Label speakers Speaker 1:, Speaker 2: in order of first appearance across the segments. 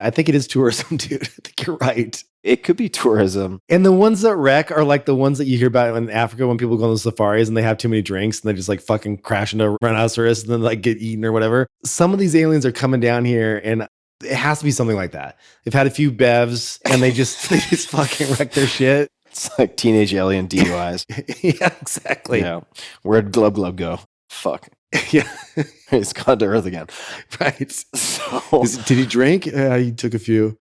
Speaker 1: I think it is tourism, dude. I think you're right.
Speaker 2: It could be tourism.
Speaker 1: And the ones that wreck are like the ones that you hear about in Africa when people go on the safaris and they have too many drinks and they just like fucking crash into a rhinoceros and then like get eaten or whatever. Some of these aliens are coming down here and it has to be something like that. They've had a few bevs and they just fucking wreck their shit.
Speaker 2: It's like teenage alien DUIs.
Speaker 1: Yeah, exactly.
Speaker 2: Yeah. Where'd Glub Glub go? Fuck.
Speaker 1: Yeah.
Speaker 2: He's gone to Earth again.
Speaker 1: Right.
Speaker 2: So,
Speaker 1: did he drink? He took a few.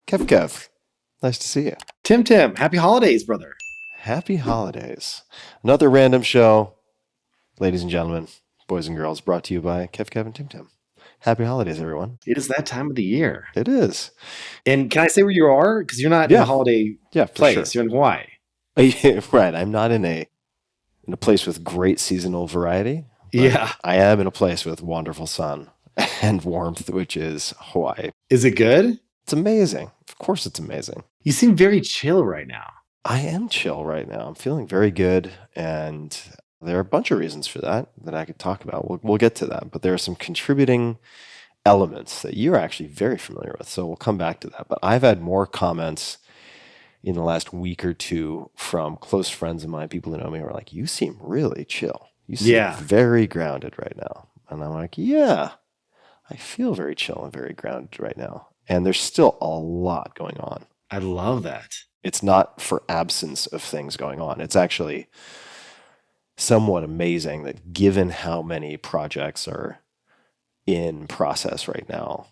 Speaker 2: Kev, nice to see you.
Speaker 1: Tim, happy holidays, brother.
Speaker 2: Happy holidays. Another random show, ladies and gentlemen, boys and girls, brought to you by Kev, and Tim. Happy holidays, everyone.
Speaker 1: It is that time of the year.
Speaker 2: It is.
Speaker 1: And can I say where you are? Because you're not in a holiday place.
Speaker 2: Sure.
Speaker 1: You're in Hawaii.
Speaker 2: Right. I'm not in a place with great seasonal variety.
Speaker 1: Yeah.
Speaker 2: I am in a place with wonderful sun and warmth, which is Hawaii.
Speaker 1: Is it good?
Speaker 2: It's amazing. Of course it's amazing.
Speaker 1: You seem very chill right now.
Speaker 2: I am chill right now. I'm feeling very good. And there are a bunch of reasons for that I could talk about. We'll get to that. But there are some contributing elements that you're actually very familiar with. So we'll come back to that. But I've had more comments in the last week or two from close friends of mine, people who know me, who are like, you seem really chill. You seem very grounded right now. And I'm like, yeah, I feel very chill and very grounded right now. And there's still a lot going on.
Speaker 1: I love that.
Speaker 2: It's not for absence of things going on. It's actually somewhat amazing that given how many projects are in process right now,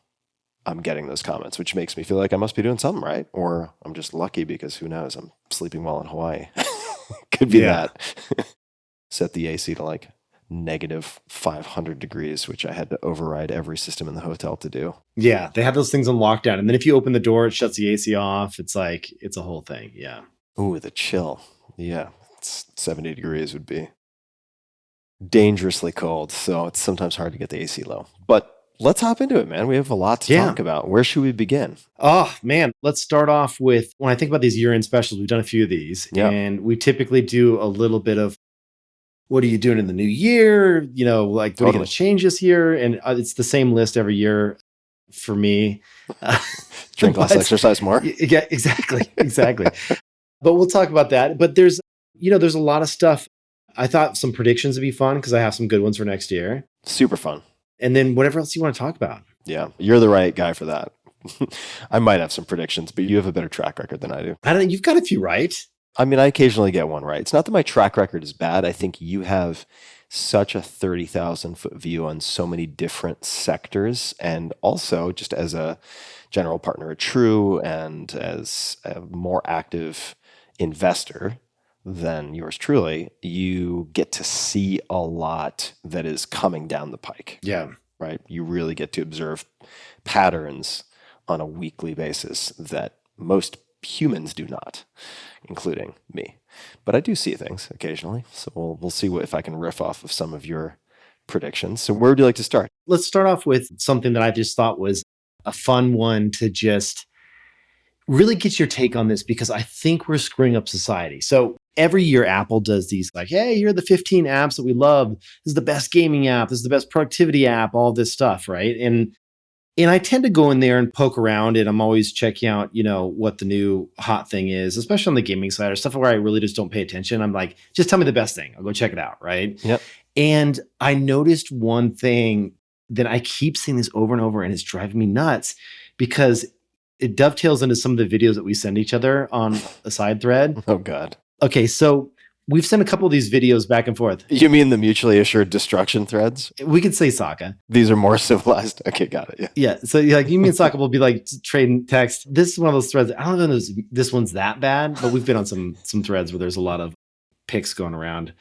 Speaker 2: I'm getting those comments, which makes me feel like I must be doing something right. Or I'm just lucky because who knows, I'm sleeping well in Hawaii. Could be that. Set the AC to like negative 500 degrees, which I had to override every system in the hotel to do.
Speaker 1: Yeah, they have those things on lockdown. And then if you open the door, it shuts the AC off. It's like, it's a whole thing. Yeah.
Speaker 2: Ooh, the chill. Yeah, it's 70 degrees would be dangerously cold. So it's sometimes hard to get the AC low. But let's hop into it, man. We have a lot to talk about. Where should we begin?
Speaker 1: Oh, man. Let's start off with, when I think about these year-end specials, we've done a few of these.
Speaker 2: Yeah.
Speaker 1: And we typically do a little bit of, what are you doing in the new year? You know, like, what are you going to change this year? And it's the same list every year for me.
Speaker 2: Drink less, exercise more.
Speaker 1: Yeah, exactly. But we'll talk about that. But there's a lot of stuff. I thought some predictions would be fun because I have some good ones for next year.
Speaker 2: Super fun.
Speaker 1: And then whatever else you want to talk about.
Speaker 2: Yeah, you're the right guy for that. I might have some predictions, but you have a better track record than I do.
Speaker 1: I don't know. You've got a few right.
Speaker 2: I mean, I occasionally get one right. It's not that my track record is bad. I think you have such a 30,000-foot view on so many different sectors. And also, just as a general partner at True and as a more active investor than yours truly, you get to see a lot that is coming down the pike.
Speaker 1: Yeah.
Speaker 2: Right? You really get to observe patterns on a weekly basis that most humans do not, including me. But I do see things occasionally. So we'll see if I can riff off of some of your predictions. So where would you like to start?
Speaker 1: Let's start off with something that I just thought was a fun one to just really get your take on this, because I think we're screwing up society. So every year Apple does these like, hey, here are the 15 apps that we love. This is the best gaming app. This is the best productivity app, all this stuff, right? And I tend to go in there and poke around, and I'm always checking out, what the new hot thing is, especially on the gaming side or stuff where I really just don't pay attention. I'm like, just tell me the best thing. I'll go check it out, right?
Speaker 2: Yep.
Speaker 1: And I noticed one thing that I keep seeing this over and over, and it's driving me nuts because it dovetails into some of the videos that we send each other on a side thread.
Speaker 2: Oh, God.
Speaker 1: Okay, so we've sent a couple of these videos back and forth.
Speaker 2: You mean the mutually assured destruction threads?
Speaker 1: We could say Sokka.
Speaker 2: These are more civilized. Okay, got it.
Speaker 1: Yeah. So like you and Sokka will be like trading text. This is one of those threads. I don't know if this one's that bad, but we've been on some threads where there's a lot of pics going around.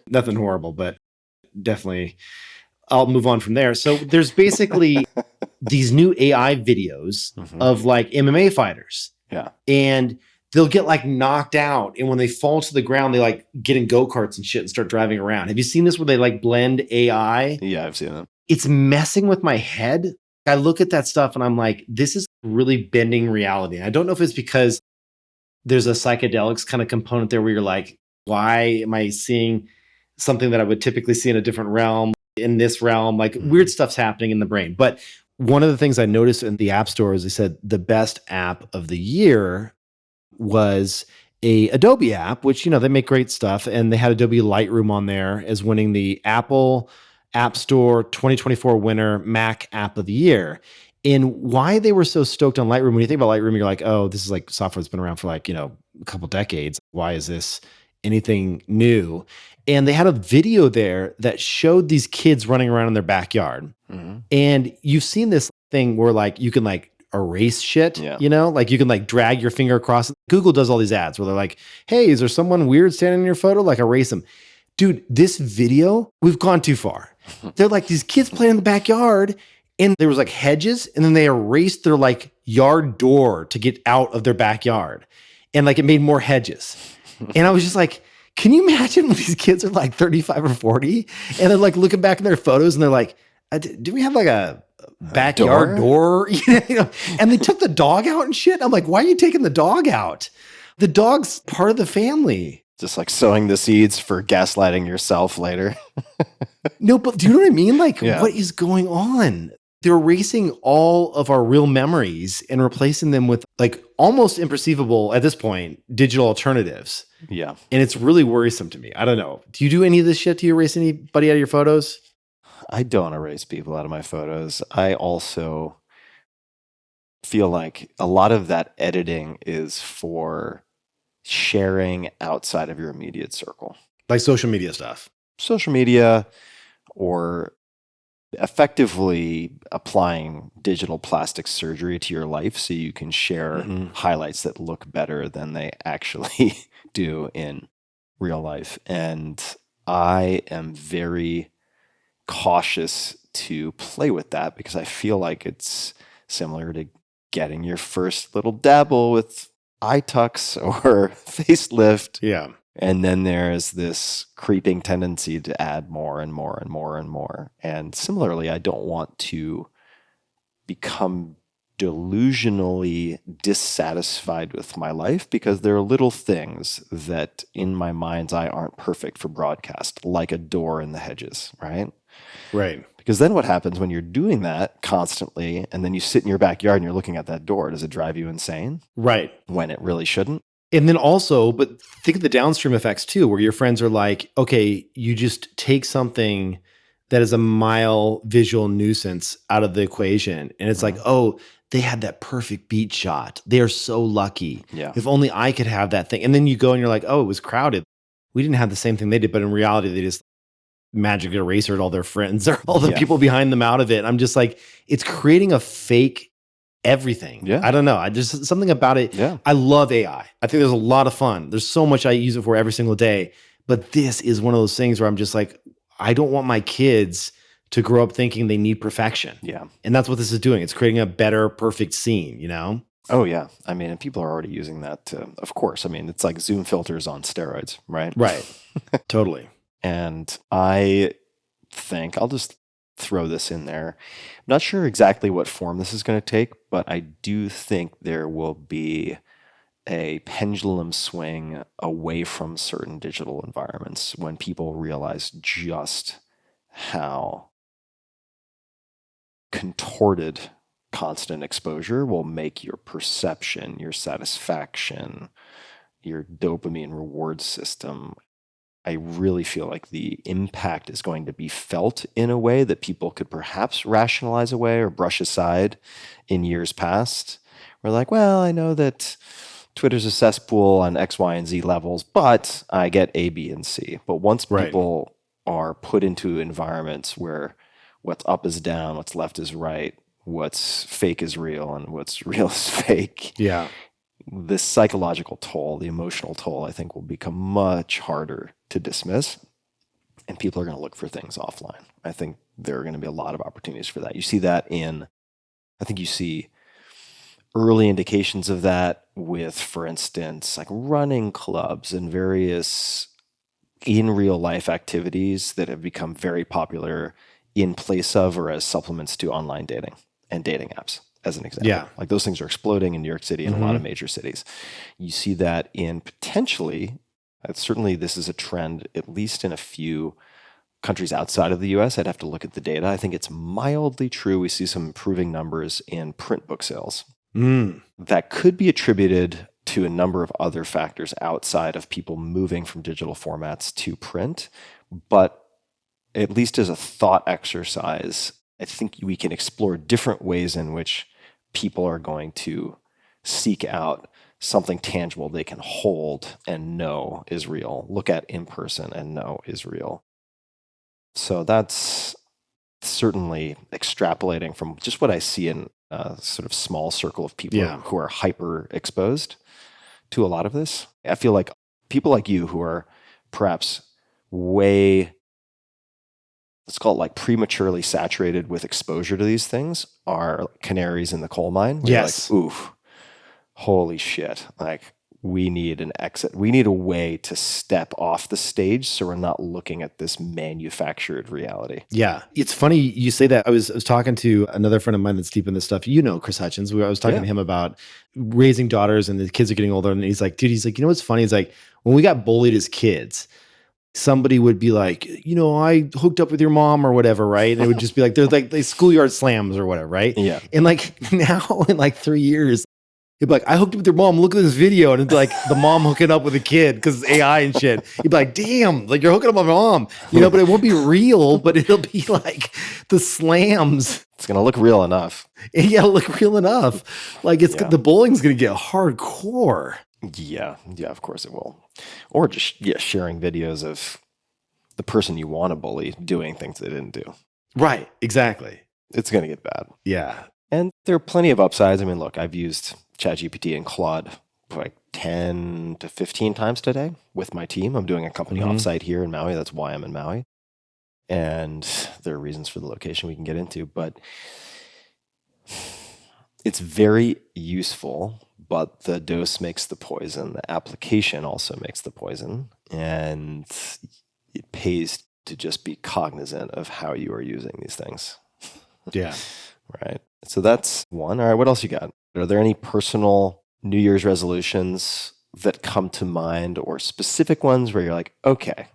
Speaker 1: Nothing horrible, but definitely I'll move on from there. So there's basically these new AI videos of like MMA fighters.
Speaker 2: Yeah.
Speaker 1: And they'll get like knocked out. And when they fall to the ground, they like get in go-karts and shit and start driving around. Have you seen this where they like blend AI?
Speaker 2: Yeah, I've seen it.
Speaker 1: It's messing with my head I look at that stuff and I'm like, this is really bending reality. And I don't know if it's because there's a psychedelics kind of component there where you're like, why am I seeing something that I would typically see in a different realm, in this realm? Like weird stuff's happening in the brain. But one of the things I noticed in the app store is they said the best app of the year was a Adobe app, which, they make great stuff. And they had Adobe Lightroom on there as winning the Apple App Store 2024 winner Mac app of the year. And why they were so stoked on Lightroom, when you think about Lightroom, you're like, oh, this is like software that's been around for like, a couple decades. Why is this anything new? And they had a video there that showed these kids running around in their backyard. Mm-hmm. And you've seen this thing where like you can like erase shit, like you can like drag your finger across. Google does all these ads where they're like, hey, is there someone weird standing in your photo? Like erase them. Dude, this video, we've gone too far. They're like these kids playing in the backyard and there was like hedges and then they erased their like yard door to get out of their backyard. And like it made more hedges. And I was just like, can you imagine when these kids are like 35 or 40 and they're like looking back in their photos and they're like, do we have like a backyard door? And they took the dog out and shit. I'm like, why are you taking the dog out? The dog's part of the family.
Speaker 2: Just like sowing the seeds for gaslighting yourself later.
Speaker 1: No, but do you know what I mean? Like, what is going on? They're erasing all of our real memories and replacing them with like almost imperceivable at this point digital alternatives.
Speaker 2: Yeah.
Speaker 1: And it's really worrisome to me. I don't know. Do you do any of this shit? Do you erase anybody out of your photos?
Speaker 2: I don't erase people out of my photos. I also feel like a lot of that editing is for sharing outside of your immediate circle.
Speaker 1: Like social media stuff.
Speaker 2: Social media, or effectively applying digital plastic surgery to your life so you can share highlights that look better than they actually do in real life. And I am very cautious to play with that because I feel like it's similar to getting your first little dabble with eye tucks or facelift.
Speaker 1: Yeah.
Speaker 2: And then there's this creeping tendency to add more and more and more and more. And similarly, I don't want to become delusionally dissatisfied with my life because there are little things that in my mind's eye aren't perfect for broadcast, like a door in the hedges, right?
Speaker 1: Right.
Speaker 2: Because then what happens when you're doing that constantly and then you sit in your backyard and you're looking at that door? Does it drive you insane?
Speaker 1: Right.
Speaker 2: When it really shouldn't?
Speaker 1: And then also, but think of the downstream effects too, where your friends are like, okay, you just take something that is a mild visual nuisance out of the equation. And it's like, oh, they had that perfect beat shot. They are so lucky.
Speaker 2: Yeah.
Speaker 1: If only I could have that thing. And then you go and you're like, oh, it was crowded. We didn't have the same thing they did, but in reality, they just magic erasered all their friends or all the people behind them out of it. I'm just like, it's creating a fake everything.
Speaker 2: Yeah.
Speaker 1: I don't know. I just something about it.
Speaker 2: Yeah.
Speaker 1: I love AI. I think there's a lot of fun. There's so much I use it for every single day. But this is one of those things where I'm just like, I don't want my kids to grow up thinking they need perfection.
Speaker 2: Yeah.
Speaker 1: And that's what this is doing. It's creating a better, perfect scene, you know?
Speaker 2: Oh, yeah. I mean, and people are already using that to, of course. I mean, it's like Zoom filters on steroids, right?
Speaker 1: Right. Totally.
Speaker 2: And I think I'll just throw this in there. I'm not sure exactly what form this is going to take, but I do think there will be a pendulum swing away from certain digital environments when people realize just how contorted constant exposure will make your perception, your satisfaction, your dopamine reward system. I really feel like the impact is going to be felt in a way that people could perhaps rationalize away or brush aside in years past. We're like, well, I know that Twitter's a cesspool on X, Y, and Z levels, but I get A, B, and C. But once people are put into environments where what's up is down, what's left is right, what's fake is real, and what's real is fake.
Speaker 1: Yeah.
Speaker 2: The psychological toll, the emotional toll, I think will become much harder to dismiss. And people are going to look for things offline. I think there are going to be a lot of opportunities for that. You see that I think you see early indications of that with, for instance, like running clubs and various in real life activities that have become very popular in place of or as supplements to online dating. and dating apps, as an example.
Speaker 1: Yeah.
Speaker 2: Like those things are exploding in New York City and a lot of major cities. You see that in potentially, certainly this is a trend, at least in a few countries outside of the US. I'd have to look at the data. I think it's mildly true. We see some improving numbers in print book sales. That could be attributed to a number of other factors outside of people moving from digital formats to print. But at least as a thought exercise, I think we can explore different ways in which people are going to seek out something tangible they can hold and know is real, look at in person and know is real. So that's certainly extrapolating from just what I see in a sort of small circle of people who are hyper exposed to a lot of this. I feel like people like you who are perhaps way, let's call it like prematurely saturated with exposure to these things, are canaries in the coal mine.
Speaker 1: Yes.
Speaker 2: You're like, oof, holy shit. Like, we need an exit. We need a way to step off the stage so we're not looking at this manufactured reality.
Speaker 1: Yeah. It's funny you say that. I was talking to another friend of mine that's deep in this stuff. You know, Chris Hutchins. I was talking to him about raising daughters and the kids are getting older. And he's like, dude, you know what's funny? He's like, when we got bullied as kids, somebody would be like, I hooked up with your mom or whatever, right? And it would just be like, there's like the schoolyard slams or whatever, right?
Speaker 2: Yeah.
Speaker 1: And like now in like 3 years, he'd be like, I hooked up with your mom. Look at this video. And it's like the mom hooking up with a kid because it's AI and shit. He'd be like, damn, like you're hooking up with my mom, but it won't be real, but it'll be like the slams.
Speaker 2: It's going to look real enough.
Speaker 1: Yeah, look real enough. Like the bullying's going to get hardcore.
Speaker 2: Yeah, of course it will. Or just sharing videos of the person you want to bully doing things they didn't do.
Speaker 1: Right, exactly.
Speaker 2: It's going to get bad.
Speaker 1: Yeah.
Speaker 2: And there are plenty of upsides. I mean, look, I've used ChatGPT and Claude like 10 to 15 times today with my team. I'm doing a company offsite here in Maui. That's why I'm in Maui. And there are reasons for the location we can get into, but it's very useful. But the dose makes the poison. The application also makes the poison. And it pays to just be cognizant of how you are using these things.
Speaker 1: Yeah.
Speaker 2: Right. So that's one. All right. What else you got? Are there any personal New Year's resolutions that come to mind or specific ones where you're like, okay,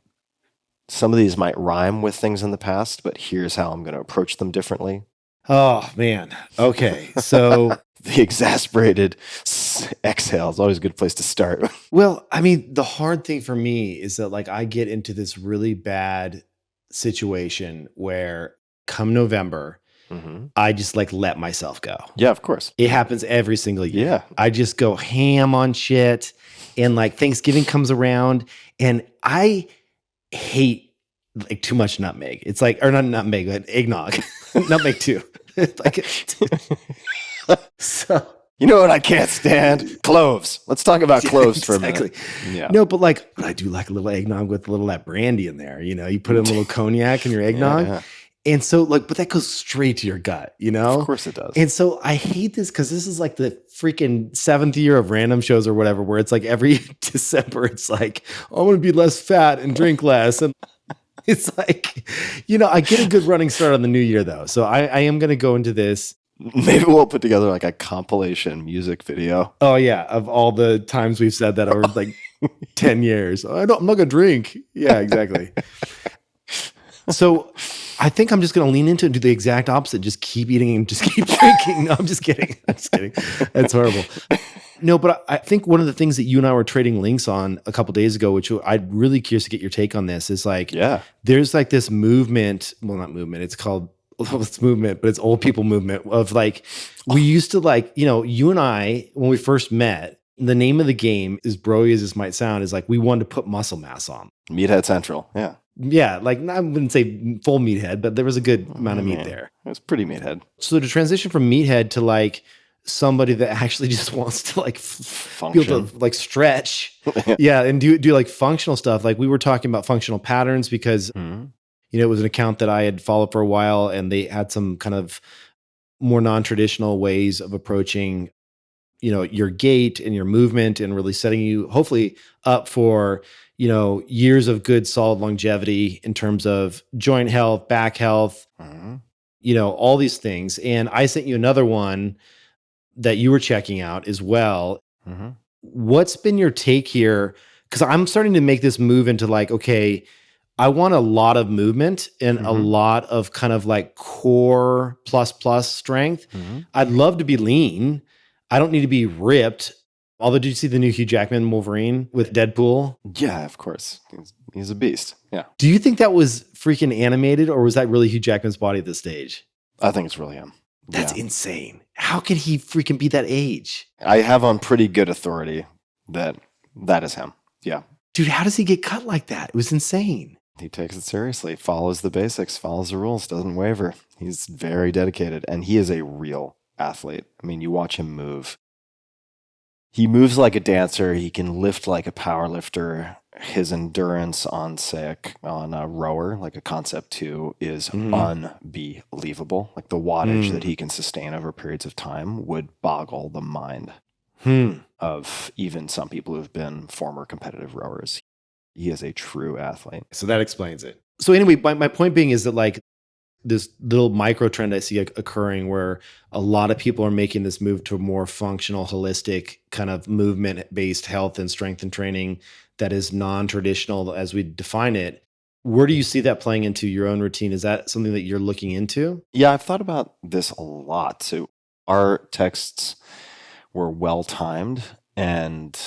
Speaker 2: some of these might rhyme with things in the past, but here's how I'm going to approach them differently?
Speaker 1: Oh, man. Okay. So
Speaker 2: the exasperated exhale is always a good place to start.
Speaker 1: Well, I mean, the hard thing for me is that like I get into this really bad situation where come November, I just like let myself go.
Speaker 2: Yeah, of course.
Speaker 1: It happens every single year.
Speaker 2: Yeah.
Speaker 1: I just go ham on shit. And like Thanksgiving comes around and I hate like too much nutmeg. It's like, or not nutmeg, but eggnog. Nutmeg too. Like, so
Speaker 2: you know what I can't stand? Cloves. Let's talk about cloves for a minute.
Speaker 1: Yeah. No, but like I do like a little eggnog with a little that brandy in there. You put in a little cognac in your eggnog. Yeah. And so like, but that goes straight to your gut,
Speaker 2: Of course it does.
Speaker 1: And so I hate this because this is like the freaking 7th year of random shows or whatever, where it's like every December, it's like, I'm going to be less fat and drink less. And it's like, I get a good running start on the new year though. So I am going to go into this.
Speaker 2: Maybe we'll put together like a compilation music video.
Speaker 1: Oh yeah. Of all the times we've said that over like 10 years. I'm not going to drink. Yeah, exactly. So I think I'm just going to lean into it and do the exact opposite. Just keep eating and just keep drinking. No, I'm just kidding. That's horrible. No, but I think one of the things that you and I were trading links on a couple of days ago, which I'm really curious to get your take on this, is like, there's like this movement. Well, not movement. It's called, it's movement, but it's old people movement of like, we used to like, you and I, when we first met, the name of the game, as broy as this might sound, is like, we wanted to put muscle mass on.
Speaker 2: Meathead Central. Yeah.
Speaker 1: Yeah, like I wouldn't say full meathead, but there was a good amount of meat there.
Speaker 2: It was pretty meathead.
Speaker 1: So to transition from meathead to like somebody that actually just wants to like be able to like stretch, and do like functional stuff. Like we were talking about functional patterns because it was an account that I had followed for a while, and they had some kind of more non-traditional ways of approaching, your gait and your movement, and really setting you hopefully up for years of good, solid longevity in terms of joint health, back health, all these things. And I sent you another one that you were checking out as well.
Speaker 2: Mhm.
Speaker 1: What's been your take here? Because I'm starting to make this move into like, okay, I want a lot of movement and a
Speaker 2: Mhm.
Speaker 1: lot of kind of like core plus strength.
Speaker 2: Mhm.
Speaker 1: I'd love to be lean. I don't need to be ripped. Although, did you see the new Hugh Jackman Wolverine with Deadpool?
Speaker 2: Yeah, of course. He's a beast. Yeah.
Speaker 1: Do you think that was freaking animated or was that really Hugh Jackman's body at this stage?
Speaker 2: I think it's really him.
Speaker 1: That's
Speaker 2: Yeah.
Speaker 1: insane. How can he freaking be that age?
Speaker 2: I have on pretty good authority that is him. Yeah.
Speaker 1: Dude, how does he get cut like that? It was insane.
Speaker 2: He takes it seriously, follows the basics, follows the rules, doesn't waver. He's very dedicated, and he is a real athlete. I mean, you watch him move. He moves like a dancer. He can lift like a power lifter. His endurance on, say, on a rower, like a Concept 2, is unbelievable. Like the wattage that he can sustain over periods of time would boggle the mind of even some people who've been former competitive rowers. He is a true athlete.
Speaker 1: So that explains it. So anyway, my point being is that like this little micro trend I see occurring where a lot of people are making this move to a more functional, holistic kind of movement-based health and strength and training that is non-traditional as we define it. Where do you see that playing into your own routine? Is that something that you're looking into?
Speaker 2: Yeah, I've thought about this a lot. So our texts were well timed, and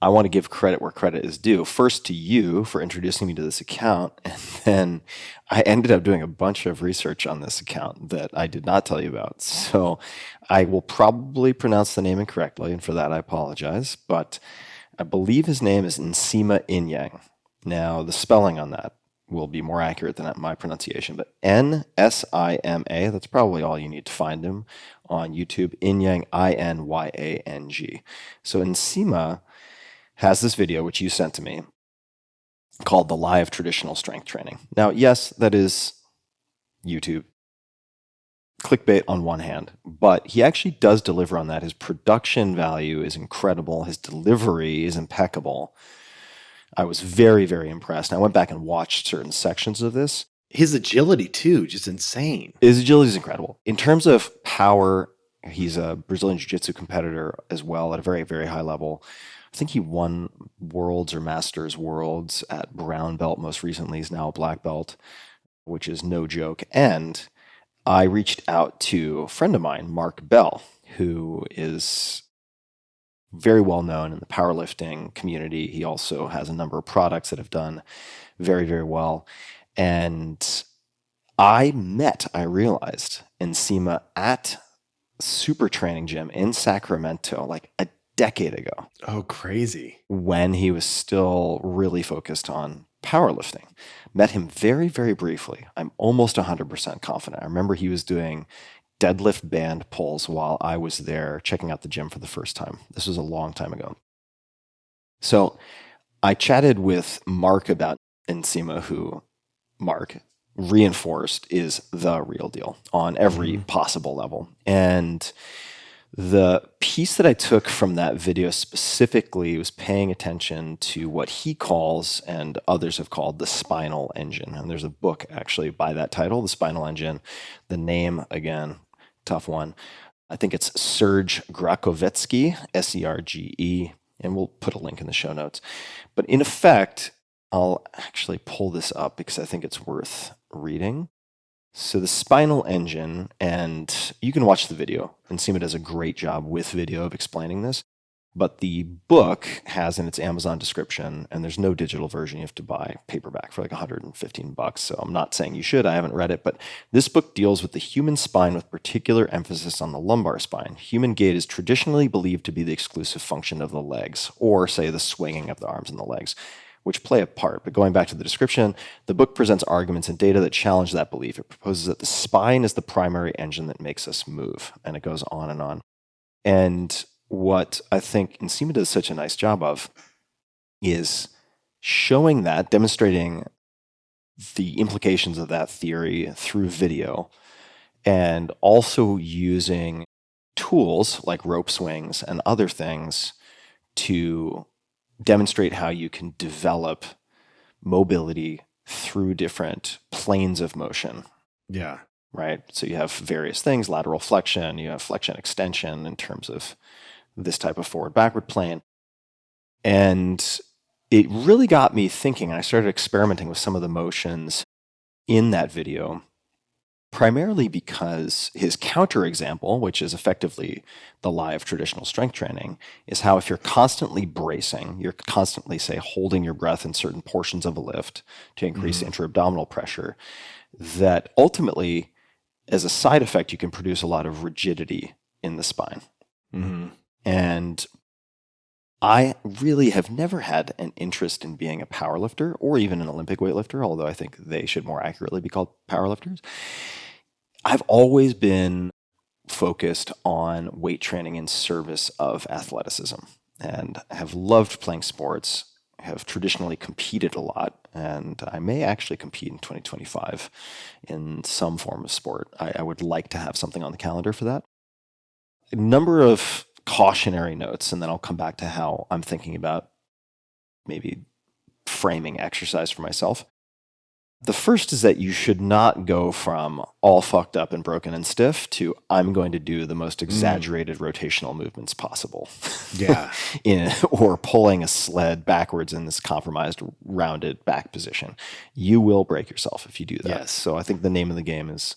Speaker 2: I want to give credit where credit is due. First to you for introducing me to this account, and then I ended up doing a bunch of research on this account that I did not tell you about. So I will probably pronounce the name incorrectly, and for that I apologize, but I believe his name is Nsima Inyang. Now, the spelling on that will be more accurate than my pronunciation, but Nsima, that's probably all you need to find him on YouTube. Inyang, Inyang. So Nsima has this video, which you sent to me, called The Lie of Traditional Strength Training. Now, yes, that is YouTube clickbait on one hand, but he actually does deliver on that. His production value is incredible. His delivery is impeccable. I was very, very impressed. I went back and watched certain sections of this.
Speaker 1: His agility too, just insane.
Speaker 2: His agility is incredible. In terms of power, he's a Brazilian Jiu-Jitsu competitor as well at a very, very high level. I think he won Worlds or Masters Worlds at brown belt most recently. He's now a black belt, which is no joke. And I reached out to a friend of mine, Mark Bell, who is very well known in the powerlifting community. He also has a number of products that have done very, very well. And I realized Nsima at Super Training Gym in Sacramento like a decade ago.
Speaker 1: Oh, crazy.
Speaker 2: When he was still really focused on powerlifting. Met him very, very briefly. I'm almost 100% confident. I remember he was doing deadlift band pulls while I was there checking out the gym for the first time. This was a long time ago. So I chatted with Mark about Nsima, who Mark reinforced is the real deal on every possible level. And the piece that I took from that video specifically was paying attention to what he calls and others have called the spinal engine. And there's a book actually by that title, The Spinal Engine. The name, again, tough one. I think it's Serge Grakovetsky, Serge, and we'll put a link in the show notes. But in effect, I'll actually pull this up because I think it's worth reading. So the spinal engine, and you can watch the video. Nsima does a great job with video of explaining this. But the book has in its Amazon description, and there's no digital version. You have to buy paperback for like $115. So I'm not saying you should. I haven't read it. But this book deals with the human spine with particular emphasis on the lumbar spine. Human gait is traditionally believed to be the exclusive function of the legs, or say the swinging of the arms and the legs, which play a part. But going back to the description, the book presents arguments and data that challenge that belief. It proposes that the spine is the primary engine that makes us move. And it goes on and on. And what I think Nsima does such a nice job of is showing that, demonstrating the implications of that theory through video, and also using tools like rope swings and other things to demonstrate how you can develop mobility through different planes of motion.
Speaker 1: Yeah.
Speaker 2: right? So you have various things, lateral flexion, you have flexion extension in terms of this type of forward backward plane. And it really got me thinking. I started experimenting with some of the motions in that video, primarily because his counterexample, which is effectively the lie of traditional strength training, is how if you're constantly bracing, you're constantly, say, holding your breath in certain portions of a lift to increase intra-abdominal pressure, that ultimately, as a side effect, you can produce a lot of rigidity in the spine. And I really have never had an interest in being a powerlifter or even an Olympic weightlifter, although I think they should more accurately be called powerlifters. I've always been focused on weight training in service of athleticism and have loved playing sports, have traditionally competed a lot, and I may actually compete in 2025 in some form of sport. I would like to have something on the calendar for that. A number of cautionary notes, and then I'll come back to how I'm thinking about maybe framing exercise for myself. The first is that you should not go from all fucked up and broken and stiff to I'm going to do the most exaggerated rotational movements possible.
Speaker 1: Yeah.
Speaker 2: Or pulling a sled backwards in this compromised rounded back position. You will break yourself if you do that.
Speaker 1: Yes.
Speaker 2: So I think the name of the game is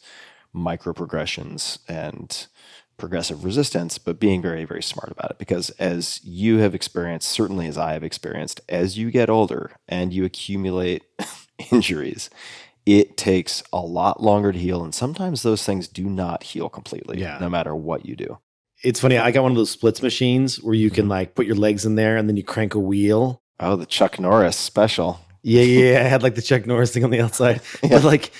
Speaker 2: micro progressions and progressive resistance, but being very, very smart about it. Because as you have experienced, certainly as I have experienced, as you get older and you accumulate injuries, it takes a lot longer to heal. And sometimes those things do not heal completely, no matter what you do.
Speaker 1: It's funny. I got one of those splits machines where you can like put your legs in there and then you crank a wheel.
Speaker 2: Oh, the Chuck Norris special.
Speaker 1: Yeah. I had like the Chuck Norris thing on the outside. But like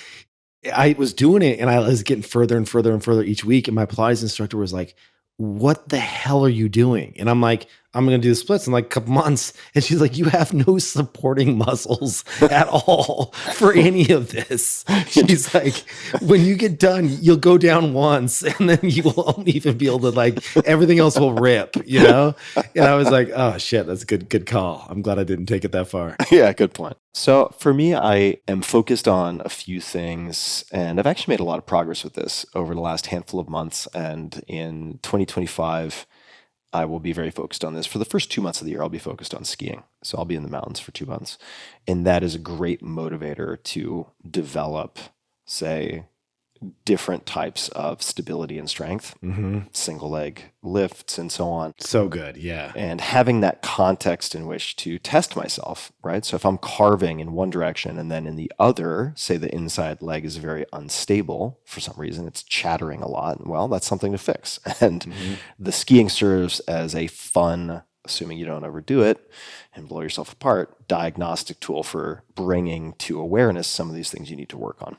Speaker 1: I was doing it and I was getting further and further and further each week. And my Pilates instructor was like, what the hell are you doing? And I'm like, I'm going to do the splits in like a couple months. And she's like, you have no supporting muscles at all for any of this. She's like, when you get done, you'll go down once and then you won't even be able to like, everything else will rip, you know? And I was like, oh shit, that's a good call. I'm glad I didn't take it that far.
Speaker 2: Yeah, good point. So for me, I am focused on a few things, and I've actually made a lot of progress with this over the last handful of months. And in 2025, I will be very focused on this. For the first 2 months of the year, I'll be focused on skiing. So I'll be in the mountains for 2 months. And that is a great motivator to develop, say, different types of stability and strength, single leg lifts and so on.
Speaker 1: So good. Yeah.
Speaker 2: And having that context in which to test myself, right? So if I'm carving in one direction and then in the other, say the inside leg is very unstable for some reason, it's chattering a lot, well, that's something to fix. And the skiing serves as a fun, assuming you don't overdo it and blow yourself apart, diagnostic tool for bringing to awareness some of these things you need to work on.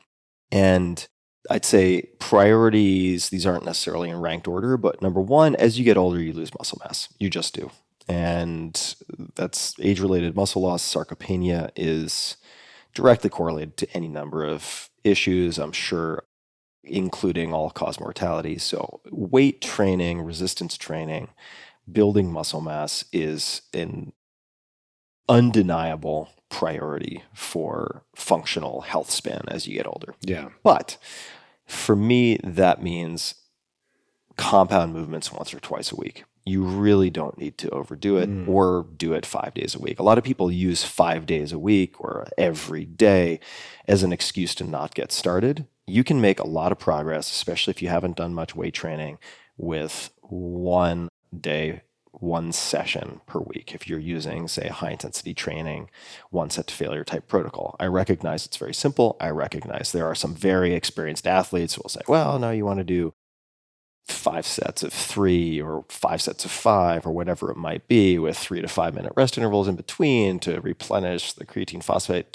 Speaker 2: And I'd say priorities, these aren't necessarily in ranked order, but number one, as you get older, you lose muscle mass. You just do. And that's age-related muscle loss. Sarcopenia is directly correlated to any number of issues, I'm sure, including all-cause mortality. So weight training, resistance training, building muscle mass is an undeniable priority for functional health span as you get older.
Speaker 1: Yeah.
Speaker 2: But for me, that means compound movements once or twice a week. You really don't need to overdo it or do it 5 days a week. A lot of people use 5 days a week or every day as an excuse to not get started. You can make a lot of progress, especially if you haven't done much weight training, with 1 day, 1 session per week. If you're using, say, high intensity training, 1 set to failure type protocol. I recognize it's very simple. I recognize there are some very experienced athletes who will say, well, no, you want to do 5 sets of 3 or 5 sets of 5 or whatever it might be with 3 to 5 minute rest intervals in between to replenish the creatine phosphate,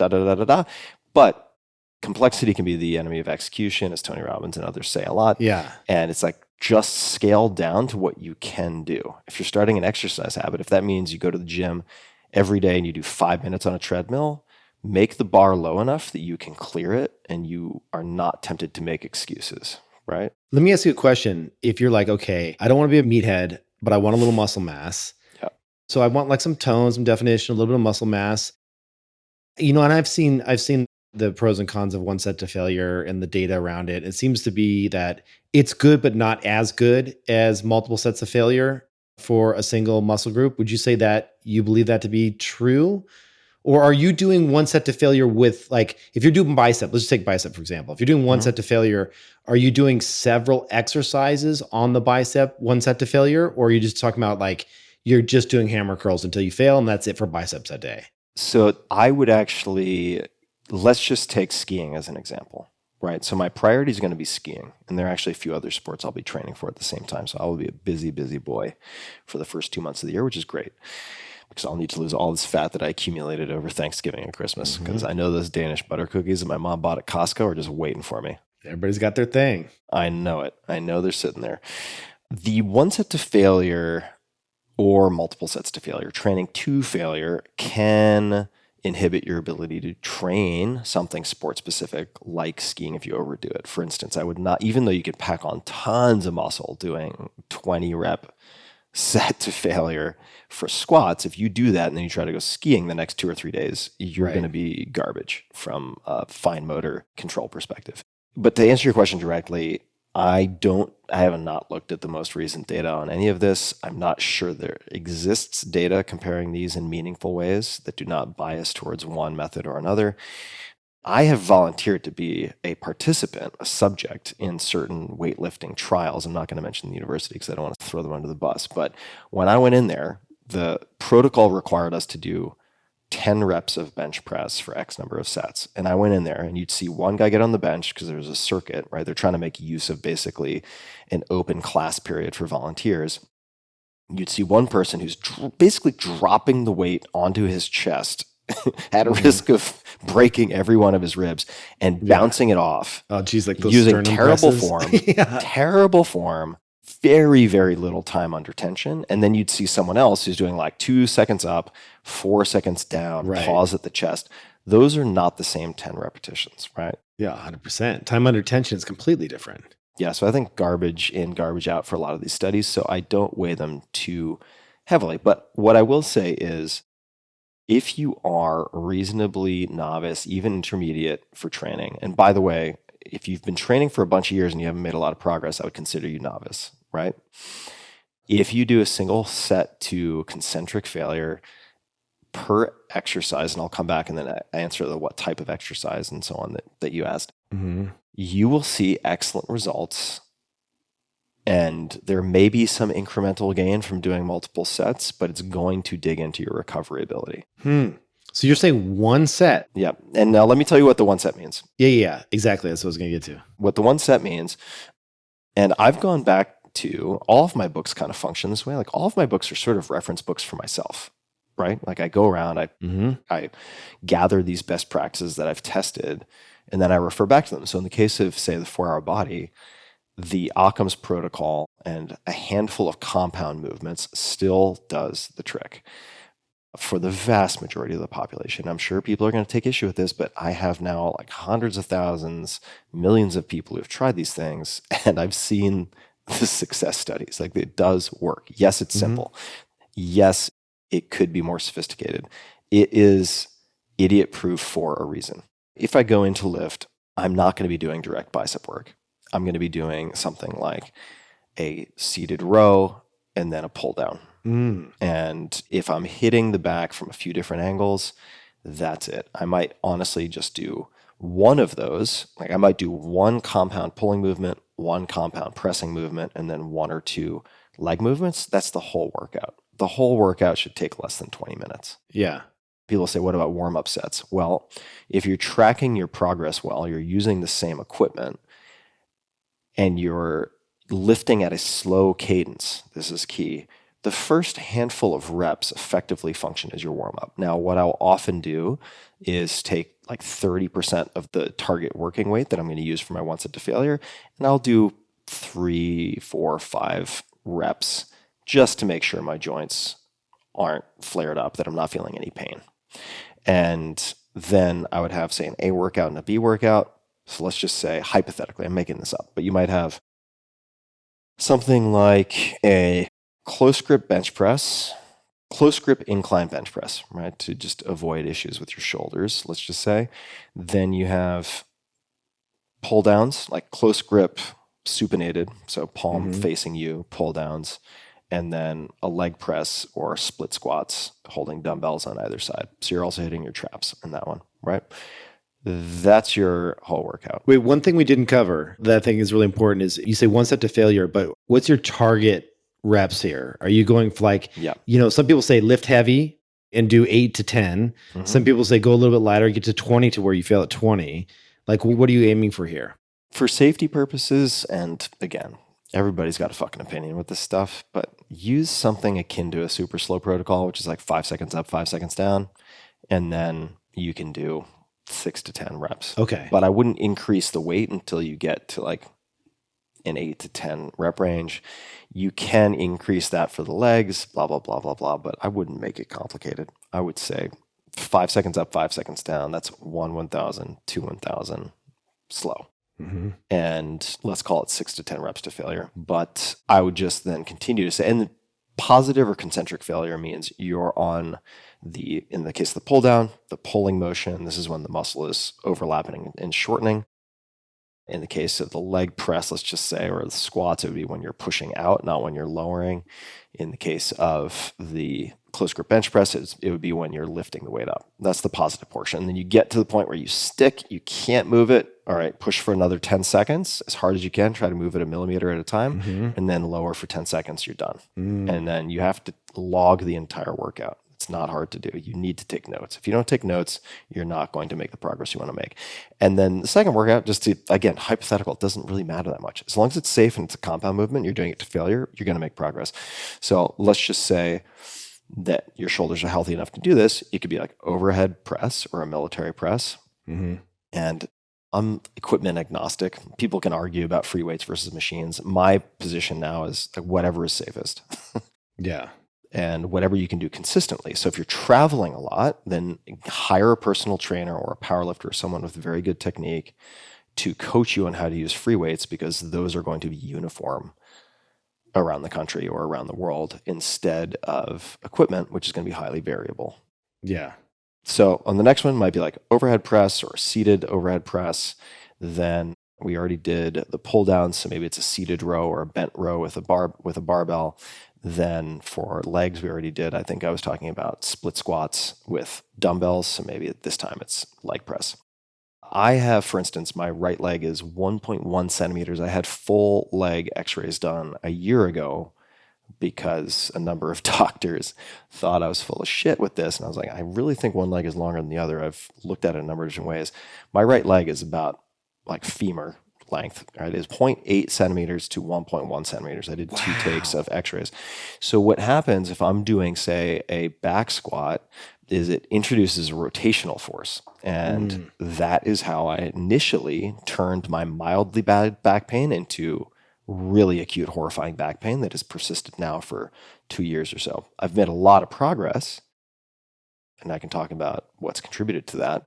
Speaker 2: But complexity can be the enemy of execution, as Tony Robbins and others say a lot.
Speaker 1: Yeah.
Speaker 2: And it's like, just scale down to what you can do. If you're starting an exercise habit, if that means you go to the gym every day and you do 5 minutes on a treadmill, make the bar low enough that you can clear it and you are not tempted to make excuses, right?
Speaker 1: Let me ask you a question. If you're like, okay, I don't want to be a meathead, but I want a little muscle mass.
Speaker 2: Yeah.
Speaker 1: So I want like some tone, some definition, a little bit of muscle mass. You know, and I've seen the pros and cons of one set to failure and the data around it. It seems to be that it's good, but not as good as multiple sets of failure for a single muscle group. Would you say that you believe that to be true? Or are you doing one set to failure with, like, if you're doing bicep, let's just take bicep, for example. If you're doing one set to failure, are you doing several exercises on the bicep, one set to failure? Or are you just talking about like, you're just doing hammer curls until you fail and that's it for biceps a day?
Speaker 2: So I would actually, let's just take skiing as an example, right? So my priority is going to be skiing. And there are actually a few other sports I'll be training for at the same time. So I will be a busy, busy boy for the first 2 months of the year, which is great, because I'll need to lose all this fat that I accumulated over Thanksgiving and Christmas, because I know those Danish butter cookies that my mom bought at Costco are just waiting for me.
Speaker 1: Everybody's got their thing.
Speaker 2: I know it. I know they're sitting there. The one set to failure or multiple sets to failure, training to failure, can inhibit your ability to train something sport specific like skiing if you overdo it. For instance, I would not, even though you could pack on tons of muscle doing 20 rep set to failure for squats, if you do that and then you try to go skiing the next 2 or 3 days, you're going to be garbage from a fine motor control perspective. But to answer your question directly, I have not looked at the most recent data on any of this. I'm not sure there exists data comparing these in meaningful ways that do not bias towards one method or another. I have volunteered to be a participant, a subject in certain weightlifting trials. I'm not going to mention the university because I don't want to throw them under the bus. But when I went in there, the protocol required us to do 10 reps of bench press for X number of sets. And I went in there and you'd see one guy get on the bench because there was a circuit, right? They're trying to make use of basically an open class period for volunteers. You'd see one person who's basically dropping the weight onto his chest at a risk of breaking every one of his ribs and bouncing it off.
Speaker 1: Oh, geez, like those
Speaker 2: using terrible
Speaker 1: presses.
Speaker 2: form, terrible form, very, very little time under tension. And then you'd see someone else who's doing like 2 seconds up, 4 seconds down, pause at the chest. Those are not the same 10 repetitions, right?
Speaker 1: Yeah, 100%. Time under tension is completely different.
Speaker 2: Yeah, so I think garbage in, garbage out for a lot of these studies. So I don't weigh them too heavily. But what I will say is, if you are reasonably novice, even intermediate for training, and by the way, if you've been training for a bunch of years and you haven't made a lot of progress, I would consider you novice, right? If you do a single set to concentric failure per exercise, and I'll come back and then answer the what type of exercise and so on that you asked, you will see excellent results. And there may be some incremental gain from doing multiple sets, but it's going to dig into your recovery ability.
Speaker 1: So you're saying one set?
Speaker 2: Yeah. And now let me tell you what the one set means.
Speaker 1: Yeah, exactly. That's what I was going to get to.
Speaker 2: What the one set means, and I've gone back to all of my books kind of function this way. Like all of my books are sort of reference books for myself, right? Like I go around, I gather these best practices that I've tested, and then I refer back to them. So in the case of, say, the 4-hour body, the Occam's protocol and a handful of compound movements still does the trick for the vast majority of the population. I'm sure people are going to take issue with this, but I have now like hundreds of thousands, millions of people who've tried these things, and I've seen the success studies. Like it does work. Yes, it's simple. Yes, it could be more sophisticated. It is idiot proof for a reason. If I go into lift, I'm not going to be doing direct bicep work. I'm going to be doing something like a seated row and then a pull down. And if I'm hitting the back from a few different angles, that's it. I might honestly just do one of those. Like I might do one compound pulling movement, one compound pressing movement, and then 1 or 2 leg movements. That's the whole workout. The whole workout should take less than 20 minutes.
Speaker 1: Yeah.
Speaker 2: People say, what about warm-up sets? Well, if you're tracking your progress well, you're using the same equipment, and you're lifting at a slow cadence, this is key, the first handful of reps effectively function as your warm-up. Now, what I'll often do is take like 30% of the target working weight that I'm going to use for my one set to failure, and I'll do 3, 4, 5 reps just to make sure my joints aren't flared up, that I'm not feeling any pain. And then I would have, say, an A workout and a B workout. So let's just say, hypothetically, I'm making this up, but you might have something like a close grip bench press, close grip incline bench press, right? To just avoid issues with your shoulders, let's just say. Then you have pull downs, like close grip supinated, so palm facing you, pull downs, and then a leg press or split squats holding dumbbells on either side. So you're also hitting your traps in that one, right? That's your whole workout.
Speaker 1: Wait, one thing we didn't cover that I think is really important is you say one set to failure, but what's your target reps here? Are you going for like, some people say lift heavy and do 8 to 10. Some people say go a little bit lighter, get to 20 to where you fail at 20. Like, what are you aiming for here?
Speaker 2: For safety purposes, and again, everybody's got a fucking opinion with this stuff, but use something akin to a super slow protocol, which is like 5 seconds up, 5 seconds down, and then you can do 6 to 10 reps.
Speaker 1: Okay.
Speaker 2: But I wouldn't increase the weight until you get to like an 8 to 10 rep range. You can increase that for the legs, blah, blah, blah, blah, blah, but I wouldn't make it complicated. I would say 5 seconds up, 5 seconds down. That's 1,000, 2, 1,000, slow. And let's call it 6 to 10 reps to failure. But I would just then continue to say, and positive or concentric failure means you're on in the case of the pull down, the pulling motion. This is when the muscle is overlapping and shortening. In the case of the leg press, let's just say, or the squats, it would be when you're pushing out, not when you're lowering. In the case of the close grip bench press, it would be when you're lifting the weight up. That's the positive portion. And then you get to the point where you stick, you can't move it. All right, push for another 10 seconds as hard as you can. Try to move it a millimeter at a time, and then lower for 10 seconds, you're done. And then you have to log the entire workout. It's not hard to do. You need to take notes. If you don't take notes, you're not going to make the progress you want to make. And then the second workout, just to, again, hypothetical, it doesn't really matter that much. As long as it's safe and it's a compound movement, you're doing it to failure, you're going to make progress. So let's just say that your shoulders are healthy enough to do this. It could be like overhead press or a military press. And I'm equipment agnostic. People can argue about free weights versus machines. My position now is like whatever is safest. And whatever you can do consistently. So if you're traveling a lot, then hire a personal trainer or a power lifter or someone with very good technique to coach you on how to use free weights, because those are going to be uniform around the country or around the world instead of equipment, which is going to be highly variable. So on the next one might be like overhead press or seated overhead press. Then we already did the pull down. So maybe it's a seated row or a bent row with a barbell. Then for legs, we already did, I think I was talking about split squats with dumbbells. So maybe at this time it's leg press. I have, for instance, my right leg is 1.1 centimeters. I had full leg x-rays done a year ago because a number of doctors thought I was full of shit with this. And I was like, I really think one leg is longer than the other. I've looked at it a number of different ways. My right leg is about like femur length, right? It is 0.8 centimeters to 1.1 centimeters. I did 2 takes of x-rays. So what happens if I'm doing, say, a back squat is it introduces a rotational force. And that is how I initially turned my mildly bad back pain into really acute, horrifying back pain that has persisted now for 2 years or so. I've made a lot of progress, and I can talk about what's contributed to that.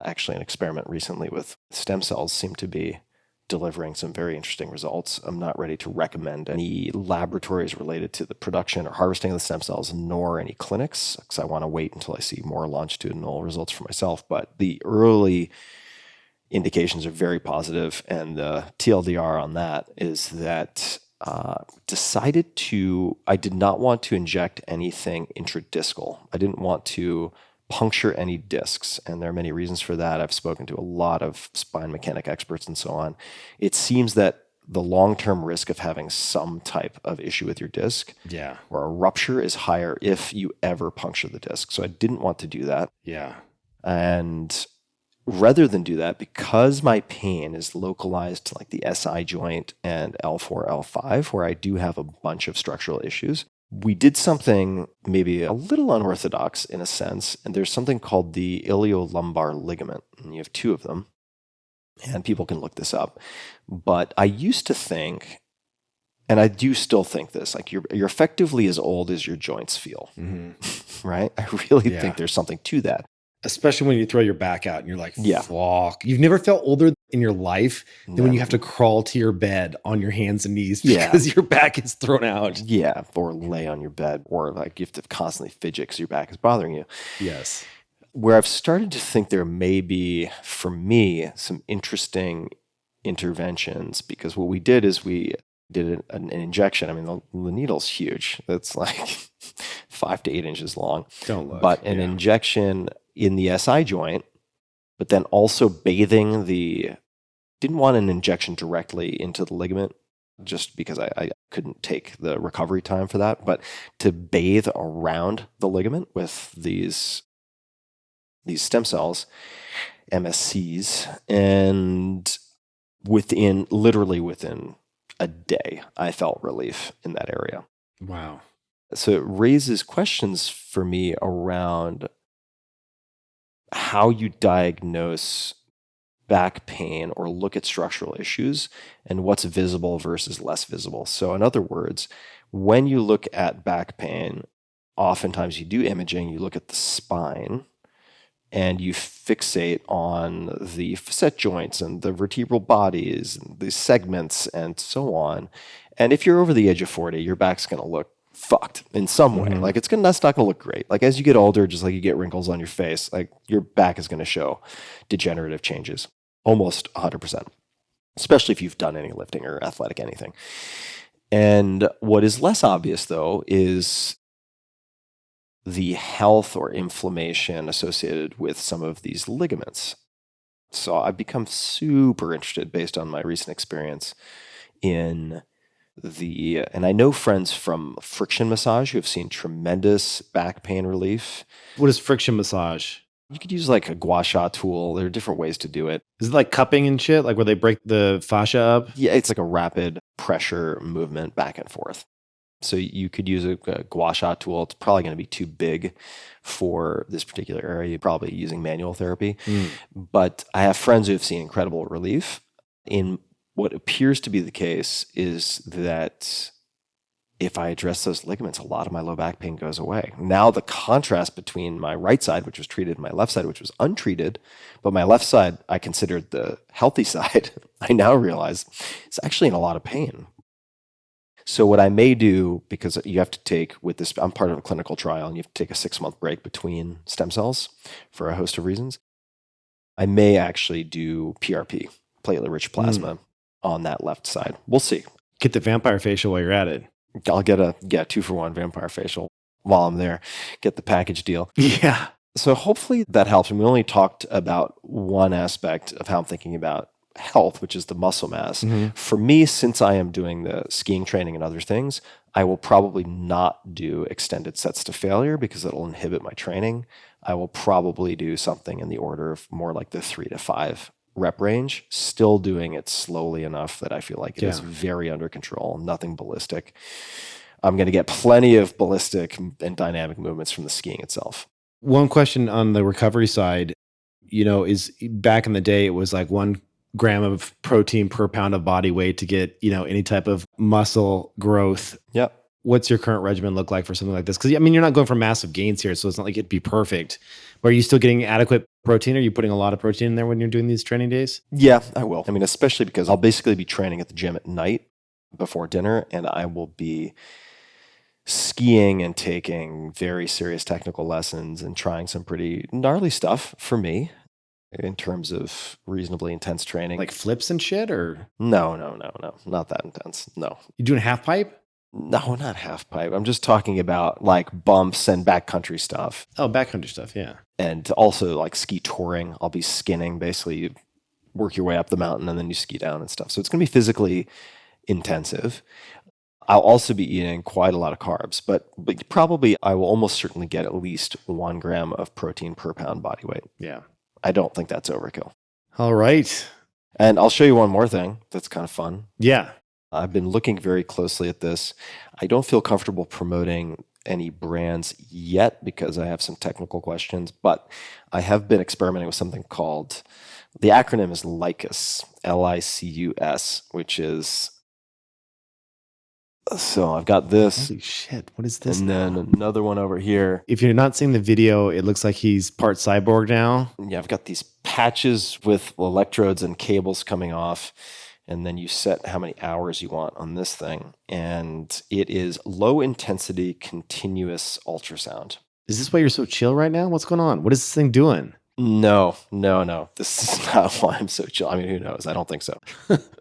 Speaker 2: Actually, an experiment recently with stem cells seemed to be delivering some very interesting results. I'm not ready to recommend any laboratories related to the production or harvesting of the stem cells, nor any clinics, because I want to wait until I see more longitudinal results for myself. But the early indications are very positive, and the TLDR on that is that I did not want to inject anything intradiscal. I didn't want to puncture any discs, and there are many reasons for that. I've spoken to a lot of spine mechanic experts and so on. It seems that the long-term risk of having some type of issue with your disc or a rupture is higher if you ever puncture the disc. So I didn't want to do that. And rather than do that, because my pain is localized to like the SI joint and L4, L5, where I do have a bunch of structural issues, we did something maybe a little unorthodox in a sense, and there's something called the iliolumbar ligament, and you have 2 of them, and people can look this up. But I used to think, and I do still think this, like you're effectively as old as your joints feel, right? I really think there's something to that.
Speaker 1: Especially when you throw your back out and you're like,
Speaker 2: Yeah.
Speaker 1: fuck. You've never felt older in your life than when you have
Speaker 2: Never.
Speaker 1: to crawl to your bed on your hands and knees
Speaker 2: Yeah.
Speaker 1: because your back is thrown out.
Speaker 2: Yeah, or lay on your bed, or like you have to constantly fidget because your back is bothering you.
Speaker 1: Yes.
Speaker 2: Where I've started to think there may be, for me, some interesting interventions, because what we did is we did an injection. I mean, the needle's huge. It's like 5 to 8 inches long.
Speaker 1: Don't look.
Speaker 2: But an injection in the SI joint, but then also bathing didn't want an injection directly into the ligament just because I couldn't take the recovery time for that, but to bathe around the ligament with these stem cells, MSCs, and literally within a day, I felt relief in that area.
Speaker 1: Wow.
Speaker 2: So it raises questions for me around how you diagnose back pain or look at structural issues and what's visible versus less visible. So in other words, when you look at back pain, oftentimes you do imaging, you look at the spine, and you fixate on the facet joints and the vertebral bodies, and the segments, and so on. And if you're over the age of 40, your back's going to look fucked in some way.
Speaker 1: Mhm.
Speaker 2: Like that's not going to look great. Like as you get older, just like you get wrinkles on your face, like your back is going to show degenerative changes, almost 100%, especially if you've done any lifting or athletic anything. And what is less obvious, though, is the health or inflammation associated with some of these ligaments. So I've become super interested based on my recent experience and I know friends from friction massage who have seen tremendous back pain relief.
Speaker 1: What is friction massage?
Speaker 2: You could use like a gua sha tool. There are different ways to do it.
Speaker 1: Is it like cupping and shit? Like where they break the fascia up?
Speaker 2: Yeah, it's like a rapid pressure movement back and forth. So you could use a gua sha tool. It's probably going to be too big for this particular area. You're probably using manual therapy. But I have friends who have seen incredible relief. In what appears to be the case is that if I address those ligaments, a lot of my low back pain goes away. Now the contrast between my right side, which was treated, and my left side, which was untreated, but my left side I considered the healthy side, I now realize it's actually in a lot of pain. So what I may do, because you have to take with this, I'm part of a clinical trial, and you have to take a 6-month break between stem cells for a host of reasons. I may actually do PRP, platelet-rich plasma, on that left side. We'll see.
Speaker 1: Get the vampire facial while you're at it.
Speaker 2: I'll get a 2-for-1 vampire facial while I'm there. Get the package deal.
Speaker 1: Yeah.
Speaker 2: So hopefully that helps. And we only talked about one aspect of how I'm thinking about health, which is the muscle mass. For me, since I am doing the skiing training and other things, I will probably not do extended sets to failure because it'll inhibit my training. I will probably do something in the order of more like the 3 to 5 rep range, still doing it slowly enough that I feel like it is very under control, nothing ballistic. I'm going to get plenty of ballistic and dynamic movements from the skiing itself.
Speaker 1: One question on the recovery side, is back in the day, it was like 1 gram of protein per pound of body weight to get, any type of muscle growth.
Speaker 2: Yep.
Speaker 1: What's your current regimen look like for something like this? Because, you're not going for massive gains here, so it's not like it'd be perfect. But are you still getting adequate protein? Are you putting a lot of protein in there when you're doing these training days?
Speaker 2: Yeah, I will. I mean, especially because I'll basically be training at the gym at night before dinner, and I will be skiing and taking very serious technical lessons and trying some pretty gnarly stuff for me in terms of reasonably intense training.
Speaker 1: Like flips and shit, or?
Speaker 2: No, not that intense. No.
Speaker 1: You doing half pipe?
Speaker 2: No, not half pipe. I'm just talking about like bumps and backcountry stuff.
Speaker 1: Oh, backcountry stuff, yeah.
Speaker 2: And also like ski touring. I'll be skinning. Basically, you work your way up the mountain and then you ski down and stuff. So it's going to be physically intensive. I'll also be eating quite a lot of carbs, but probably I will almost certainly get at least 1 gram of protein per pound body weight.
Speaker 1: Yeah.
Speaker 2: I don't think that's overkill.
Speaker 1: All right.
Speaker 2: And I'll show you one more thing that's kind of fun.
Speaker 1: Yeah.
Speaker 2: I've been looking very closely at this. I don't feel comfortable promoting any brands yet because I have some technical questions, but I have been experimenting with something called, the acronym is LICUS, LICUS, which is So I've got this,
Speaker 1: Holy shit. What is this
Speaker 2: and
Speaker 1: now?
Speaker 2: then another one over here.
Speaker 1: If you're not seeing the video, it looks like he's part cyborg now.
Speaker 2: Yeah, I've got these patches with electrodes and cables coming off. And then you set how many hours you want on this thing. And it is low intensity continuous ultrasound.
Speaker 1: Is this why you're so chill right now? What's going on? What is this thing doing?
Speaker 2: No. This is not why I'm so chill. I mean, who knows? I don't think so.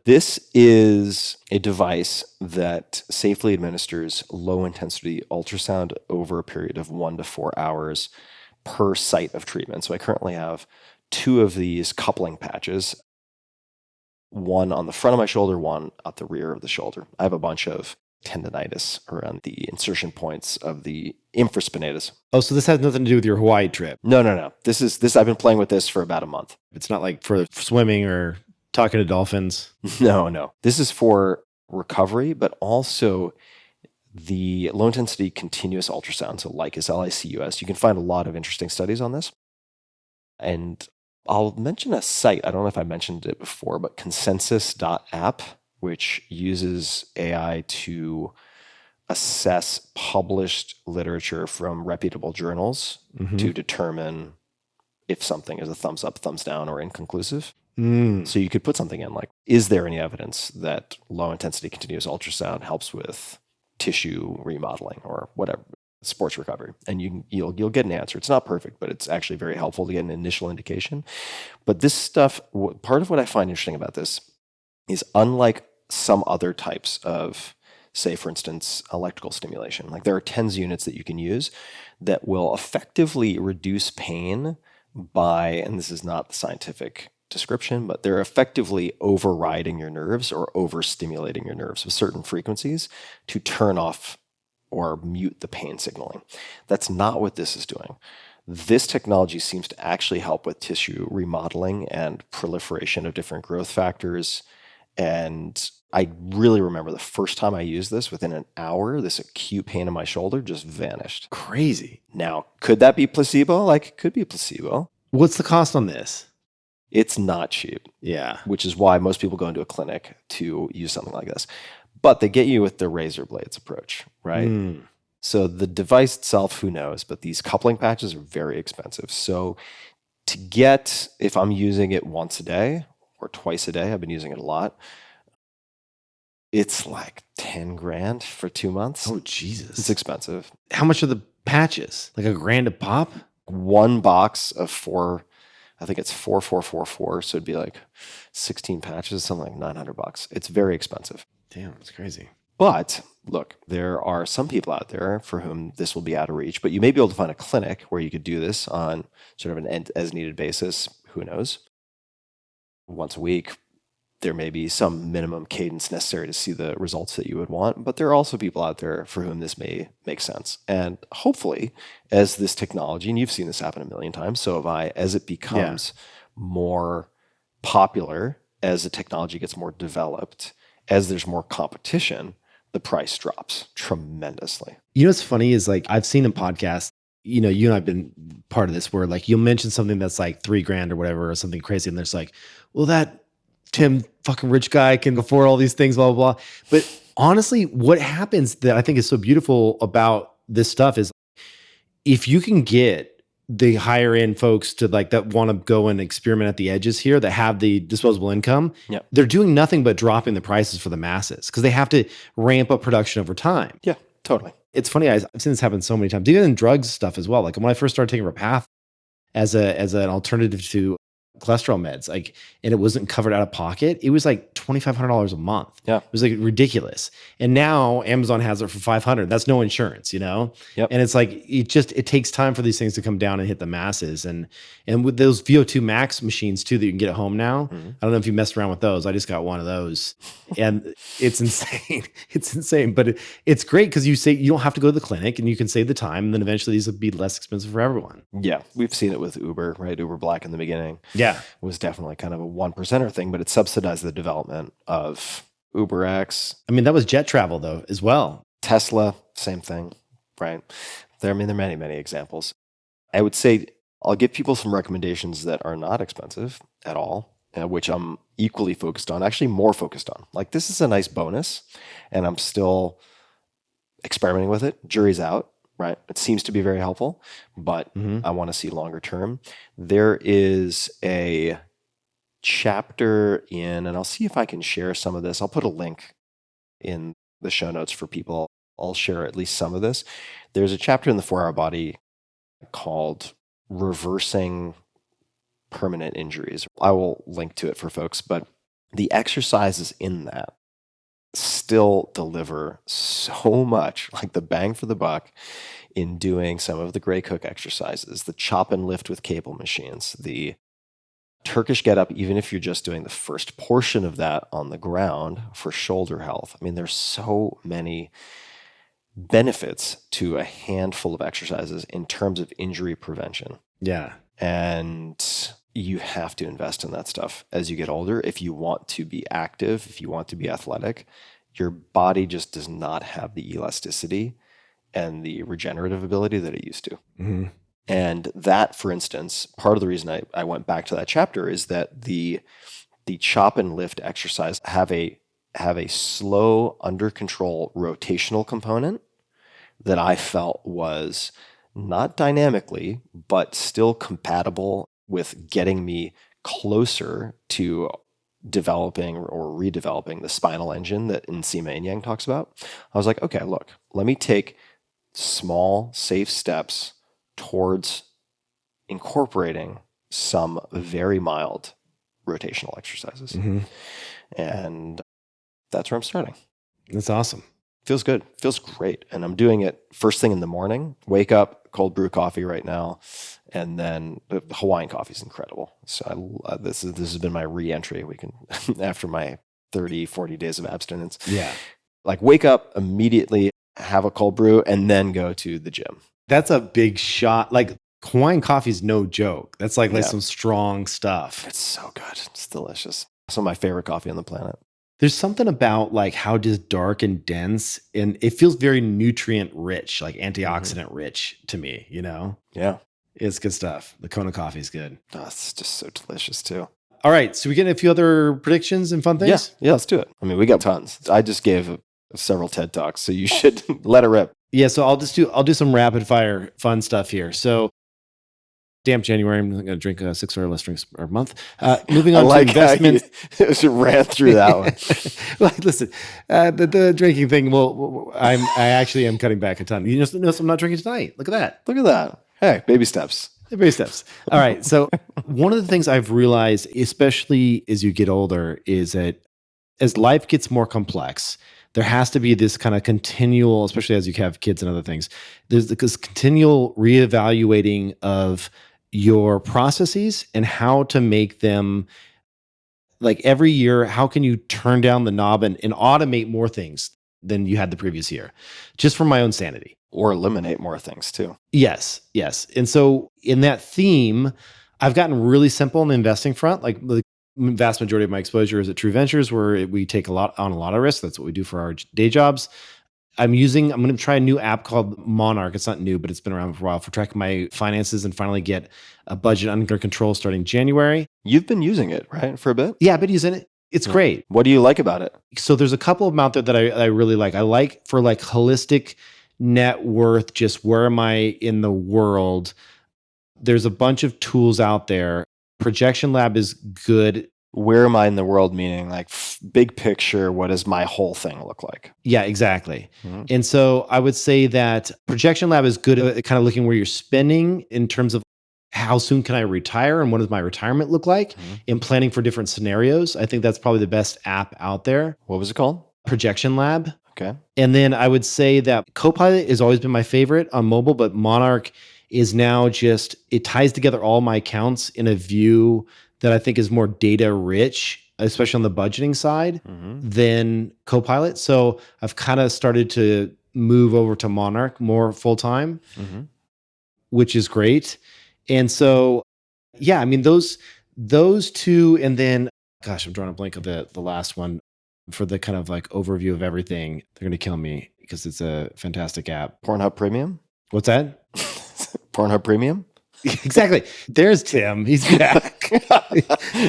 Speaker 2: This is a device that safely administers low intensity ultrasound over a period of 1 to 4 hours per site of treatment. So I currently have 2 of these coupling patches, one on the front of my shoulder, one at the rear of the shoulder. I have a bunch of tendonitis around the insertion points of the infraspinatus.
Speaker 1: Oh, so this has nothing to do with your Hawaii trip.
Speaker 2: No. This I've been playing with this for about a month.
Speaker 1: It's not like for swimming or talking to dolphins.
Speaker 2: No. This is for recovery, but also the low intensity continuous ultrasound, so LICUS, LICUS. You can find a lot of interesting studies on this. And I'll mention a site. I don't know if I mentioned it before, but consensus.app, which uses AI to assess published literature from reputable journals to determine if something is a thumbs up, thumbs down, or inconclusive. So you could put something in like, is there any evidence that low intensity continuous ultrasound helps with tissue remodeling or whatever, sports recovery? And you'll get an answer. It's not perfect, but it's actually very helpful to get an initial indication. But this stuff, part of what I find interesting about this is, unlike some other types of, say, for instance, electrical stimulation, like there are TENS units that you can use that will effectively reduce pain by, and this is not the scientific description, but they're effectively overriding your nerves or overstimulating your nerves with certain frequencies to turn off or mute the pain signaling. That's not what this is doing. This technology seems to actually help with tissue remodeling and proliferation of different growth factors. And I really remember the first time I used this, within an hour, this acute pain in my shoulder just vanished.
Speaker 1: Crazy.
Speaker 2: Now, could that be placebo? Like, it could be placebo.
Speaker 1: What's the cost on this?
Speaker 2: It's not cheap.
Speaker 1: Yeah.
Speaker 2: Which is why most people go into a clinic to use something like this. But they get you with the razor blades approach, right? So the device itself, who knows? But these coupling patches are very expensive. So to get, if I'm using it once a day or twice a day, I've been using it a lot, it's like 10 grand for 2 months.
Speaker 1: Oh, Jesus.
Speaker 2: It's expensive.
Speaker 1: How much are the patches? Like $1,000 a pop?
Speaker 2: One box of 4, I think it's 4. So it'd be like 16 patches, something like $900. It's very expensive.
Speaker 1: Damn, it's crazy.
Speaker 2: But look, there are some people out there for whom this will be out of reach, but you may be able to find a clinic where you could do this on sort of an as needed basis. Who knows? Once a week, there may be some minimum cadence necessary to see the results that you would want, but there are also people out there for whom this may make sense. And hopefully, as this technology, and you've seen this happen a million times, so have I, as it becomes more popular, as the technology gets more developed, as there's more competition, the price drops tremendously.
Speaker 1: You know what's funny is, like, I've seen in podcasts, you know, you and I've been part of this, where like you'll mention something that's like $3,000 or whatever, or something crazy, and there's like, well, that Tim fucking rich guy can afford all these things, blah, blah, blah. But honestly, what happens that I think is so beautiful about this stuff is, if you can get the higher end folks to like that want to go and experiment at the edges here, that have the disposable income, they're doing nothing but dropping the prices for the masses because they have to ramp up production over time.
Speaker 2: Yeah, totally.
Speaker 1: It's funny. I've seen this happen so many times, even in drugs stuff as well. Like when I first started taking Repath as an alternative to cholesterol meds, like, and it wasn't covered out of pocket, it was like $2,500 a month.
Speaker 2: Yeah.
Speaker 1: It was like ridiculous. And now Amazon has it for $500. That's no insurance, you know?
Speaker 2: Yep.
Speaker 1: And it's like, it takes time for these things to come down and hit the masses. And with those VO2 max machines too, that you can get at home now, I don't know if you messed around with those. I just got one of those and it's insane. It's insane, but it's great because you don't have to go to the clinic and you can save the time. And then eventually these will be less expensive for everyone.
Speaker 2: Yeah. We've seen it with Uber, right? Uber Black in the beginning.
Speaker 1: Yeah.
Speaker 2: Was definitely kind of a 1%er thing, but it subsidized the development of UberX.
Speaker 1: I mean, that was jet travel though, as well.
Speaker 2: Tesla, same thing, right? There are many, many examples. I would say I'll give people some recommendations that are not expensive at all, which I'm equally focused on, actually more focused on. Like, this is a nice bonus, and I'm still experimenting with it. Jury's out, right? It seems to be very helpful, but
Speaker 1: Mhm.
Speaker 2: I want to see longer term. There is a chapter in, and I'll see if I can share some of this. I'll put a link in the show notes for people. I'll share at least some of this. There's a chapter in the 4-Hour Body called Reversing Permanent Injuries. I will link to it for folks, but the exercises in that still deliver so much, like the bang for the buck in doing some of the Gray Cook exercises, the chop and lift with cable machines, the Turkish get up, even if you're just doing the first portion of that on the ground for shoulder health. I mean, there's so many benefits to a handful of exercises in terms of injury prevention.
Speaker 1: Yeah.
Speaker 2: And you have to invest in that stuff as you get older. If you want to be active, if you want to be athletic, your body just does not have the elasticity and the regenerative ability that it used to.
Speaker 1: Mm-hmm.
Speaker 2: And that, for instance, part of the reason I went back to that chapter is that the chop and lift exercise have a slow, under control rotational component that I felt was not dynamically, but still compatible with getting me closer to developing or redeveloping the spinal engine that Nsima Inyang talks about. I was like, okay, look, let me take small, safe steps towards incorporating some very mild rotational exercises.
Speaker 1: Mm-hmm.
Speaker 2: And that's where I'm starting.
Speaker 1: That's awesome.
Speaker 2: Feels good. Feels great. And I'm doing it first thing in the morning. Wake up, cold brew coffee right now. And then the Hawaiian coffee is incredible. So this has been my re-entry. We can, after my 30, 40 days of abstinence.
Speaker 1: Yeah.
Speaker 2: Like wake up immediately, have a cold brew, and then go to the gym.
Speaker 1: That's a big shot. Like Hawaiian coffee is no joke. That's like some strong stuff.
Speaker 2: It's so good. It's delicious. Some of my favorite coffee on the planet.
Speaker 1: There's something about like how just dark and dense, and it feels very nutrient rich, like antioxidant rich to me, you know?
Speaker 2: Yeah.
Speaker 1: It's good stuff. The Kona coffee is good.
Speaker 2: Oh, it's just so delicious too.
Speaker 1: All right. So we get a few other predictions and fun things?
Speaker 2: Yeah, let's do it. I mean, we got tons. I just gave several TED Talks, so you should let it rip.
Speaker 1: Yeah. So I'll do some rapid fire fun stuff here. So damp January, I'm going to drink 6 or less drinks per month. Moving on to investments.
Speaker 2: Just ran through that one.
Speaker 1: Like, listen, the drinking thing. Well, I actually am cutting back a ton. You notice I'm not drinking tonight. Look at that.
Speaker 2: Look at that. Hey, baby steps.
Speaker 1: Baby steps. All right. So one of the things I've realized, especially as you get older, is that as life gets more complex, there has to be this kind of continual, especially as you have kids and other things, there's this continual reevaluating of your processes and how to make them, like every year, how can you turn down the knob and automate more things than you had the previous year, just for my own sanity.
Speaker 2: Or eliminate more things too.
Speaker 1: Yes. And so in that theme, I've gotten really simple on the investing front. Like the vast majority of my exposure is at True Ventures, where we take a lot of risk. That's what we do for our day jobs. I'm going to try a new app called Monarch. It's not new, but it's been around for a while for tracking my finances and finally get a budget under control starting January.
Speaker 2: You've been using it, right, for a bit?
Speaker 1: Yeah, I've been using it. It's great.
Speaker 2: What do you like about it?
Speaker 1: So there's a couple of them out there that I really like. I like for like holistic net worth, just where am I in the world? There's a bunch of tools out there. Projection Lab is good.
Speaker 2: Where am I in the world? Meaning like big picture, what does my whole thing look like?
Speaker 1: Yeah, exactly. Mm-hmm. And so I would say that Projection Lab is good at kind of looking where you're spending in terms of how soon can I retire and what does my retirement look like in planning for different scenarios. I think that's probably the best app out there.
Speaker 2: What was it called?
Speaker 1: Projection Lab.
Speaker 2: Okay.
Speaker 1: And then I would say that Copilot has always been my favorite on mobile, but Monarch is now it ties together all my accounts in a view that I think is more data rich, especially on the budgeting side than Copilot. So I've kind of started to move over to Monarch more full time, which is great. And so, yeah, I mean, those two, and then, gosh, I'm drawing a blank of the last one for the kind of like overview of everything. They're going to kill me because it's a fantastic app.
Speaker 2: Pornhub Premium?
Speaker 1: What's that?
Speaker 2: Pornhub Premium?
Speaker 1: Exactly. There's Tim. He's back.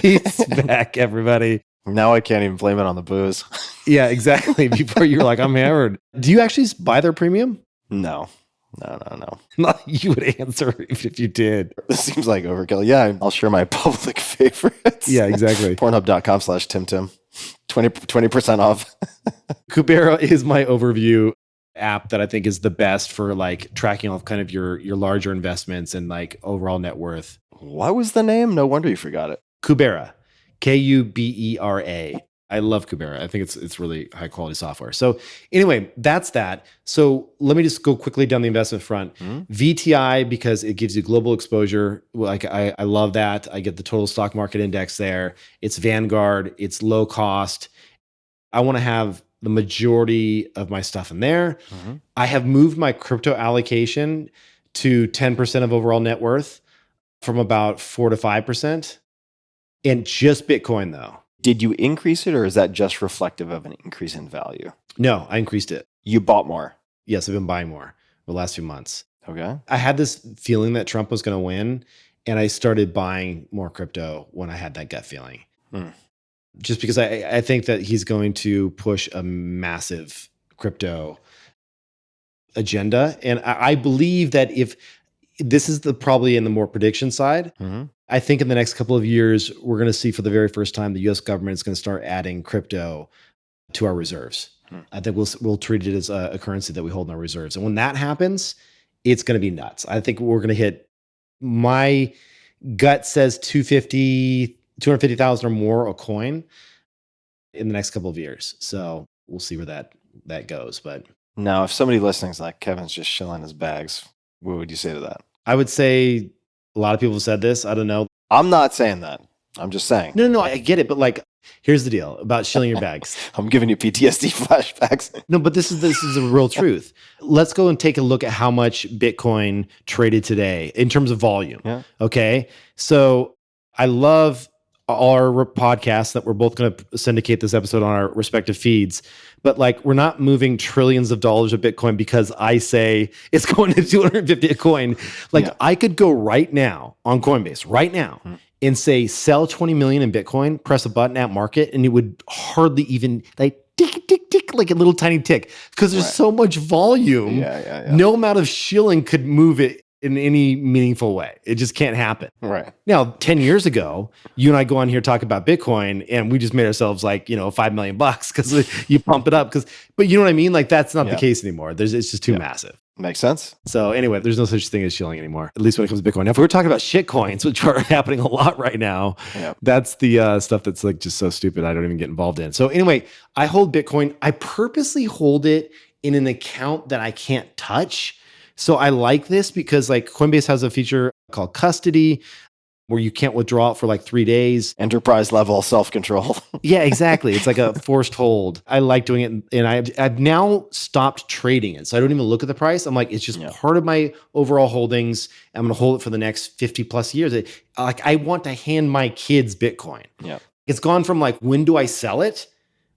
Speaker 1: He's back, everybody.
Speaker 2: Now I can't even blame it on the booze.
Speaker 1: Yeah, exactly. Before you were like, I'm hammered. Do you actually buy their premium?
Speaker 2: No.
Speaker 1: Not you would answer if you did.
Speaker 2: This seems like overkill. Yeah, I'll share my public favorites.
Speaker 1: Yeah, exactly.
Speaker 2: Pornhub.com/TimTim. 20% off.
Speaker 1: Kubera is my overview app that I think is the best for like tracking off kind of your larger investments and like overall net worth.
Speaker 2: What was the name? No wonder you forgot it.
Speaker 1: Kubera, Kubera. I love Kubera. I think it's really high quality software. So anyway, that's that. So let me just go quickly down the investment front. VTI, because it gives you global exposure. Like I love that. I get the total stock market index there. It's Vanguard. It's low cost. I want to have the majority of my stuff in there. I have moved my crypto allocation to 10% of overall net worth from about 4 to 5%. And just Bitcoin though.
Speaker 2: Did you increase it, or is that just reflective of an increase in value?
Speaker 1: No, I increased it.
Speaker 2: You bought more?
Speaker 1: Yes, I've been buying more the last few months.
Speaker 2: Okay.
Speaker 1: I had this feeling that Trump was going to win, and I started buying more crypto when I had that gut feeling. Just because I think that he's going to push a massive crypto agenda. And I believe that if this is probably in the more prediction side, I think in the next couple of years, we're going to see for the very first time, the US government is going to start adding crypto to our reserves. I think we'll treat it as a currency that we hold in our reserves. And when that happens, it's going to be nuts. I think we're going to hit, my gut says 250,000 or more a coin in the next couple of years. So we'll see where that goes. But
Speaker 2: now, if somebody listening is like, Kevin's just shilling his bags, what would you say to that?
Speaker 1: I would say a lot of people have said this. I don't know.
Speaker 2: I'm not saying that. I'm just saying.
Speaker 1: No, I get it. But like, here's the deal about shilling your bags.
Speaker 2: I'm giving you PTSD flashbacks.
Speaker 1: No, but this is a real truth. Let's go and take a look at how much Bitcoin traded today in terms of volume.
Speaker 2: Yeah.
Speaker 1: Okay. So I love our podcast that we're both going to syndicate this episode on our respective feeds. But like, we're not moving trillions of dollars of Bitcoin because I say it's going to 250 a coin. Like I could go right now on Coinbase right now and say, sell 20 million in Bitcoin, press a button at market, and it would hardly even like tick, tick, tick, like a little tiny tick because there's so much volume.
Speaker 2: Yeah.
Speaker 1: No amount of shilling could move it in any meaningful way. It just can't happen.
Speaker 2: Right.
Speaker 1: Now, 10 years ago, you and I go on here talk about Bitcoin and we just made ourselves like, $5 million because you pump it up. But you know what I mean? Like that's not the case anymore. It's just too massive.
Speaker 2: Makes sense.
Speaker 1: So anyway, there's no such thing as shilling anymore, at least when it comes to Bitcoin. Now, if we're talking about shit coins, which are happening a lot right now, that's the stuff that's like just so stupid I don't even get involved in. So anyway, I hold Bitcoin. I purposely hold it in an account that I can't touch. So I like this because like Coinbase has a feature called custody where you can't withdraw it for like 3 days.
Speaker 2: Enterprise level self-control.
Speaker 1: Yeah, exactly. It's like a forced hold. I like doing it. And I've now stopped trading it. So I don't even look at the price. I'm like, it's just part of my overall holdings. I'm going to hold it for the next 50 plus years. I want to hand my kids Bitcoin.
Speaker 2: Yeah.
Speaker 1: It's gone from like, when do I sell it?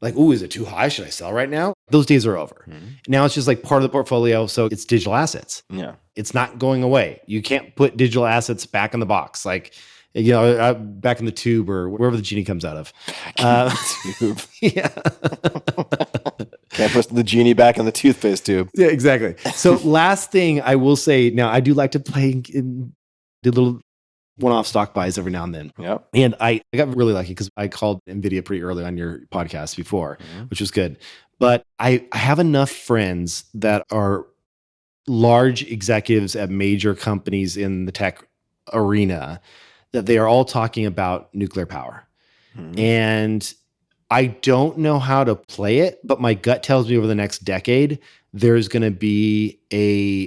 Speaker 1: Like, ooh, is it too high? Should I sell right now? Those days are over. Now it's just like part of the portfolio. So it's digital assets.
Speaker 2: Yeah.
Speaker 1: It's not going away. You can't put digital assets back in the box. Like, back in the tube or wherever the genie comes out of.
Speaker 2: Tube.
Speaker 1: Yeah.
Speaker 2: Can't put the genie back in the toothpaste tube.
Speaker 1: Yeah, exactly. So last thing I will say, now I do like to play in the little one-off stock buys every now and then.
Speaker 2: Yep.
Speaker 1: And I got really lucky because I called NVIDIA pretty early on your podcast before, which was good. But I have enough friends that are large executives at major companies in the tech arena that they are all talking about nuclear power. And I don't know how to play it, but my gut tells me over the next decade, there's going to be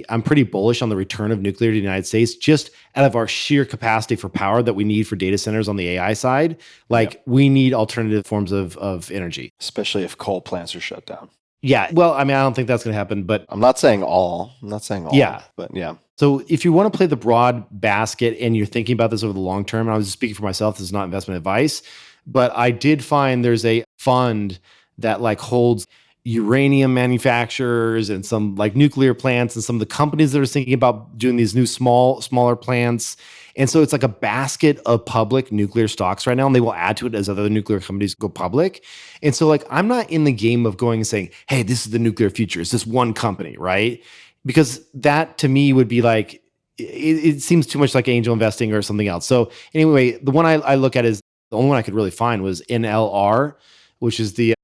Speaker 1: I'm pretty bullish on the return of nuclear to the United States, just out of our sheer capacity for power that we need for data centers on the AI side. Like we need alternative forms of energy.
Speaker 2: Especially if coal plants are shut down.
Speaker 1: Yeah. Well, I mean, I don't think that's going to happen, but
Speaker 2: I'm not saying all.
Speaker 1: Yeah.
Speaker 2: But yeah.
Speaker 1: So if you want to play the broad basket and you're thinking about this over the long term, and I was just speaking for myself, this is not investment advice, but I did find there's a fund that like holds uranium manufacturers and some like nuclear plants and some of the companies that are thinking about doing these new smaller plants. And so it's like a basket of public nuclear stocks right now, and they will add to it as other nuclear companies go public. And so like, I'm not in the game of going and saying, hey, this is the nuclear future. It's this one company, right? Because that to me would be like, it seems too much like angel investing or something else. So anyway, the one I look at is the only one I could really find was NLR, which is the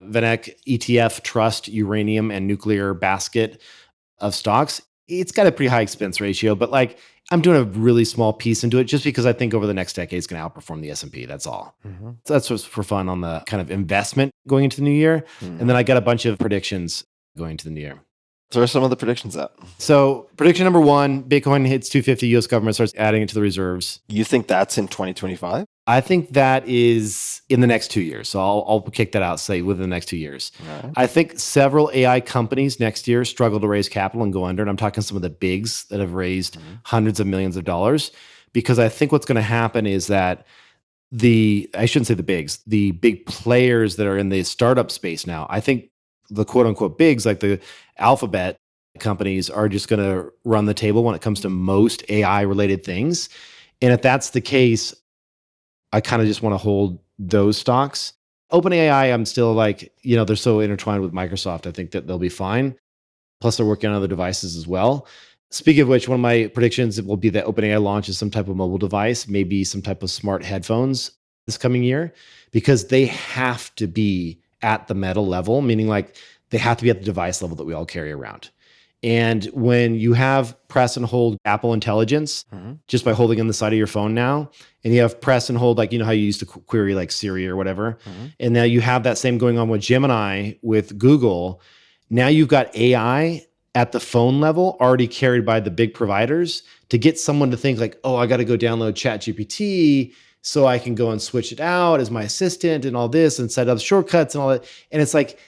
Speaker 1: VanEck ETF Trust Uranium and Nuclear Basket of stocks. It's got a pretty high expense ratio, but like I'm doing a really small piece into it just because I think over the next decade it's going to outperform the S&P. That's all. Mm-hmm. So that's just for fun on the kind of investment going into the new year. Mm-hmm. And then I got a bunch of predictions going into the new year.
Speaker 2: So are some of the predictions at? So
Speaker 1: prediction number 1, Bitcoin hits 250, US government starts adding it to the reserves.
Speaker 2: You think that's in 2025?
Speaker 1: I think that is in the next 2 years. So I'll kick that out, say within the next 2 years. Right. I think several AI companies next year struggle to raise capital and go under. And I'm talking some of the bigs that have raised hundreds of millions of dollars, because I think what's going to happen is that I shouldn't say the bigs, the big players that are in the startup space now, I think the quote unquote bigs like the Alphabet companies are just going to run the table when it comes to most AI related things. And if that's the case, I kind of just want to hold those stocks. OpenAI, I'm still like, they're so intertwined with Microsoft. I think that they'll be fine. Plus they're working on other devices as well. Speaking of which, one of my predictions will be that OpenAI launches some type of mobile device, maybe some type of smart headphones this coming year, because they have to be at the Meta level, meaning like they have to be at the device level that we all carry around. And when you have press and hold Apple Intelligence, just by holding on the side of your phone now, and you have press and hold, like, how you used to query like Siri or whatever. And now you have that same going on with Gemini, with Google. Now you've got AI at the phone level already carried by the big providers to get someone to think like, oh, I got to go download ChatGPT so I can go and switch it out as my assistant and all this and set up shortcuts and all that. And it's like,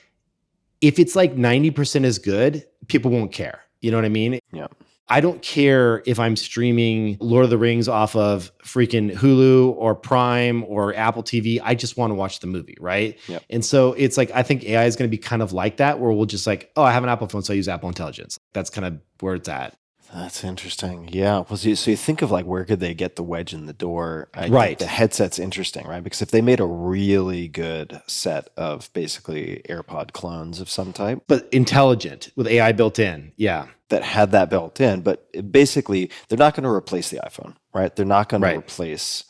Speaker 1: if it's like 90% as good, people won't care. You know what I mean?
Speaker 2: Yeah.
Speaker 1: I don't care if I'm streaming Lord of the Rings off of freaking Hulu or Prime or Apple TV. I just want to watch the movie, right?
Speaker 2: Yep.
Speaker 1: And so it's like, I think AI is going to be kind of like that, where we'll just like, oh, I have an Apple phone, so I use Apple Intelligence. That's kind of where it's at.
Speaker 2: That's interesting. Yeah. Well, so you think of like, where could they get the wedge in the door?
Speaker 1: Right.
Speaker 2: The headset's interesting, right? Because if they made a really good set of basically AirPod clones of some type.
Speaker 1: But intelligent with AI built in. Yeah.
Speaker 2: That had that built in. But basically, they're not going to replace the iPhone, right? They're not going to replace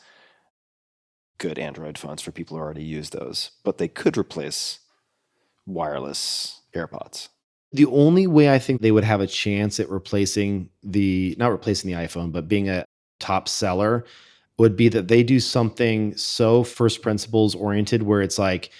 Speaker 2: good Android phones for people who already use those. But they could replace wireless AirPods.
Speaker 1: The only way I think they would have a chance at not replacing the iPhone, but being a top seller would be that they do something so first principles oriented, where it's like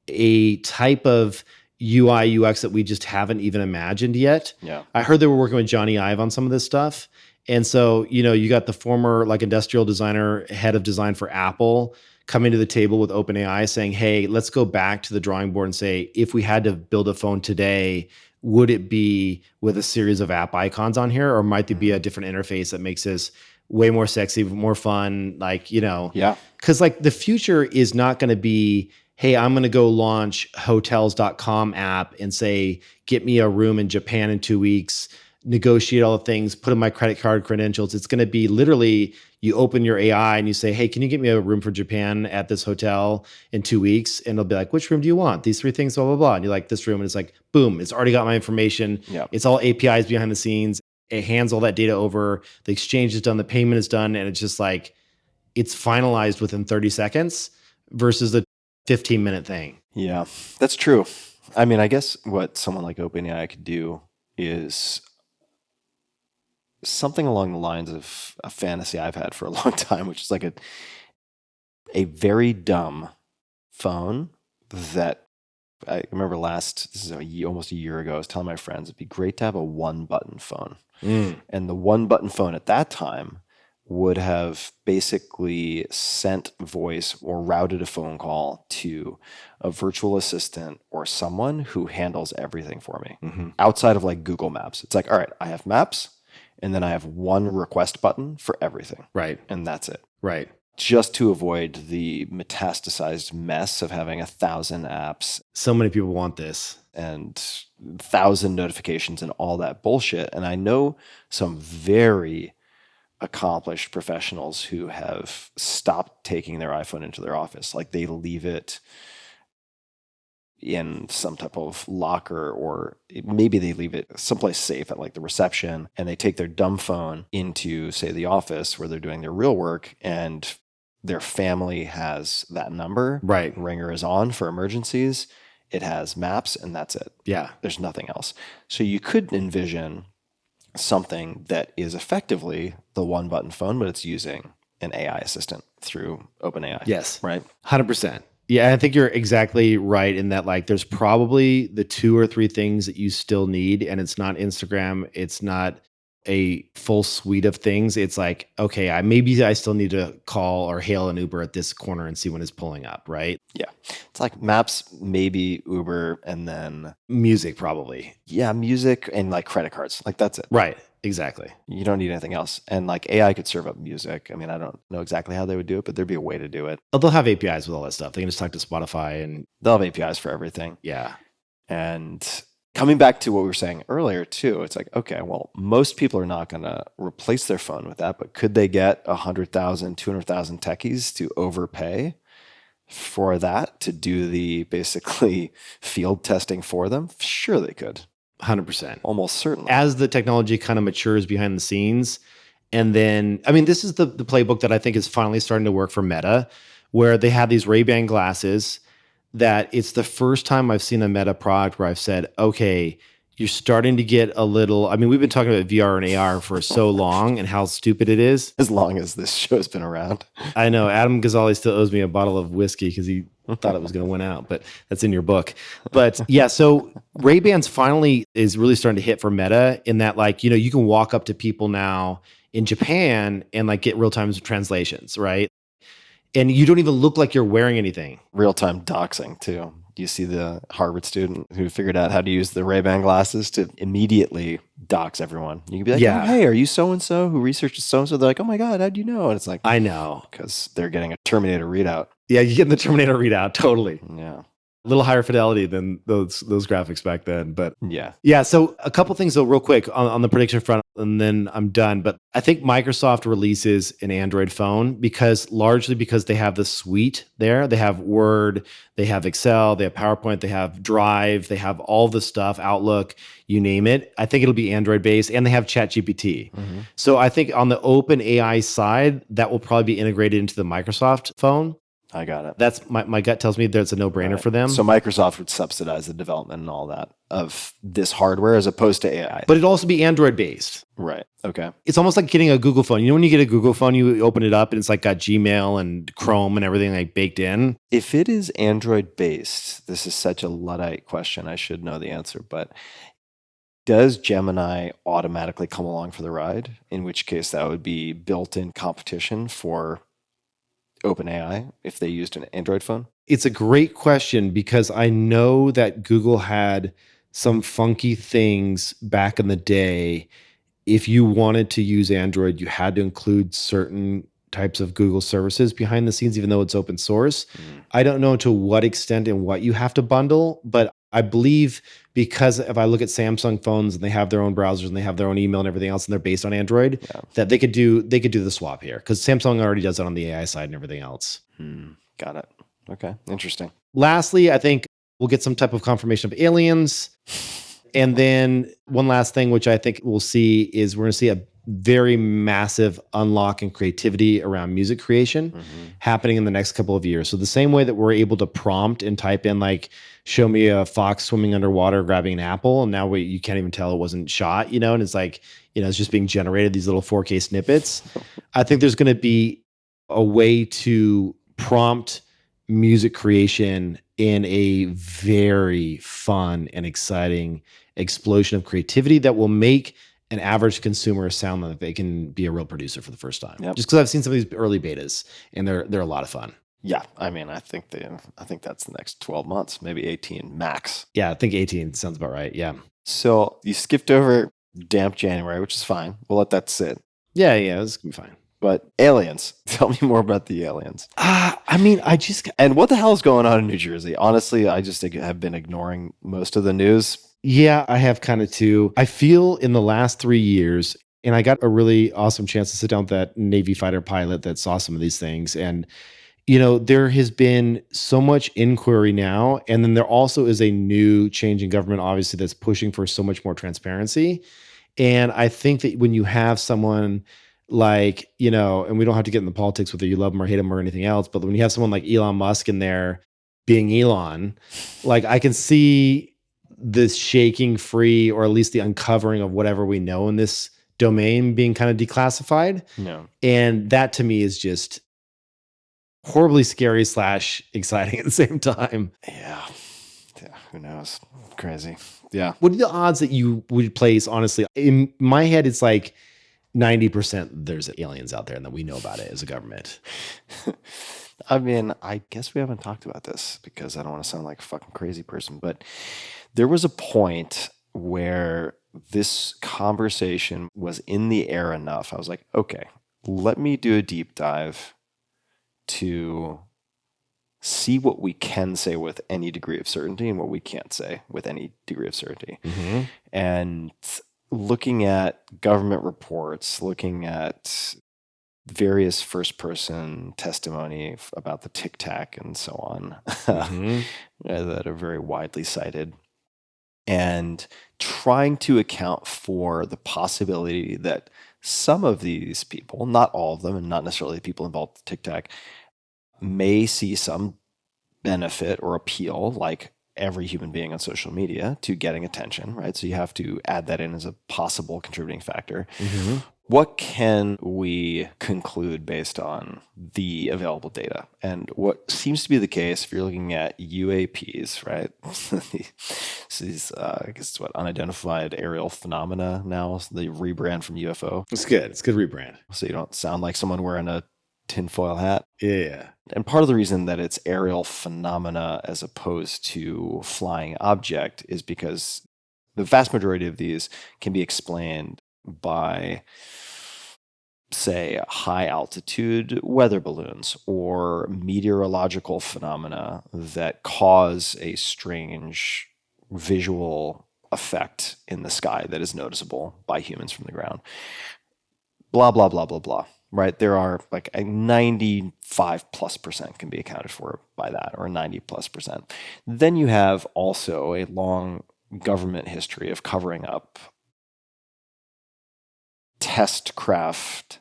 Speaker 1: a type of UI UX that we just haven't even imagined yet.
Speaker 2: Yeah.
Speaker 1: I heard they were working with Johnny Ive on some of this stuff. And so, you got the former like industrial designer, head of design for Apple, coming to the table with OpenAI saying, hey, let's go back to the drawing board and say, if we had to build a phone today, would it be with a series of app icons on here, or might there be a different interface that makes this way more sexy, more fun? Like,
Speaker 2: Yeah.
Speaker 1: Because like the future is not going to be, hey, I'm going to go launch hotels.com app and say, get me a room in Japan in 2 weeks, negotiate all the things, put in my credit card credentials. It's going to be literally, you open your AI and you say, hey, can you get me a room for Japan at this hotel in 2 weeks? And it'll be like, which room do you want? These 3 things, blah, blah, blah. And you're like, this room. And it's like, boom, it's already got my information.
Speaker 2: Yeah.
Speaker 1: It's all APIs behind the scenes. It hands all that data over. The exchange is done. The payment is done. And it's just like, it's finalized within 30 seconds versus the 15-minute thing.
Speaker 2: Yeah, that's true. I mean, I guess what someone like OpenAI could do is something along the lines of a fantasy I've had for a long time, which is like a very dumb phone that I remember this is almost a year ago, I was telling my friends it'd be great to have a 1-button phone. And the 1-button phone at that time would have basically sent voice or routed a phone call to a virtual assistant or someone who handles everything for me outside of like Google Maps. It's like, all right, I have Maps, and then I have one request button for everything.
Speaker 1: Right.
Speaker 2: And that's it.
Speaker 1: Right.
Speaker 2: just to avoid the metastasized mess of having 1,000 apps
Speaker 1: So many people want this.
Speaker 2: and 1,000 notifications and all that bullshit. And I know some very accomplished professionals who have stopped taking their iPhone into their office. Like they leave it in some type of locker, or maybe they leave it someplace safe at like the reception, and they take their dumb phone into, say, the office where they're doing their real work, and their family has that number.
Speaker 1: Right.
Speaker 2: Ringer is on for emergencies. It has maps, and that's it.
Speaker 1: Yeah.
Speaker 2: There's nothing else. So you could envision something that is effectively the one button phone, but it's using an AI assistant through OpenAI.
Speaker 1: Yes.
Speaker 2: Right.
Speaker 1: 100%. Yeah, I think you're exactly right in that, like, there's probably the 2 or 3 things that you still need, and it's not Instagram. It's not a full suite of things. It's like, okay, maybe I still need to call or hail an Uber at this corner and see when it's pulling up, right?
Speaker 2: Yeah. It's like maps, maybe Uber, and then
Speaker 1: Music, probably.
Speaker 2: yeah, music and like credit cards. Like that's it.
Speaker 1: Right. Exactly.
Speaker 2: You don't need anything else. And like AI could serve up music. I mean, I don't know exactly how they would do it, but there'd be a way to do it.
Speaker 1: They'll have APIs with all that stuff. They can just talk to Spotify and
Speaker 2: They'll have APIs for everything.
Speaker 1: yeah.
Speaker 2: And coming back to what we were saying earlier too, it's like, okay, well, most people are not going to replace their phone with that, but could they get 100,000, 200,000 techies to overpay for that to do the basically field testing for them? Sure, they could.
Speaker 1: 100%.
Speaker 2: Almost certainly.
Speaker 1: As the technology kind of matures behind the scenes. And then, I mean, this is the playbook that I think is finally starting to work for Meta, where they have these Ray-Ban glasses that it's the first time I've seen a Meta product where I've said, okay, you're starting to get a little, I mean, we've been talking about VR and AR for so long and how stupid it is.
Speaker 2: As long as this show's been around.
Speaker 1: I know Adam Ghazali still owes me a bottle of whiskey because he thought it was going to win out, but that's in your book. But yeah, so Ray-Bans finally is really starting to hit for Meta in that, like, you know, you can walk up to people now in Japan and like get real-time translations, right? And you don't even look like you're wearing anything.
Speaker 2: Real-time doxing too. You see the Harvard student who figured out how to use the Ray-Ban glasses to immediately dox everyone. You can be like,
Speaker 1: Yeah.
Speaker 2: oh, hey, are you so-and-so who researches so-and-so? They're like, oh my God, how'd you know? And it's like,
Speaker 1: I know.
Speaker 2: because they're getting a Terminator readout.
Speaker 1: Yeah, you get the Terminator readout, totally.
Speaker 2: Yeah.
Speaker 1: A little higher fidelity than those graphics back then. But
Speaker 2: Yeah.
Speaker 1: yeah, so a couple things though, real quick on the prediction front, and then I'm done. But I think Microsoft releases an Android phone largely because they have the suite there. They have Word, they have Excel, they have PowerPoint, they have Drive, they have all the stuff, Outlook, you name it. I think it'll be Android based, and they have ChatGPT.
Speaker 2: Mm-hmm.
Speaker 1: So I think on the open AI side, that will probably be integrated into the Microsoft phone.
Speaker 2: I got it.
Speaker 1: That's my gut tells me that it's a no-brainer
Speaker 2: Right.
Speaker 1: for them.
Speaker 2: So Microsoft would subsidize the development and all that of this hardware as opposed to AI.
Speaker 1: But it'd also be Android based.
Speaker 2: Right. Okay.
Speaker 1: It's almost like getting a Google phone. You know, when you get a Google phone, you open it up and it's like got Gmail and Chrome and everything like baked in.
Speaker 2: If it is Android based, this is such a Luddite question. I should know the answer, but does Gemini automatically come along for the ride? In which case that would be built-in competition for OpenAI if they used an Android phone?
Speaker 1: It's a great question because I know that Google had some funky things back in the day. If you wanted to use Android, you had to include certain types of Google services behind the scenes, even though it's open source. I don't know to what extent and what you have to bundle, but I believe because if I look at Samsung phones and they have their own browsers and they have their own email and everything else and they're based on Android, that they could do the swap here because Samsung already does it on the AI side and everything else.
Speaker 2: Got it. Okay. Interesting.
Speaker 1: Lastly, I think we'll get some type of confirmation of aliens. And then one last thing, which I think we'll see is we're going to see a very massive unlock in creativity around music creation happening in the next couple of years. So the same way that we're able to prompt and type in like, show me a fox swimming underwater grabbing an apple, and now you can't even tell it wasn't shot, you know, and it's like, you know, it's just being generated, these little 4K snippets. I think there's going to be a way to prompt music creation in a very fun and exciting explosion of creativity that will make an average consumer sound like they can be a real producer for the first time.
Speaker 2: Yep.
Speaker 1: Just because I've seen some of these early betas and they're a lot of fun.
Speaker 2: Yeah. I mean, I think that's the next 12 months, maybe 18 max.
Speaker 1: Yeah, I think 18 sounds about right. Yeah.
Speaker 2: So you skipped over damp January, which is fine. We'll let that sit.
Speaker 1: Yeah, it's gonna be fine.
Speaker 2: But aliens, tell me more about the aliens.
Speaker 1: I mean,
Speaker 2: And what the hell is going on in New Jersey? Honestly, I just have been ignoring most of the news.
Speaker 1: yeah, I have kind of too. I feel in the last 3 years, and I got a really awesome chance to sit down with that Navy fighter pilot that saw some of these things. And, there has been so much inquiry now. And then there also is a new change in government, obviously, that's pushing for so much more transparency. And I think that when you have someone like, and we don't have to get in the politics whether you love him or hate him or anything else, but when you have someone like Elon Musk in there being Elon, like I can see this shaking free, or at least the uncovering of whatever we know in this domain being kind of declassified.
Speaker 2: No.
Speaker 1: And that to me is just horribly scary / exciting at the same time.
Speaker 2: Yeah. Who knows? Crazy. Yeah.
Speaker 1: What are the odds that you would place, honestly? In my head, it's like 90% there's aliens out there and that we know about it as a government.
Speaker 2: I mean, I guess we haven't talked about this because I don't want to sound like a fucking crazy person, but there was a point where this conversation was in the air enough. I was like, okay, let me do a deep dive to see what we can say with any degree of certainty and what we can't say with any degree of certainty.
Speaker 1: Mm-hmm.
Speaker 2: And looking at government reports, looking at various first-person testimony about the Tic Tac and so on,
Speaker 1: Mm-hmm.
Speaker 2: that are very widely cited, and trying to account for the possibility that some of these people, not all of them, and not necessarily the people involved with Tic Tac, may see some benefit or appeal, like every human being on social media, to getting attention, right? So you have to add that in as a possible contributing factor.
Speaker 1: Mm-hmm.
Speaker 2: What can we conclude based on the available data? And what seems to be the case, if you're looking at UAPs, right? These, I guess it's unidentified aerial phenomena now, the rebrand from UFO.
Speaker 1: It's good. It's a good rebrand.
Speaker 2: So you don't sound like someone wearing a tinfoil hat.
Speaker 1: Yeah.
Speaker 2: And part of the reason that it's aerial phenomena as opposed to flying object is because the vast majority of these can be explained by, say, high altitude weather balloons or meteorological phenomena that cause a strange visual effect in the sky that is noticeable by humans from the ground. Blah, blah, blah, blah, blah. Right? There are like a 95+% can be accounted for by that, or 90+%. Then you have also a long government history of covering up test craft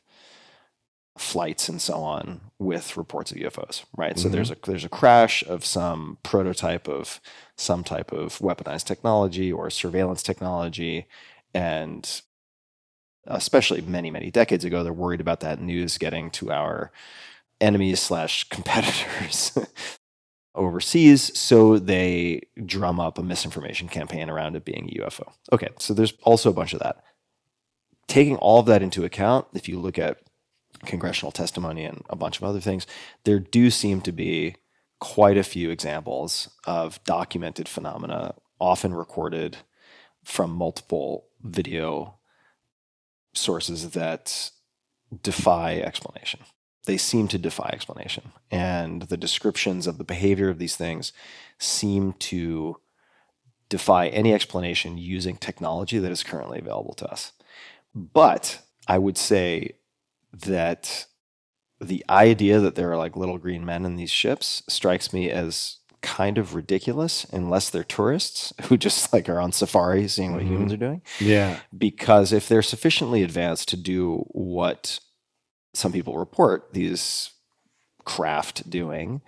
Speaker 2: flights and so on with reports of UFOs, right? Mm-hmm. So there's a crash of some prototype of some type of weaponized technology or surveillance technology, and especially many, many decades ago, they're worried about that news getting to our enemies / competitors overseas, so they drum up a misinformation campaign around it being a UFO. Okay, so there's also a bunch of that. Taking all of that into account, if you look at congressional testimony and a bunch of other things, there do seem to be quite a few examples of documented phenomena, often recorded from multiple video sources, that defy explanation. They seem to defy explanation. And the descriptions of the behavior of these things seem to defy any explanation using technology that is currently available to us. But I would say that the idea that there are like little green men in these ships strikes me as kind of ridiculous, unless they're tourists who just like are on safari seeing what humans are doing.
Speaker 1: Yeah.
Speaker 2: Because if they're sufficiently advanced to do what some people report these craft doing,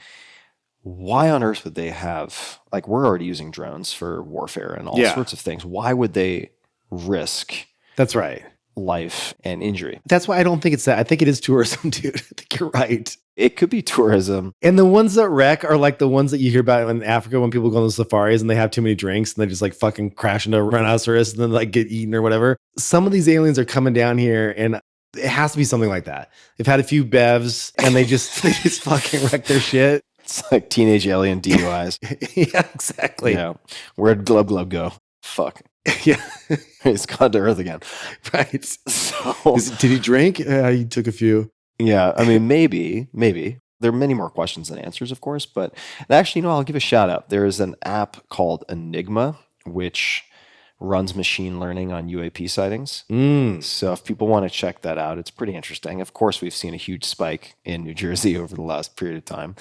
Speaker 2: why on earth would they have, like, we're already using drones for warfare and all sorts of things. Why would they risk
Speaker 1: That's right.
Speaker 2: life and injury?
Speaker 1: That's why I don't think it's that. I think it is tourism, dude. I think you're right.
Speaker 2: It could be tourism.
Speaker 1: And the ones that wreck are like the ones that you hear about in Africa when people go on the safaris and they have too many drinks and they just like fucking crash into a rhinoceros and then like get eaten or whatever. Some of these aliens are coming down here, and it has to be something like that. They've had a few bevs and they just fucking wreck their shit.
Speaker 2: It's like teenage alien DUIs.
Speaker 1: Yeah, exactly.
Speaker 2: Yeah. Where'd Glub Glub go? Fuck.
Speaker 1: Yeah.
Speaker 2: He's gone to Earth again.
Speaker 1: Right.
Speaker 2: So
Speaker 1: did he drink? He took a few.
Speaker 2: Yeah, I mean, maybe. There are many more questions than answers, of course, but actually, I'll give a shout out. There is an app called Enigma, which runs machine learning on UAP sightings. So if people want to check that out, it's pretty interesting. Of course, we've seen a huge spike in New Jersey over the last period of time,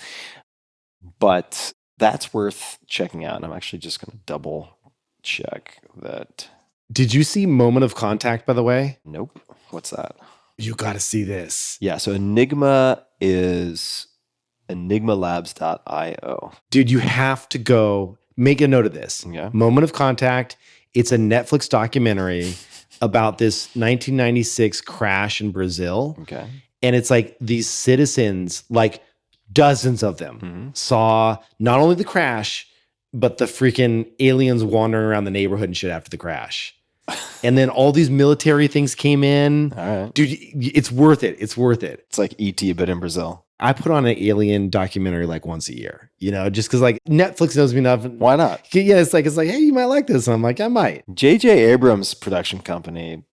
Speaker 2: but that's worth checking out. And I'm actually just going to double check that.
Speaker 1: Did you see Moment of Contact, by the way?
Speaker 2: Nope. What's that?
Speaker 1: You got to see this.
Speaker 2: Yeah, so Enigma is enigmalabs.io.
Speaker 1: Dude, you have to go make a note of this.
Speaker 2: Yeah.
Speaker 1: Moment of Contact. It's a Netflix documentary about this 1996 crash in Brazil.
Speaker 2: Okay.
Speaker 1: And it's like these citizens, like dozens of them, saw not only the crash, but the freaking aliens wandering around the neighborhood and shit after the crash. And then all these military things came in.
Speaker 2: All right.
Speaker 1: Dude, it's worth it. It's worth it.
Speaker 2: It's like E.T., but in Brazil.
Speaker 1: I put on an alien documentary like once a year, just because like Netflix knows me enough.
Speaker 2: Why not?
Speaker 1: Yeah, it's like, hey, you might like this. And I'm like, I might.
Speaker 2: J.J. Abrams' production company,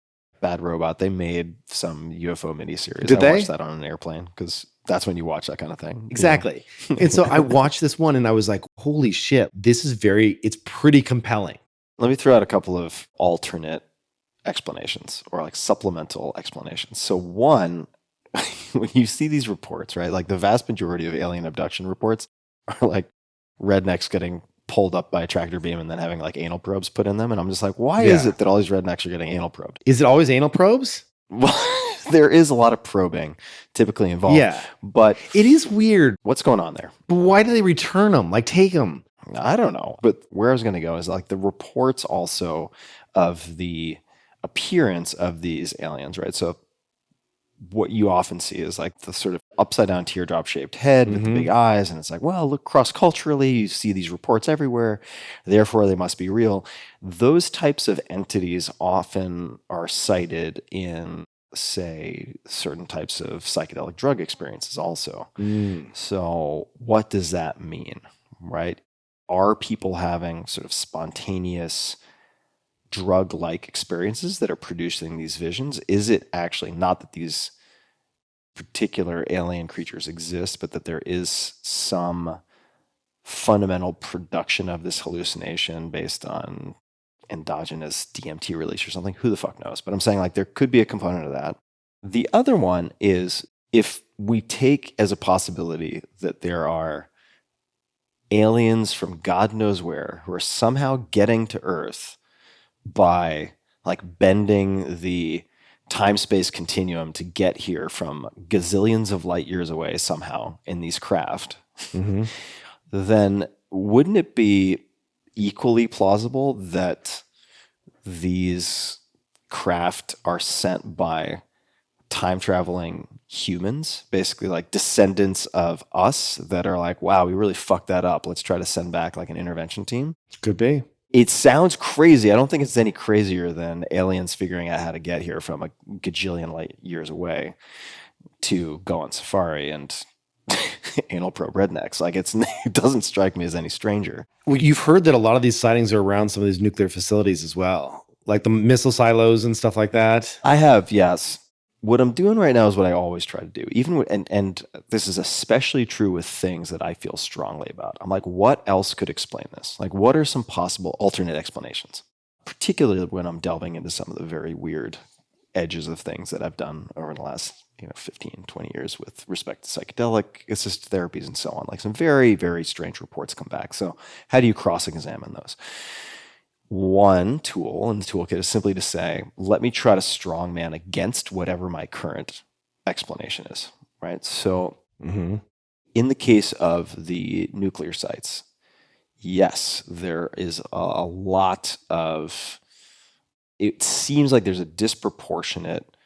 Speaker 2: Bad Robot, they made some UFO miniseries.
Speaker 1: Did they?
Speaker 2: I watched that on an airplane because that's when you watch that kind of thing.
Speaker 1: Exactly. And so I watched this one and I was like, holy shit, it's pretty compelling.
Speaker 2: Let me throw out a couple of alternate explanations or like supplemental explanations. So one, when you see these reports, right, like the vast majority of alien abduction reports are like rednecks getting pulled up by a tractor beam and then having like anal probes put in them. And I'm just like, why is it that all these rednecks are getting anal probed?
Speaker 1: Is it always anal probes?
Speaker 2: Well, there is a lot of probing typically involved.
Speaker 1: Yeah.
Speaker 2: But
Speaker 1: it is weird.
Speaker 2: What's going on there?
Speaker 1: Why do they return them? Like take them?
Speaker 2: I don't know. But where I was going to go is like the reports also of the appearance of these aliens, right? So what you often see is like the sort of upside down teardrop shaped head with the big eyes. And it's like, well, look, cross culturally, you see these reports everywhere. Therefore, they must be real. Those types of entities often are cited in, say, certain types of psychedelic drug experiences also. So what does that mean, right? Are people having sort of spontaneous drug-like experiences that are producing these visions? Is it actually not that these particular alien creatures exist, but that there is some fundamental production of this hallucination based on endogenous DMT release or something? Who the fuck knows? But I'm saying like there could be a component of that. The other one is if we take as a possibility that there are aliens from God knows where who are somehow getting to Earth by like bending the time-space continuum to get here from gazillions of light years away somehow in these craft, then wouldn't it be equally plausible that these craft are sent by time-traveling humans, basically like descendants of us that are like, wow, we really fucked that up. Let's try to send back like an intervention team?
Speaker 1: Could be.
Speaker 2: It sounds crazy. I don't think it's any crazier than aliens figuring out how to get here from a gajillion light years away to go on safari and anal probe rednecks. Like it doesn't strike me as any stranger.
Speaker 1: Well, you've heard that a lot of these sightings are around some of these nuclear facilities as well, like the missile silos and stuff like that.
Speaker 2: I have, yes. What I'm doing right now is what I always try to do, even with, and this is especially true with things that I feel strongly about. I'm like, what else could explain this? Like, what are some possible alternate explanations? Particularly when I'm delving into some of the very weird edges of things that I've done over the last 15, 20 years with respect to psychedelic assisted therapies and so on. Like some very, very strange reports come back. So how do you cross-examine those? One tool in the toolkit is simply to say, let me try to strongman against whatever my current explanation is, right? So in the case of the nuclear sites, yes, there is a lot of, it seems like there's a disproportionate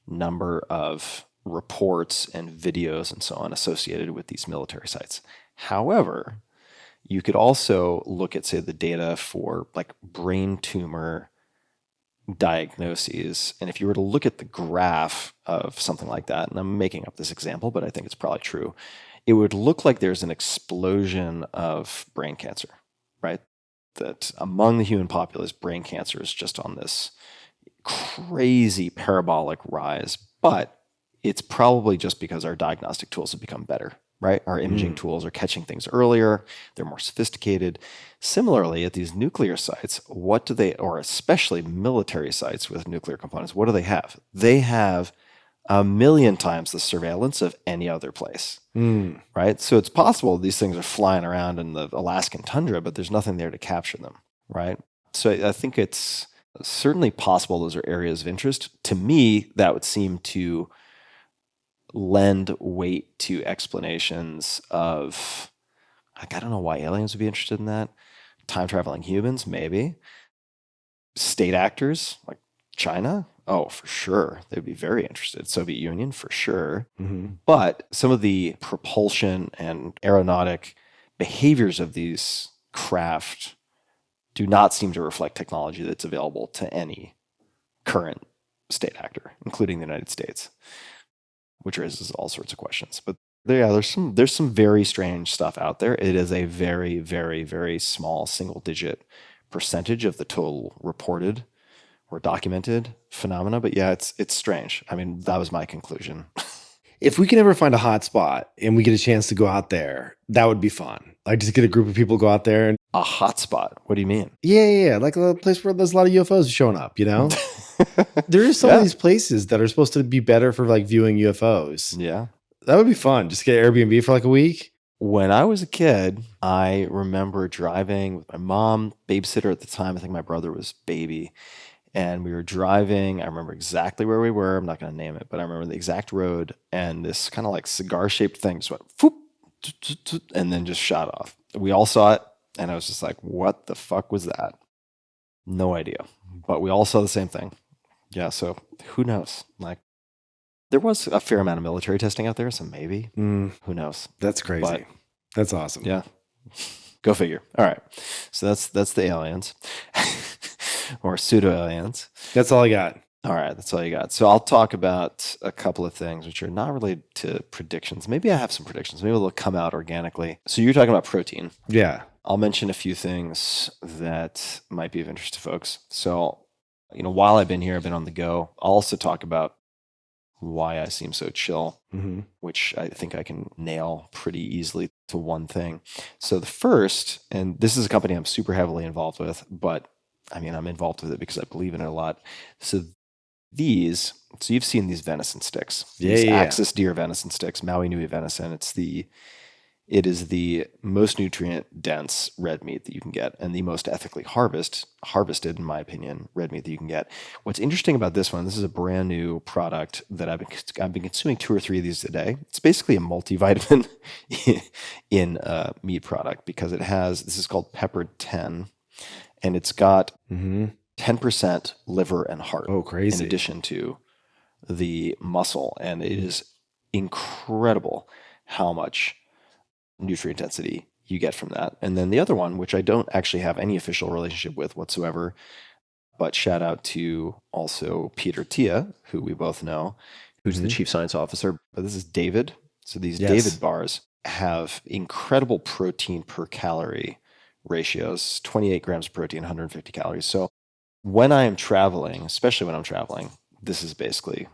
Speaker 2: number of reports and videos and so on associated with these military sites. However, you could also look at, say, the data for like brain tumor diagnoses. And if you were to look at the graph of something like that, and I'm making up this example, but I think it's probably true, it would look like there's an explosion of brain cancer, right? That among the human populace, brain cancer is just on this crazy parabolic rise. But it's probably just because our diagnostic tools have become better, right? Our imaging tools are catching things earlier. They're more sophisticated. Similarly, at these nuclear sites, what do they, or especially military sites with nuclear components, what do they have? They have 1,000,000 times the surveillance of any other place, right? So it's possible these things are flying around in the Alaskan tundra, but there's nothing there to capture them, right? So I think it's certainly possible those are areas of interest. To me, that would seem to lend weight to explanations of, like, I don't know why aliens would be interested in that. Time traveling humans, maybe. State actors like China, oh, for sure. They'd be very interested. Soviet Union, for sure. But some of the propulsion and aeronautic behaviors of these craft do not seem to reflect technology that's available to any current state actor, including the United States, which raises all sorts of questions. But yeah, there's some very strange stuff out there. It is a very, very, very small single-digit percentage of the total reported or documented phenomena. But yeah, it's strange. I mean, that was my conclusion.
Speaker 3: If we can ever find a hot spot and we get a chance to go out there, that would be fun. Like, just get a group of people, go out there and
Speaker 2: A hotspot? What do you mean?
Speaker 3: yeah. Like a place where there's a lot of UFOs showing up, you know? There is some of these places that are supposed to be better for like viewing UFOs.
Speaker 2: Yeah.
Speaker 3: That would be fun. Just get Airbnb for like a week.
Speaker 2: When I was a kid, I remember driving with my mom, babysitter at the time. I think my brother was baby. And we were driving. I remember exactly where we were. I'm not going to name it, but I remember the exact road. And this kind of like cigar-shaped thing just went whoop, and then just shot off. We all saw it. And I was just like, what the fuck was that? No idea. But we all saw the same thing. Yeah, so who knows? Like, there was a fair amount of military testing out there, so maybe. Who knows?
Speaker 3: That's crazy.
Speaker 2: But,
Speaker 3: that's awesome.
Speaker 2: yeah. Go figure. All right. So that's the aliens. Or pseudo-aliens.
Speaker 3: That's all I got.
Speaker 2: All right, that's all you got. So I'll talk about a couple of things which are not related to predictions. Maybe I have some predictions. Maybe they'll come out organically. So you're talking about protein.
Speaker 3: Yeah.
Speaker 2: I'll mention a few things that might be of interest to folks. So, while I've been here, I've been on the go. I'll also talk about why I seem so chill, which I think I can nail pretty easily to one thing. So the first, and this is a company I'm super heavily involved with, but I'm involved with it because I believe in it a lot. So you've seen these venison sticks, these axis deer venison sticks, Maui Nui Venison. It is the most nutrient dense red meat that you can get, and the most ethically harvested, in my opinion, red meat that you can get. What's interesting about this one, this is a brand new product that I've been consuming 2 or 3 of these a day. It's basically a multivitamin in a meat product because this is called Peppered 10, and it's got 10% liver and heart.
Speaker 3: Oh, crazy.
Speaker 2: In addition to the muscle. And it is incredible how much nutrient density you get from that. And then the other one, which I don't actually have any official relationship with whatsoever, but shout out to also Peter Tia, who we both know, who's the chief science officer. But this is David. So these David bars have incredible protein per calorie ratios, 28 grams of protein, 150 calories. So when I am traveling, especially when I'm traveling, this is basically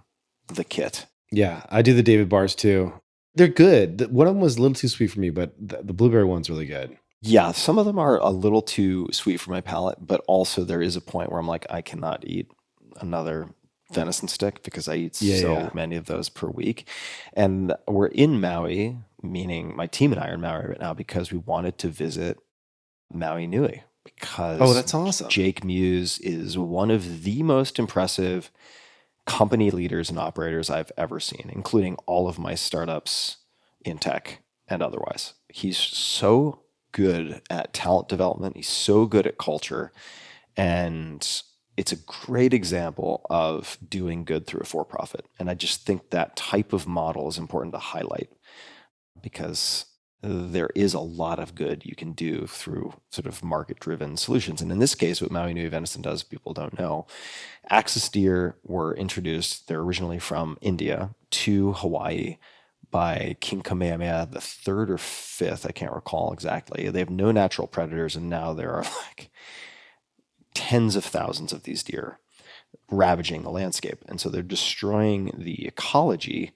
Speaker 2: the kit.
Speaker 3: Yeah, I do the David bars too. They're good. One of them was a little too sweet for me, but the blueberry one's really good.
Speaker 2: Yeah, some of them are a little too sweet for my palate, but also there is a point where I'm like, I cannot eat another venison stick because I eat so many of those per week. And we're in Maui, meaning my team and I are in Maui right now because we wanted to visit Maui Nui. Because
Speaker 3: that's awesome.
Speaker 2: Jake Muse is one of the most impressive company leaders and operators I've ever seen, including all of my startups in tech and otherwise. He's so good at talent development. He's so good at culture. And it's a great example of doing good through a for-profit. And I just think that type of model is important to highlight because there is a lot of good you can do through sort of market-driven solutions. And in this case, what Maui Nui Venison does, people don't know, axis deer were introduced, they're originally from India, to Hawaii by King Kamehameha the 3rd or 5th, I can't recall exactly. They have no natural predators, and now there are like tens of thousands of these deer ravaging the landscape. And so they're destroying the ecology,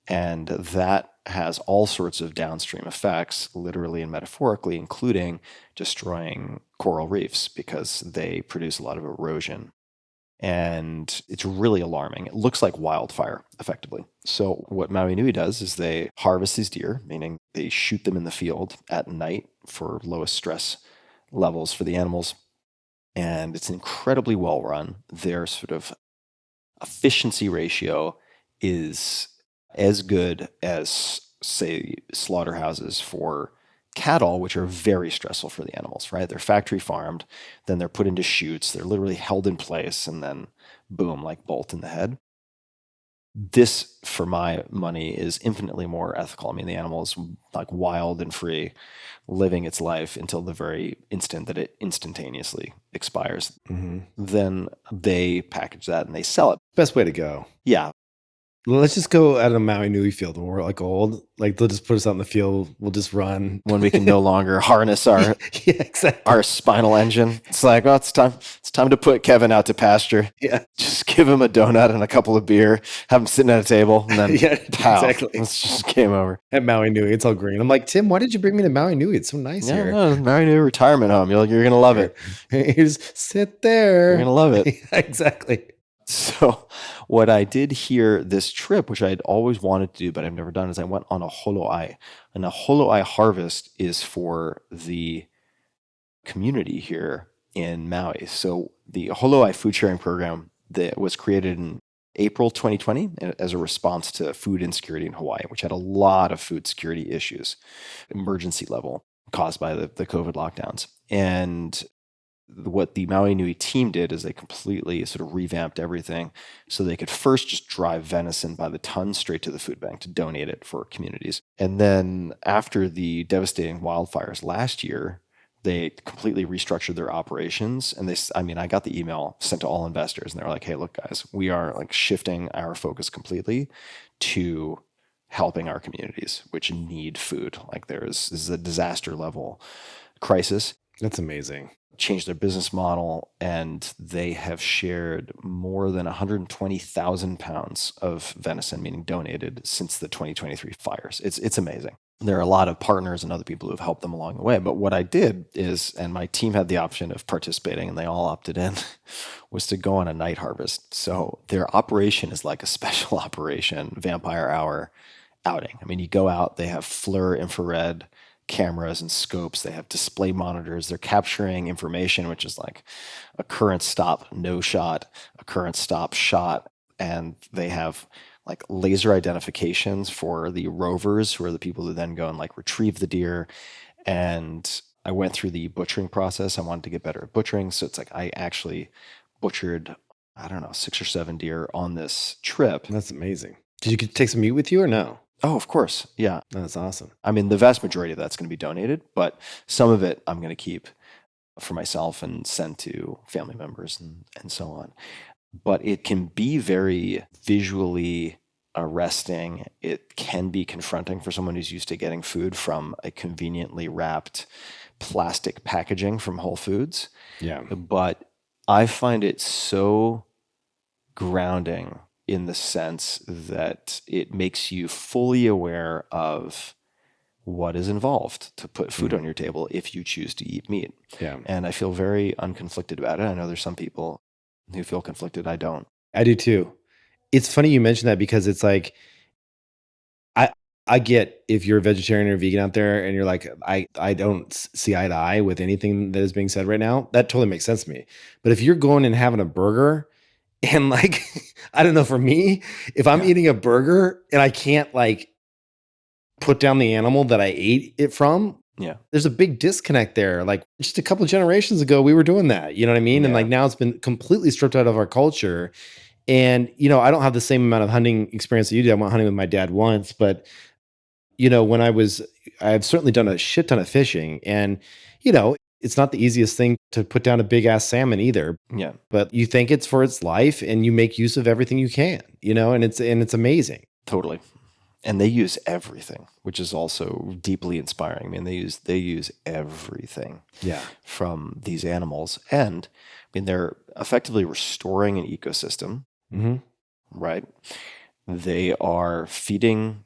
Speaker 2: and that has all sorts of downstream effects, literally and metaphorically, including destroying coral reefs because they produce a lot of erosion. And it's really alarming. It looks like wildfire, effectively. So what Maui Nui does is they harvest these deer, meaning they shoot them in the field at night for lowest stress levels for the animals. And it's incredibly well run. Their sort of efficiency ratio is as good as, say, slaughterhouses for cattle, which are very stressful for the animals, right? They're factory farmed, then they're put into chutes, they're literally held in place, and then boom, like bolt in the head. This, for my money, is infinitely more ethical. I mean, the animal is like wild and free, living its life until the very instant that it instantaneously expires. Then they package that and they sell it.
Speaker 3: Best way to go.
Speaker 2: Yeah.
Speaker 3: Let's just go at a Maui Nui field when we're like old. Like they'll just put us out in the field. We'll just run.
Speaker 2: When we can no longer harness our our spinal engine. It's like, well, it's time to put Kevin out to pasture.
Speaker 3: Yeah.
Speaker 2: Just give him a donut and a couple of beer, have him sitting at a table, and then
Speaker 3: exactly.
Speaker 2: It's just game over.
Speaker 3: At Maui Nui, it's all green. I'm like, Tim, why did you bring me to Maui Nui? It's so nice here.
Speaker 2: No, Maui Nui retirement home. You're gonna love it.
Speaker 3: You just sit there.
Speaker 2: You're gonna love it.
Speaker 3: Exactly.
Speaker 2: So what I did here this trip, which I had always wanted to do, but I've never done, is I went on a holo'ai. And a holo'ai harvest is for the community here in Maui. So the holo'ai food sharing program that was created in April 2020 as a response to food insecurity in Hawaii, which had a lot of food security issues, emergency level, caused by the COVID lockdowns. And what the Maui Nui team did is they completely sort of revamped everything so they could first just drive venison by the ton straight to the food bank to donate it for communities. And then after the devastating wildfires last year, they completely restructured their operations. And I got the email sent to all investors and they're like, hey, look, guys, we are like shifting our focus completely to helping our communities, which need food. Like this is a disaster level crisis.
Speaker 3: That's amazing.
Speaker 2: Changed their business model, and they have shared more than 120,000 pounds of venison, meaning donated, since the 2023 fires. It's amazing. There are a lot of partners and other people who have helped them along the way. But what I did is, and my team had the option of participating, and they all opted in, was to go on a night harvest. So their operation is like a special operation, vampire hour outing. I mean, you go out, they have FLIR infrared cameras and scopes. They have display monitors. They're capturing information, which is like a current stop, no shot, a current stop, shot. And they have like laser identifications for the rovers, who are the people who then go and like retrieve the deer. And I went through the butchering process. I wanted to get better at butchering. So it's like I actually butchered, 6 or 7 deer on this trip.
Speaker 3: That's amazing. Did you take some meat with you or no?
Speaker 2: Oh, of course. Yeah.
Speaker 3: That's awesome.
Speaker 2: I mean, the vast majority of that's going to be donated, but some of it I'm going to keep for myself and send to family members and so on. But it can be very visually arresting. It can be confronting for someone who's used to getting food from a conveniently wrapped plastic packaging from Whole Foods.
Speaker 3: Yeah.
Speaker 2: But I find it so grounding in the sense that it makes you fully aware of what is involved to put food on your table if you choose to eat meat.
Speaker 3: Yeah.
Speaker 2: And I feel very unconflicted about it. I know there's some people who feel conflicted. I don't.
Speaker 3: I do too. It's funny you mentioned that because it's like, I get if you're a vegetarian or vegan out there and you're like, I don't see eye to eye with anything that is being said right now. That totally makes sense to me. But if you're going and having a burger and like, I don't know, for me, if I'm eating a burger and I can't like put down the animal that I ate it from, there's a big disconnect there. Like just a couple of generations ago, we were doing that. You know what I mean?
Speaker 2: Yeah.
Speaker 3: And like now it's been completely stripped out of our culture. And, I don't have the same amount of hunting experience that you did. I went hunting with my dad once, but when I've certainly done a shit ton of fishing, and, it's not the easiest thing to put down a big ass salmon either.
Speaker 2: Yeah.
Speaker 3: But you think it's for its life and you make use of everything you can, and it's amazing.
Speaker 2: Totally. And they use everything, which is also deeply inspiring. I mean, they use everything from these animals. And I mean, they're effectively restoring an ecosystem, right? They are feeding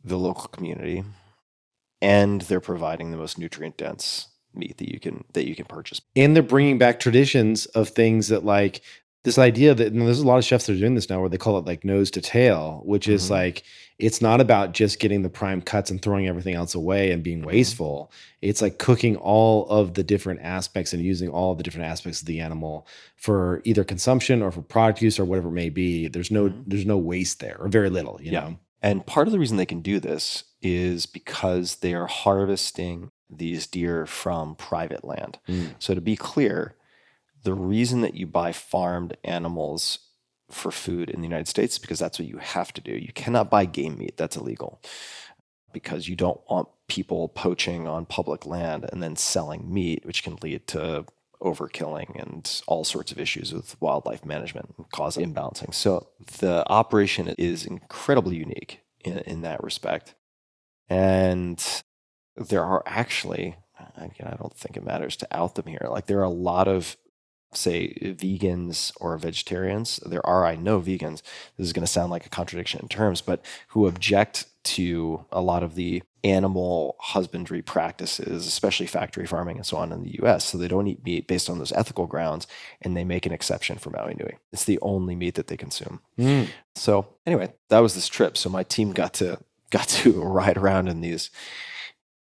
Speaker 2: the local community, and they're providing the most nutrient dense meat that you can purchase.
Speaker 3: And they're bringing back traditions of things that, like, this idea that, and there's a lot of chefs that are doing this now where they call it like nose to tail, which is like, it's not about just getting the prime cuts and throwing everything else away and being wasteful. It's like cooking all of the different aspects and using all of the different aspects of the animal for either consumption or for product use or whatever it may be. There's no waste there, or very little, you know?
Speaker 2: And part of the reason they can do this is because they are harvesting these deer from private land. So to be clear, the reason that you buy farmed animals for food in the United States is because that's what you have to do. You cannot buy game meat. That's illegal, because you don't want people poaching on public land and then selling meat, which can lead to overkilling and all sorts of issues with wildlife management and cause imbalancing. So the operation is incredibly unique in that respect. And there are actually, again, I don't think it matters to out them here. Like, there are a lot of, say, vegans or vegetarians. There are, I know, vegans. This is going to sound like a contradiction in terms, but who object to a lot of the animal husbandry practices, especially factory farming and so on in the US. So they don't eat meat based on those ethical grounds, and they make an exception for Maui Nui. It's the only meat that they consume. So anyway, that was this trip. So my team got to ride around in these,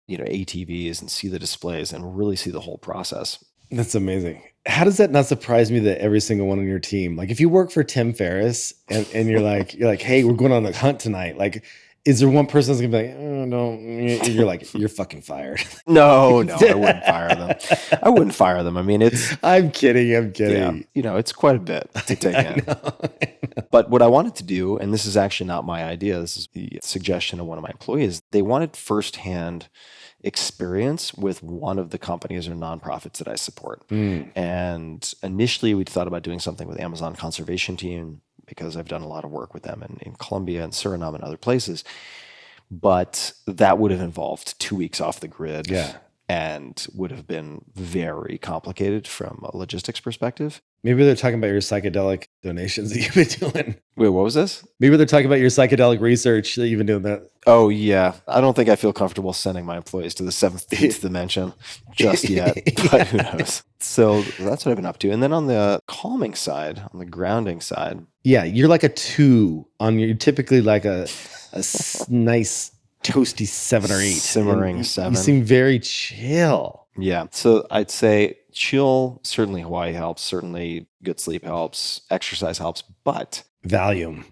Speaker 2: ATVs and see the displays and really see the whole process.
Speaker 3: That's amazing. How does that not surprise me that every single one on your team, like if you work for Tim Ferriss and you're like, hey, we're going on a hunt tonight. Like, is there one person that's gonna be like, oh no, you're like, you're fucking fired.
Speaker 2: No, I wouldn't fire them. I mean,
Speaker 3: I'm kidding.
Speaker 2: Yeah, it's quite a bit to take in. But what I wanted to do, and this is actually not my idea, this is the suggestion of one of my employees, they wanted firsthand experience with one of the companies or nonprofits that I support. And initially we thought about doing something with Amazon Conservation Team, because I've done a lot of work with them in Colombia and Suriname and other places. But that would have involved 2 weeks off the grid and would have been very complicated from a logistics perspective.
Speaker 3: Maybe they're talking about your psychedelic donations that you've been doing.
Speaker 2: Wait, what was this?
Speaker 3: Maybe they're talking about your psychedelic research that you've been doing that.
Speaker 2: Oh, yeah. I don't think I feel comfortable sending my employees to the seventh dimension just yet, but who knows? So that's what I've been up to. And then on the calming side, on the grounding side.
Speaker 3: Yeah, you're like a 2 on your, typically like a nice toasty 7 or 8.
Speaker 2: Simmering 7.
Speaker 3: You seem very chill.
Speaker 2: Yeah. So I'd say chill, certainly Hawaii helps, certainly good sleep helps, exercise helps, but
Speaker 3: Valium.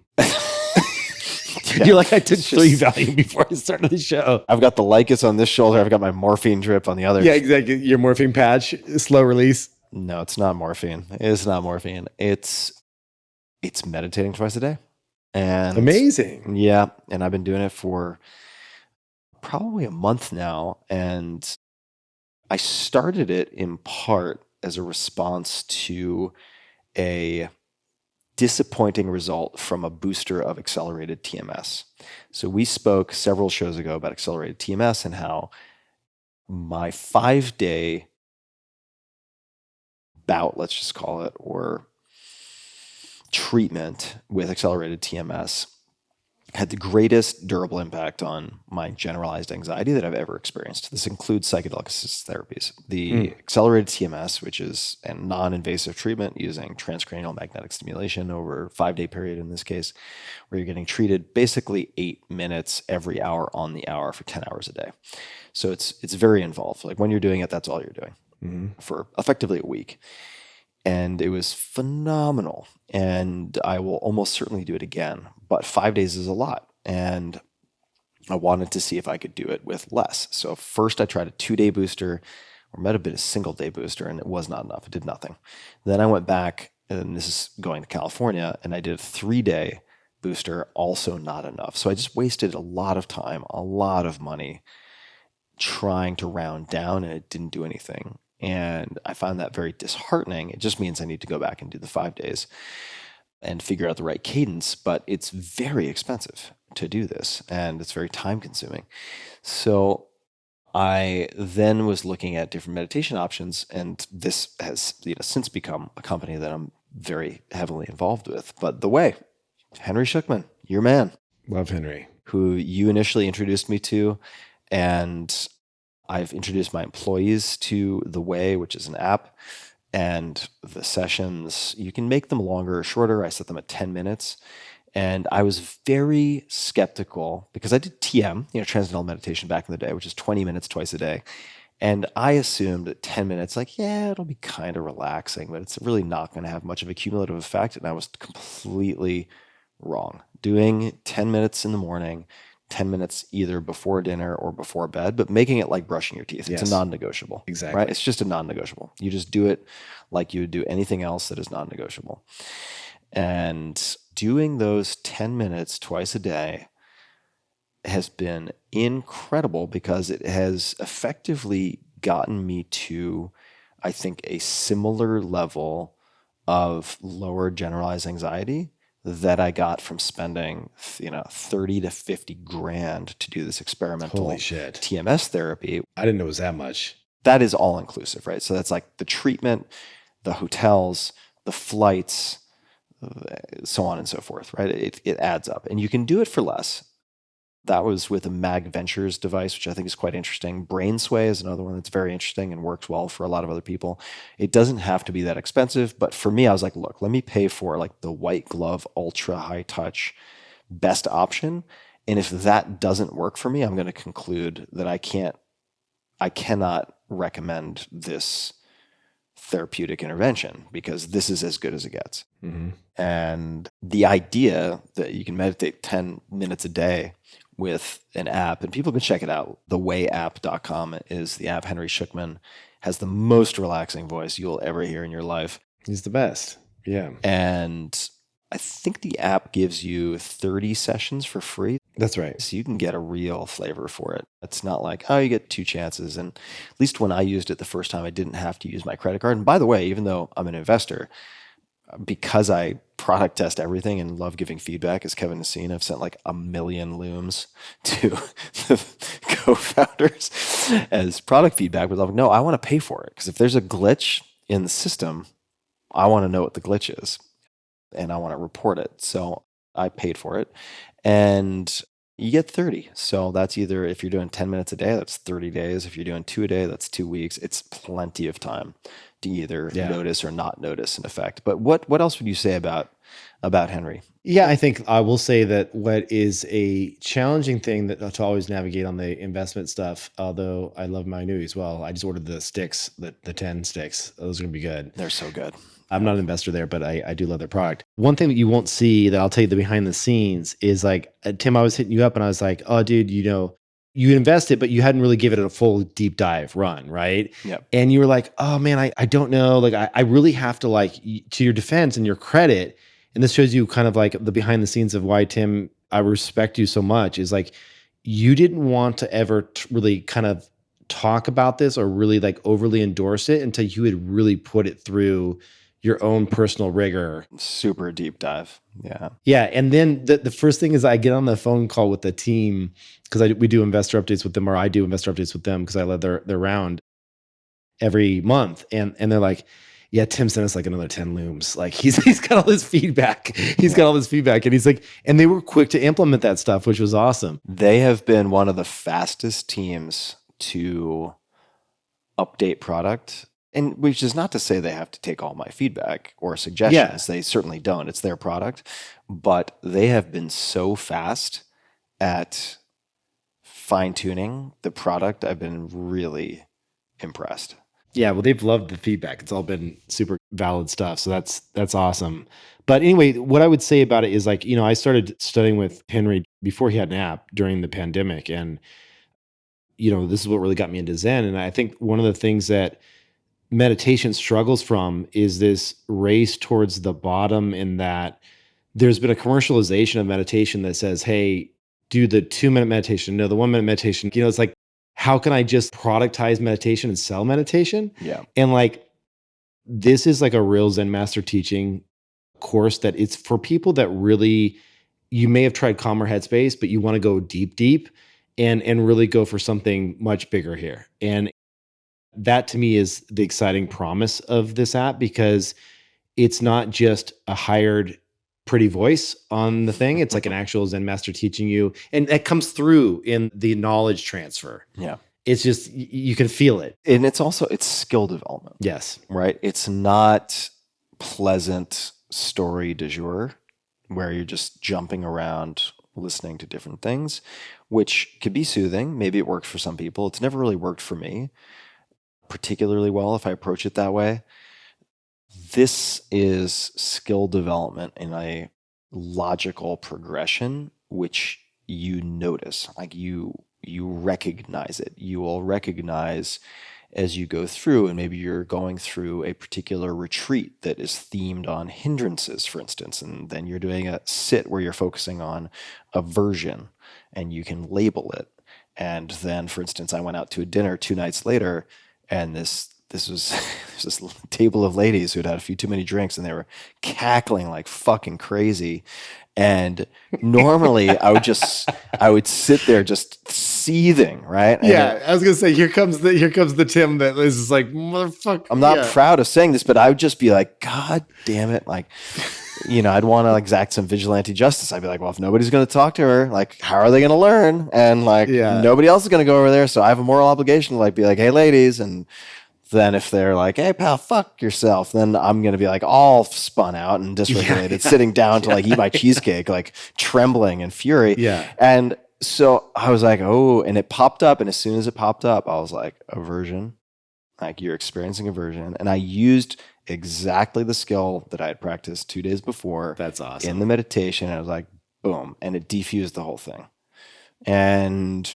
Speaker 3: You're like, I took 3 Valium before I started the show.
Speaker 2: I've got the LICUS on this shoulder. I've got my morphine drip on the other.
Speaker 3: Yeah, exactly. Your morphine patch, slow release.
Speaker 2: No, it's not morphine. It's not morphine. It's meditating twice a day. And
Speaker 3: amazing.
Speaker 2: Yeah. And I've been doing it for probably a month now. And I started it in part as a response to a disappointing result from a booster of accelerated TMS. So we spoke several shows ago about accelerated TMS and how my 5-day bout, let's just call it, or treatment with accelerated TMS had the greatest durable impact on my generalized anxiety that I've ever experienced. This includes psychedelic assisted therapies. The accelerated TMS, which is a non-invasive treatment using transcranial magnetic stimulation over a 5-day period in this case, where you're getting treated basically 8 minutes every hour on the hour for 10 hours a day. So it's very involved. Like when you're doing it, that's all you're doing for effectively a week. And it was phenomenal. And I will almost certainly do it again. But 5 days is a lot. And I wanted to see if I could do it with less. So first I tried a 2-day booster, or might have been a single-day booster, and it was not enough. It did nothing. Then I went back, and this is going to California, and I did a 3-day booster, also not enough. So I just wasted a lot of time, a lot of money trying to round down, and it didn't do anything. And I found that very disheartening. It just means I need to go back and do the 5 days. and figure out the right cadence, but it's very expensive to do this and it's very time consuming. So I then was looking at different meditation options, and this has since become a company that I'm very heavily involved with. But The Way, Henry Schuckman, your man,
Speaker 3: Love Henry.
Speaker 2: who you initially introduced me to, and I've introduced my employees to The Way, which is an app. And the sessions, you can make them longer or shorter. I set them at 10 minutes. And I was very skeptical because I did TM, transcendental meditation back in the day, which is 20 minutes twice a day. And I assumed that 10 minutes, it'll be kind of relaxing, but it's really not going to have much of a cumulative effect. And I was completely wrong. Doing 10 minutes in the morning, 10 minutes either before dinner or before bed, but making it like brushing your teeth. It's a non-negotiable.
Speaker 3: Exactly.
Speaker 2: Right? It's just a non-negotiable. You just do it like you would do anything else that is non-negotiable. And doing those 10 minutes twice a day has been incredible because it has effectively gotten me to, I think, a similar level of lower generalized anxiety that I got from spending, 30 to 50 grand to do this experimental
Speaker 3: Holy shit.
Speaker 2: TMS therapy.
Speaker 3: I didn't know it was that much.
Speaker 2: That is all inclusive, right? So that's like the treatment, the hotels, the flights, so on and so forth, right? It adds up, and you can do it for less. That was with a Mag Ventures device, which I think is quite interesting. Brain Sway is another one that's very interesting and works well for a lot of other people. It doesn't have to be that expensive, but for me, I was like, look, let me pay for like the white glove, ultra high touch, best option. And if that doesn't work for me, I'm going to conclude that I cannot recommend this therapeutic intervention because this is as good as it gets.
Speaker 3: Mm-hmm.
Speaker 2: And the idea that you can meditate 10 minutes a day with an app, and people can check it out. Thewayapp.com is the app. Henry Schuckman has the most relaxing voice you'll ever hear in your life.
Speaker 3: He's the best. Yeah.
Speaker 2: And I think the app gives you 30 sessions for free.
Speaker 3: That's right.
Speaker 2: So you can get a real flavor for it. It's not like, you get 2 chances. And at least when I used it the first time, I didn't have to use my credit card. And by the way, even though I'm an investor, because I product test everything and love giving feedback, as Kevin has seen, I've sent like 1 million looms to the co-founders as product feedback. But I'm like, no, I want to pay for it. Because if there's a glitch in the system, I want to know what the glitch is and I want to report it. So I paid for it. And you get 30. So that's either, if you're doing 10 minutes a day, that's 30 days. If you're doing 2 a day, that's 2 weeks. It's plenty of time to either notice or not notice an effect. But what else would you say about Henry?
Speaker 3: Yeah, I think I will say that what is a challenging thing that to always navigate on the investment stuff, although I love Maui Nui as well. I just ordered the sticks, the 10 sticks. Those are going to be good.
Speaker 2: They're so good.
Speaker 3: I'm not an investor there, but I do love their product. One thing that you won't see that I'll tell you the behind the scenes is like, Tim, I was hitting you up and I was like, oh, dude, you invested, but you hadn't really given it a full deep dive run, right?
Speaker 2: Yep.
Speaker 3: And you were like, oh man, I don't know. Like, I really have to, like, to your defense and your credit, and this shows you kind of like the behind the scenes of why, Tim, I respect you so much, is like, you didn't want to ever really kind of talk about this or really like overly endorse it until you had really put it through your own personal rigor.
Speaker 2: Super deep dive. Yeah.
Speaker 3: Yeah. And then the first thing is I get on the phone call with the team because we do investor updates with them, or I do investor updates with them because I led their round every month. And they're like, yeah, Tim sent us like another 10 looms. Like he's got all this feedback. He's got all this feedback. And he's like, and they were quick to implement that stuff, which was awesome.
Speaker 2: They have been one of the fastest teams to update product. And which is not to say they have to take all my feedback or suggestions. Yeah. They certainly don't. It's their product. But they have been so fast at fine-tuning the product. I've been really impressed.
Speaker 3: Yeah, well, they've loved the feedback. It's all been super valid stuff. So that's awesome. But anyway, what I would say about it is like, I started studying with Henry before he had an app during the pandemic. And, this is what really got me into Zen. And I think one of the things that meditation struggles from is this race towards the bottom, in that there's been a commercialization of meditation that says, hey, do the 2-minute meditation. No, the 1-minute meditation. It's like, how can I just productize meditation and sell meditation?
Speaker 2: Yeah.
Speaker 3: And like, this is like a real Zen master teaching course that it's for people that really, you may have tried Calmer Headspace, but you want to go deep and really go for something much bigger here. And that to me is the exciting promise of this app, because it's not just a hired pretty voice on the thing. It's like an actual Zen master teaching you. And that comes through in the knowledge transfer.
Speaker 2: Yeah.
Speaker 3: It's just, you can feel it.
Speaker 2: And it's skill development.
Speaker 3: Yes.
Speaker 2: Right? It's not pleasant story du jour where you're just jumping around listening to different things, which could be soothing. Maybe it worked for some people. It's never really worked for me particularly well if I approach it that way. This is skill development in a logical progression, which you notice, like you recognize it. You will recognize as you go through, and maybe you're going through a particular retreat that is themed on hindrances, for instance, and then you're doing a sit where you're focusing on aversion, and you can label it. And then, for instance, I went out to a dinner 2 nights later, and this was this table of ladies who'd had a few too many drinks, and they were cackling like fucking crazy. And normally I would sit there just seething, right? And
Speaker 3: I was gonna say, here comes the Tim that is just like, motherfucker.
Speaker 2: I'm not proud of saying this, but I would just be like, God damn it. Like, I'd want to exact some vigilante justice. I'd be like, well, if nobody's going to talk to her, like, how are they going to learn? And like, nobody else is going to go over there. So I have a moral obligation to like, be like, hey ladies. And then if they're like, hey pal, fuck yourself, then I'm going to be like all spun out and dysregulated, sitting down to like eat my cheesecake, like trembling in fury.
Speaker 3: Yeah.
Speaker 2: And so I was like, oh, and it popped up. And as soon as it popped up, I was like, aversion, like you're experiencing aversion. And I used exactly the skill that I had practiced 2 days before.
Speaker 3: That's awesome.
Speaker 2: In the meditation. And I was like, boom. And it defused the whole thing. And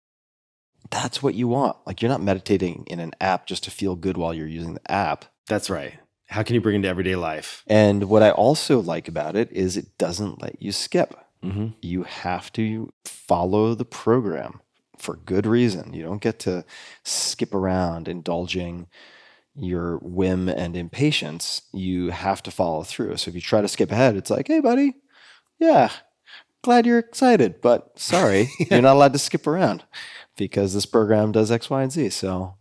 Speaker 2: that's what you want. Like, you're not meditating in an app just to feel good while you're using the app.
Speaker 3: That's right. How can you bring it into everyday life?
Speaker 2: And what I also like about it is it doesn't let you skip.
Speaker 3: Mm-hmm.
Speaker 2: You have to follow the program for good reason. You don't get to skip around indulging your whim and impatience. You have to follow through. So if you try to skip ahead, it's like, hey, buddy, yeah, glad you're excited, but sorry, you're not allowed to skip around because this program does X, Y, and Z. So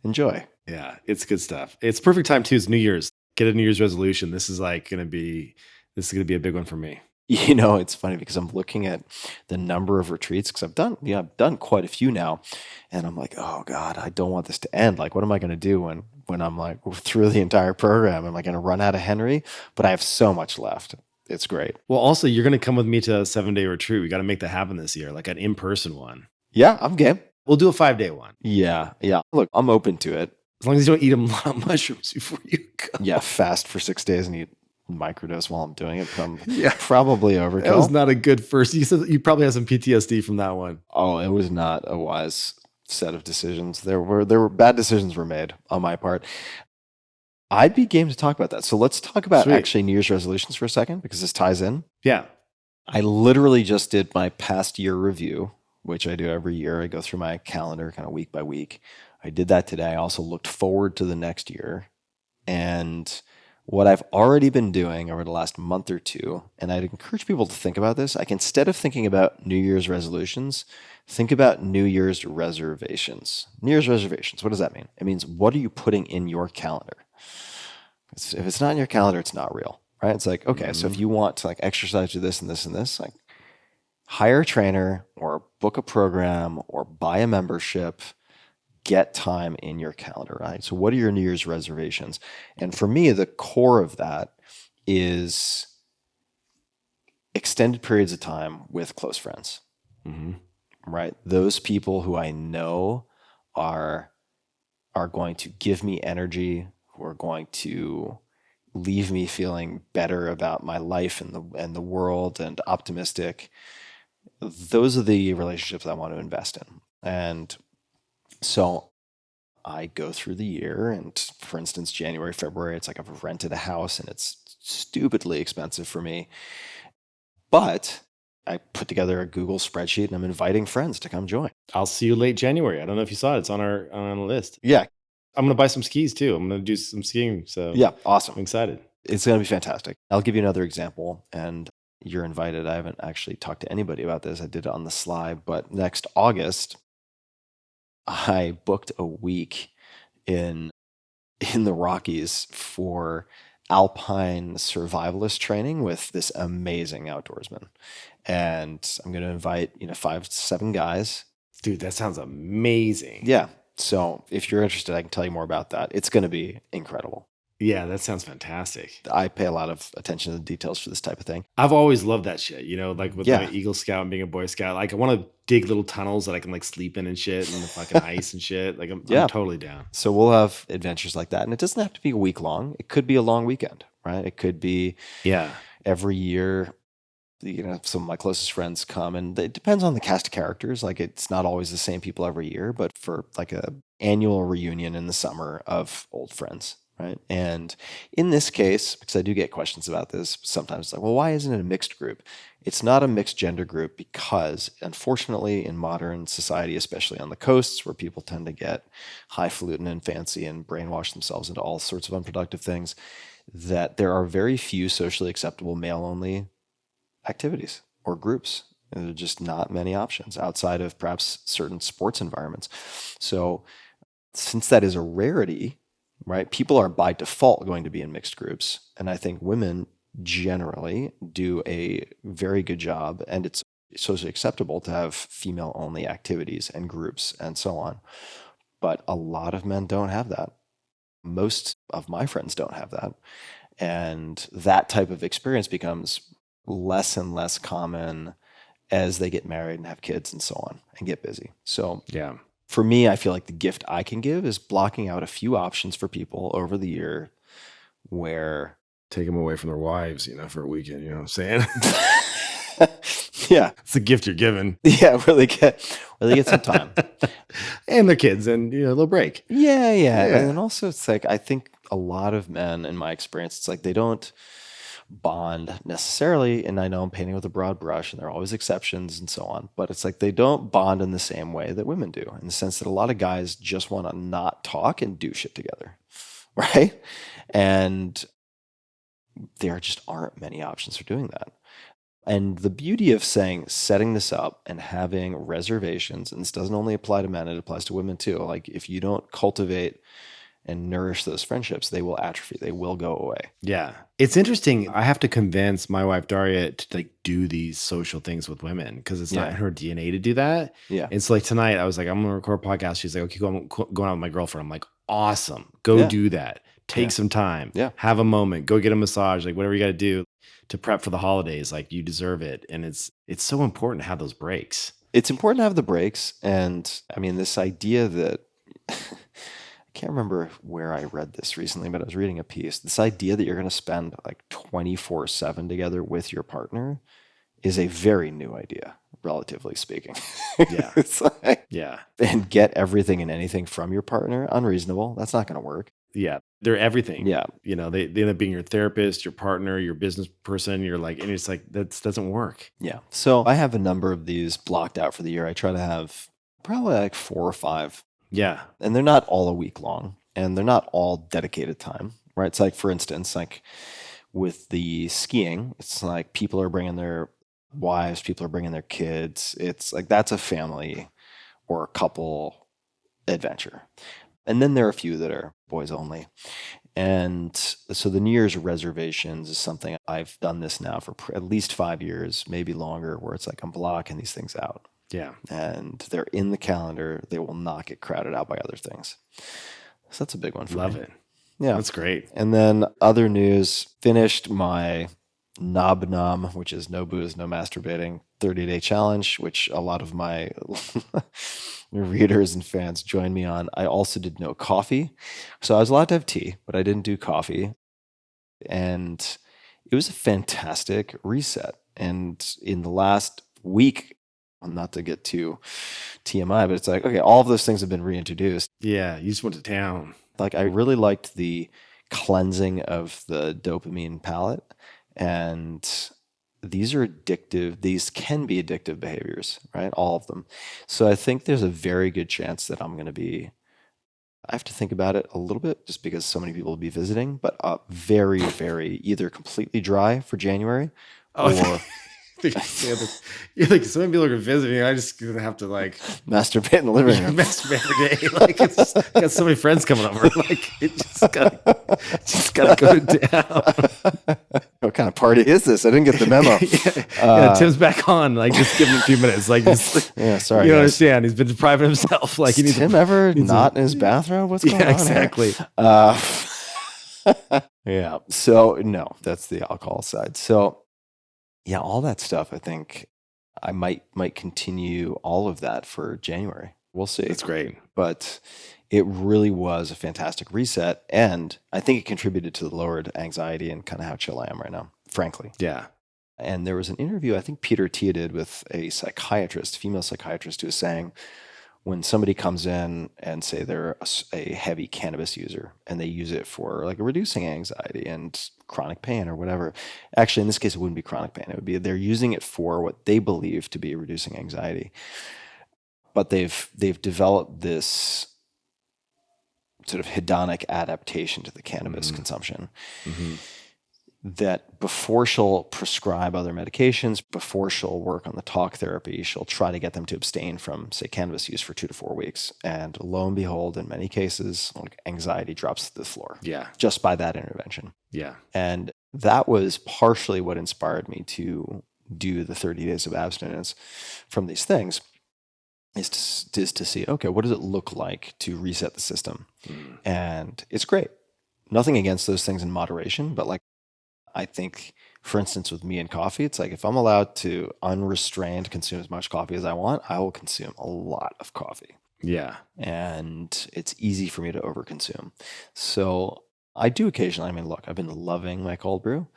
Speaker 2: enjoy.
Speaker 3: Yeah, it's good stuff. It's perfect time too. It's New Year's. Get a New Year's resolution. This is going to be a big one for me.
Speaker 2: It's funny because I'm looking at the number of retreats because I've done quite a few now, and I'm like, oh God, I don't want this to end. Like, what am I going to do when I'm like through the entire program? Am I going to run out of Henry? But I have so much left. It's great.
Speaker 3: Well, also, you're going to come with me to a 7-day retreat. We got to make that happen this year, like an in-person one.
Speaker 2: Yeah, I'm game.
Speaker 3: We'll do a 5-day one.
Speaker 2: Yeah. Look, I'm open to it.
Speaker 3: As long as you don't eat a lot of mushrooms before you go.
Speaker 2: Yeah, fast for 6 days and eat microdose while I'm doing it. Probably overkill.
Speaker 3: That was not a good first. You said you probably have some PTSD from that one.
Speaker 2: Oh, it was not a wise set of decisions. There were bad decisions were made on my part. I'd be game to talk about that. So let's talk about actually New Year's resolutions for a second, because this ties in.
Speaker 3: Yeah.
Speaker 2: I literally just did my past year review, which I do every year. I go through my calendar kind of week by week. I did that today. I also looked forward to the next year. And what I've already been doing over the last month or two, and I'd encourage people to think about this, like, instead of thinking about New Year's resolutions, think about New Year's reservations. New Year's reservations, what does that mean? It means, what are you putting in your calendar? If it's not in your calendar, it's not real, right? It's like, okay, so if you want to like exercise, do this and this and this, like hire a trainer or book a program or buy a membership, get time in your calendar, right? So what are your New Year's resolutions? And for me, the core of that is extended periods of time with close friends, right? Those people who I know are going to give me energy, who are going to leave me feeling better about my life and the world and optimistic. Those are the relationships I want to invest in. And so I go through the year, and for instance, January, February, it's like I've rented a house and it's stupidly expensive for me. But I put together a Google spreadsheet and I'm inviting friends to come join.
Speaker 3: I'll see you late January. I don't know if you saw it. It's on the list.
Speaker 2: Yeah.
Speaker 3: I'm going to buy some skis too. I'm going to do some skiing. So
Speaker 2: yeah, awesome.
Speaker 3: I'm excited.
Speaker 2: It's going to be fantastic. I'll give you another example, and you're invited. I haven't actually talked to anybody about this. I did it on the sly, but next August, I booked a week in the Rockies for alpine survivalist training with this amazing outdoorsman. And I'm going to invite, 5 to 7 guys.
Speaker 3: Dude, that sounds amazing.
Speaker 2: Yeah. So if you're interested, I can tell you more about that. It's going to be incredible.
Speaker 3: Yeah, that sounds fantastic.
Speaker 2: I pay a lot of attention to the details for this type of thing.
Speaker 3: I've always loved that shit, like with
Speaker 2: Yeah.
Speaker 3: my Eagle Scout and being a Boy Scout. Like I want to dig little tunnels that I can like sleep in and shit and the fucking ice and shit. Like I'm totally down.
Speaker 2: So we'll have adventures like that. And it doesn't have to be a week long. It could be a long weekend, right? It could be every year. Some of my closest friends come, and it depends on the cast of characters. Like it's not always the same people every year, but for like a annual reunion in the summer of old friends, right? And in this case, because I do get questions about this sometimes, it's like, well, why isn't it a mixed group? It's not a mixed gender group because, unfortunately, in modern society, especially on the coasts where people tend to get highfalutin and fancy and brainwash themselves into all sorts of unproductive things, that there are very few socially acceptable male-only activities or groups. And there are just not many options outside of perhaps certain sports environments. So since that is a rarity, right, people are by default going to be in mixed groups. And I think women generally do a very good job, and it's socially acceptable to have female-only activities and groups and so on. But a lot of men don't have that. Most of my friends don't have that. And that type of experience becomes less and less common as they get married and have kids and so on and get busy. So for me, I feel like the gift I can give is blocking out a few options for people over the year where
Speaker 3: take them away from their wives, for a weekend, you know what I'm saying?
Speaker 2: Yeah.
Speaker 3: It's a gift you're giving.
Speaker 2: Yeah, where they get some time.
Speaker 3: And their kids and, a little break.
Speaker 2: Yeah. And then also it's like, I think a lot of men, in my experience, it's like they don't bond necessarily, and I know I'm painting with a broad brush and there are always exceptions and so on, but it's like they don't bond in the same way that women do, in the sense that a lot of guys just want to not talk and do shit together, right? And there just aren't many options for doing that. And the beauty of setting this up and having reservations, and this doesn't only apply to men, it applies to women too. Like if you don't cultivate and nourish those friendships, they will atrophy. They will go away.
Speaker 3: Yeah. It's interesting. I have to convince my wife, Daria, to do these social things with women because it's not in her DNA to do that.
Speaker 2: Yeah.
Speaker 3: It's like tonight, I was like, I'm going to record a podcast. She's like, okay, going out with my girlfriend. I'm like, awesome. Go do that. Take some time.
Speaker 2: Yeah.
Speaker 3: Have a moment. Go get a massage. Like whatever you got to do to prep for the holidays. Like you deserve it. And it's so important to have those breaks.
Speaker 2: It's important to have the breaks. And I mean, this idea that I can't remember where I read this recently, but I was reading a piece. This idea that you're going to spend like 24/7 together with your partner is a very new idea, relatively speaking.
Speaker 3: Yeah.
Speaker 2: It's like, and get everything and anything from your partner, unreasonable. That's not going to work.
Speaker 3: Yeah. They're everything.
Speaker 2: Yeah.
Speaker 3: They end up being your therapist, your partner, your business person. You're like, and it's like, that doesn't work.
Speaker 2: Yeah. So I have a number of these blocked out for the year. I try to have probably like 4 or 5.
Speaker 3: Yeah.
Speaker 2: And they're not all a week long, and they're not all dedicated time, right? It's like, for instance, like with the skiing, it's like people are bringing their wives, people are bringing their kids. It's like, that's a family or a couple adventure. And then there are a few that are boys only. And so the New Year's reservations is something I've done this now for at least 5 years, maybe longer, where it's like I'm blocking these things out.
Speaker 3: Yeah.
Speaker 2: And they're in the calendar. They will not get crowded out by other things. So that's a big one for me.
Speaker 3: Love it.
Speaker 2: Yeah.
Speaker 3: That's great.
Speaker 2: And then other news, finished my NOBNOM, which is no booze, no masturbating 30-day challenge, which a lot of my readers and fans joined me on. I also did no coffee. So I was allowed to have tea, but I didn't do coffee. And it was a fantastic reset. And in the last week, not to get too TMI, but it's like, okay, all of those things have been reintroduced.
Speaker 3: Yeah, you just went to town.
Speaker 2: Like I really liked the cleansing of the dopamine palette. And these are addictive. These can be addictive behaviors, right? All of them. So I think there's a very good chance that I'm going to be I have to think about it a little bit just because so many people will be visiting, but very, very either completely dry for January or
Speaker 3: You're like, so many people are visiting. I just gonna have to like
Speaker 2: masturbate in the living room.
Speaker 3: masturbate every day. Like it's just, got so many friends coming over. Like it just gotta go down.
Speaker 2: What kind of party is this? I didn't get the memo.
Speaker 3: Yeah, Tim's back on. Like just give him a few minutes. Like just,
Speaker 2: Yeah, sorry.
Speaker 3: You
Speaker 2: guys.
Speaker 3: understand? He's been depriving himself. Like he
Speaker 2: Is
Speaker 3: needs
Speaker 2: Tim ever not in his bathrobe? What's going on?
Speaker 3: Yeah, exactly.
Speaker 2: Yeah. So no, that's the alcohol side. So yeah, all that stuff. I think I might continue all of that for January. We'll see.
Speaker 3: That's great.
Speaker 2: But it really was a fantastic reset, and I think it contributed to the lowered anxiety and kind of how chill I am right now, frankly.
Speaker 3: Yeah.
Speaker 2: And there was an interview I think Peter Tia did with a psychiatrist, female psychiatrist, who was saying when somebody comes in and say they're a heavy cannabis user and they use it for like reducing anxiety and chronic pain or whatever. Actually, in this case, it wouldn't be chronic pain. It would be they're using it for what they believe to be reducing anxiety. But they've developed this sort of hedonic adaptation to the cannabis consumption. Mm-hmm. That before she'll prescribe other medications, before she'll work on the talk therapy, she'll try to get them to abstain from, say, cannabis use for 2 to 4 weeks. And lo and behold, in many cases, like anxiety drops to the floor.
Speaker 3: Yeah.
Speaker 2: Just by that intervention.
Speaker 3: Yeah.
Speaker 2: And that was partially what inspired me to do the 30 days of abstinence from these things, is to see, okay, what does it look like to reset the system? Mm. And it's great. Nothing against those things in moderation, but like, I think, for instance, with me and coffee, it's like if I'm allowed to unrestrained consume as much coffee as I want, I will consume a lot of coffee.
Speaker 3: Yeah.
Speaker 2: And it's easy for me to overconsume. So I do occasionally, I mean, look, I've been loving my cold brew.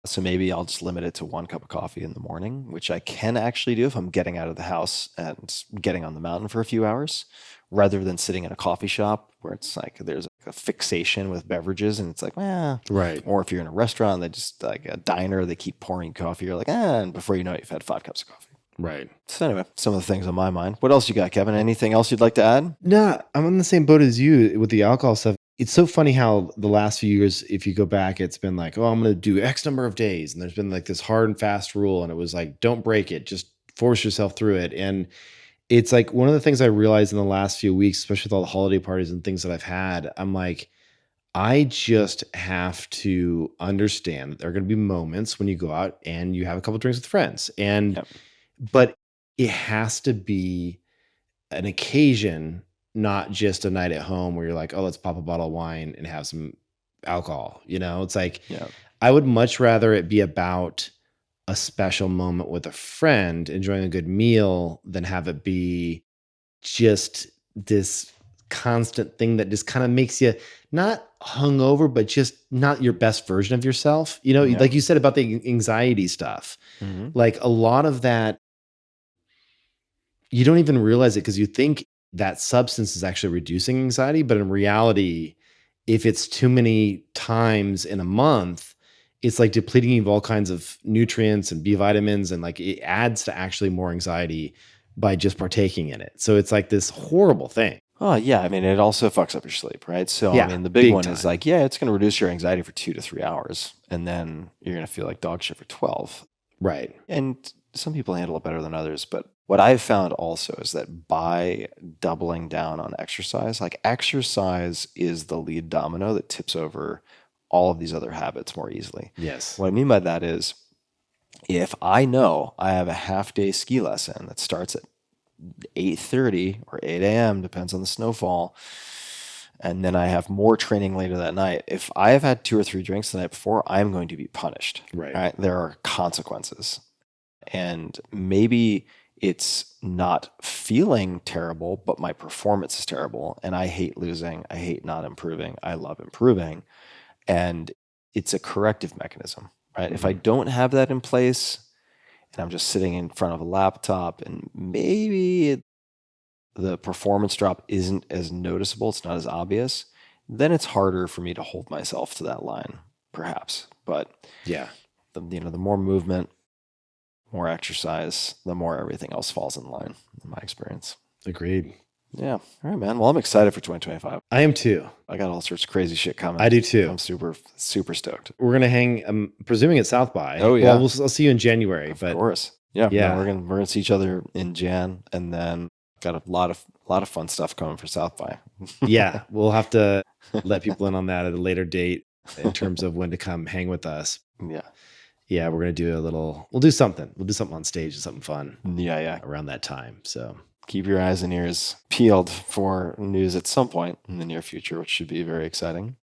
Speaker 2: So maybe I'll just limit it to 1 cup of coffee in the morning, which I can actually do if I'm getting out of the house and getting on the mountain for a few hours, rather than sitting in a coffee shop where it's like there's a fixation with beverages and it's like,
Speaker 3: right.
Speaker 2: Or if you're in a restaurant, they just like a diner, they keep pouring coffee. You're like, and before you know it, you've had 5 cups of coffee.
Speaker 3: Right.
Speaker 2: So anyway, some of the things on my mind. What else you got, Kevin? Anything else you'd like to add?
Speaker 3: No, I'm on the same boat as you with the alcohol stuff. It's so funny how the last few years, if you go back, it's been like, oh, I'm going to do X number of days. And there's been like this hard and fast rule. And it was like, don't break it. Just force yourself through it. And it's like one of the things I realized in the last few weeks, especially with all the holiday parties and things that I've had, I'm like, I just have to understand that there are going to be moments when you go out and you have a couple of drinks with friends. And, but it has to be an occasion, not just a night at home where you're like, oh, let's pop a bottle of wine and have some alcohol. You know, it's like, I would much rather it be about a special moment with a friend, enjoying a good meal, than have it be just this constant thing that just kind of makes you not hungover, but just not your best version of yourself. You know, like you said about the anxiety stuff, like a lot of that, you don't even realize it because you think that substance is actually reducing anxiety. But in reality, if it's too many times in a month, it's like depleting you of all kinds of nutrients and B vitamins. And like it adds to actually more anxiety by just partaking in it. So it's like this horrible thing.
Speaker 2: Oh, yeah. I mean, it also fucks up your sleep, right? So, I mean, the big one is like, it's going to reduce your anxiety for 2 to 3 hours. And then you're going to feel like dog shit for 12.
Speaker 3: Right.
Speaker 2: And some people handle it better than others. But what I've found also is that by doubling down on exercise, like exercise is the lead domino that tips over all of these other habits more easily.
Speaker 3: Yes.
Speaker 2: What I mean by that is if I know I have a half-day ski lesson that starts at 8:30 or 8 a.m., depends on the snowfall, and then I have more training later that night, if I have had 2 or 3 drinks the night before, I'm going to be punished. Right? There are consequences. And maybe it's not feeling terrible, but my performance is terrible. And I hate losing. I hate not improving. I love improving. And it's a corrective mechanism, right? If I don't have that in place and I'm just sitting in front of a laptop and maybe the performance drop isn't as noticeable, it's not as obvious, then it's harder for me to hold myself to that line, perhaps. But the more movement, more exercise, the more everything else falls in line, in my experience.
Speaker 3: Agreed.
Speaker 2: Yeah. All right, man. Well, I'm excited for 2025.
Speaker 3: I am too.
Speaker 2: I got all sorts of crazy shit coming.
Speaker 3: I do too.
Speaker 2: I'm super, super stoked.
Speaker 3: We're going to hang, I'm presuming at South by.
Speaker 2: Oh, yeah.
Speaker 3: Well, I'll see you in January.
Speaker 2: Of
Speaker 3: but
Speaker 2: course. Yeah.
Speaker 3: Yeah.
Speaker 2: No, we're gonna see each other in Jan, and then got a lot of fun stuff coming for South by.
Speaker 3: Yeah, we'll have to let people in on that at a later date in terms of when to come hang with us.
Speaker 2: Yeah.
Speaker 3: Yeah, we're going to do we'll do something. We'll do something on stage, something fun
Speaker 2: Yeah. Yeah.
Speaker 3: around that time. So
Speaker 2: Keep your eyes and ears peeled for news at some point in the near future, which should be very exciting.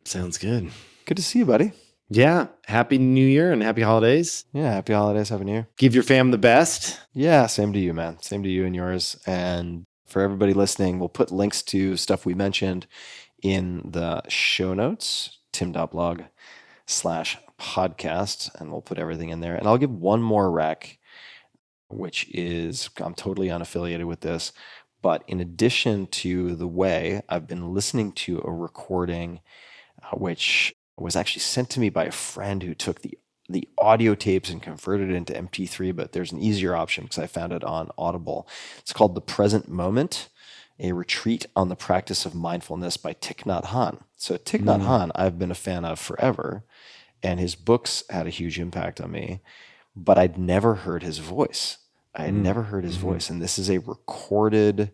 Speaker 3: sounds good.
Speaker 2: Good to see you, buddy.
Speaker 3: Yeah. Happy New Year and happy holidays.
Speaker 2: Yeah. Happy holidays. Happy New Year.
Speaker 3: Give your fam the best.
Speaker 2: Yeah. Same to you, man. Same to you and yours. And for everybody listening, we'll put links to stuff we mentioned in the show notes, tim.blog/podcast, and we'll put everything in there. And I'll give one more rec, which is, I'm totally unaffiliated with this, but in addition to The Way, I've been listening to a recording which was actually sent to me by a friend who took the audio tapes and converted it into MP3, but there's an easier option because I found it on Audible. It's called The Present Moment, a retreat on the practice of mindfulness by Thich Nhat Hanh. So Thich Nhat Hanh, I've been a fan of forever, and his books had a huge impact on me, but I'd never heard his voice. I had never heard his voice, and this is a recorded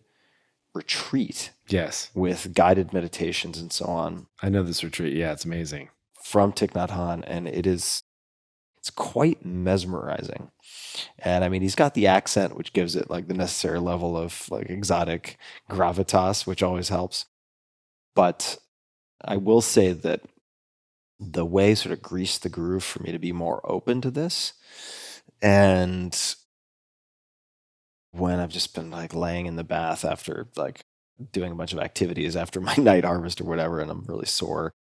Speaker 2: retreat.
Speaker 3: Yes.
Speaker 2: With guided meditations and so on.
Speaker 3: I know this retreat. Yeah, it's amazing.
Speaker 2: From Thich Nhat Hanh, and it's quite mesmerizing. And I mean, he's got the accent, which gives it like the necessary level of like exotic gravitas, which always helps. But I will say that The Way sort of greased the groove for me to be more open to this. And when I've just been like laying in the bath after like doing a bunch of activities after my night harvest or whatever, and I'm really sore,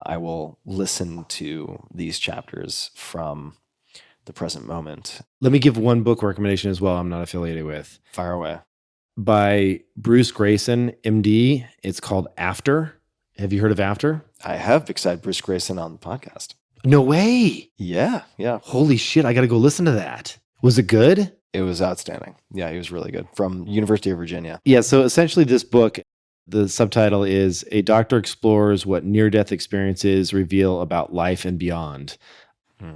Speaker 2: I will listen to these chapters from The Present Moment.
Speaker 3: Let me give one book recommendation as well I'm not affiliated with.
Speaker 2: Fire away.
Speaker 3: By Bruce Grayson, MD. It's called After. Have you heard of After?
Speaker 2: I have, because I had Bruce Grayson on the podcast.
Speaker 3: No way.
Speaker 2: Yeah.
Speaker 3: Holy shit, I got to go listen to that. Was it good?
Speaker 2: It was outstanding. Yeah, he was really good. From University of Virginia.
Speaker 3: Yeah, so essentially this book, the subtitle is A Doctor Explores What Near-Death Experiences Reveal About Life and Beyond.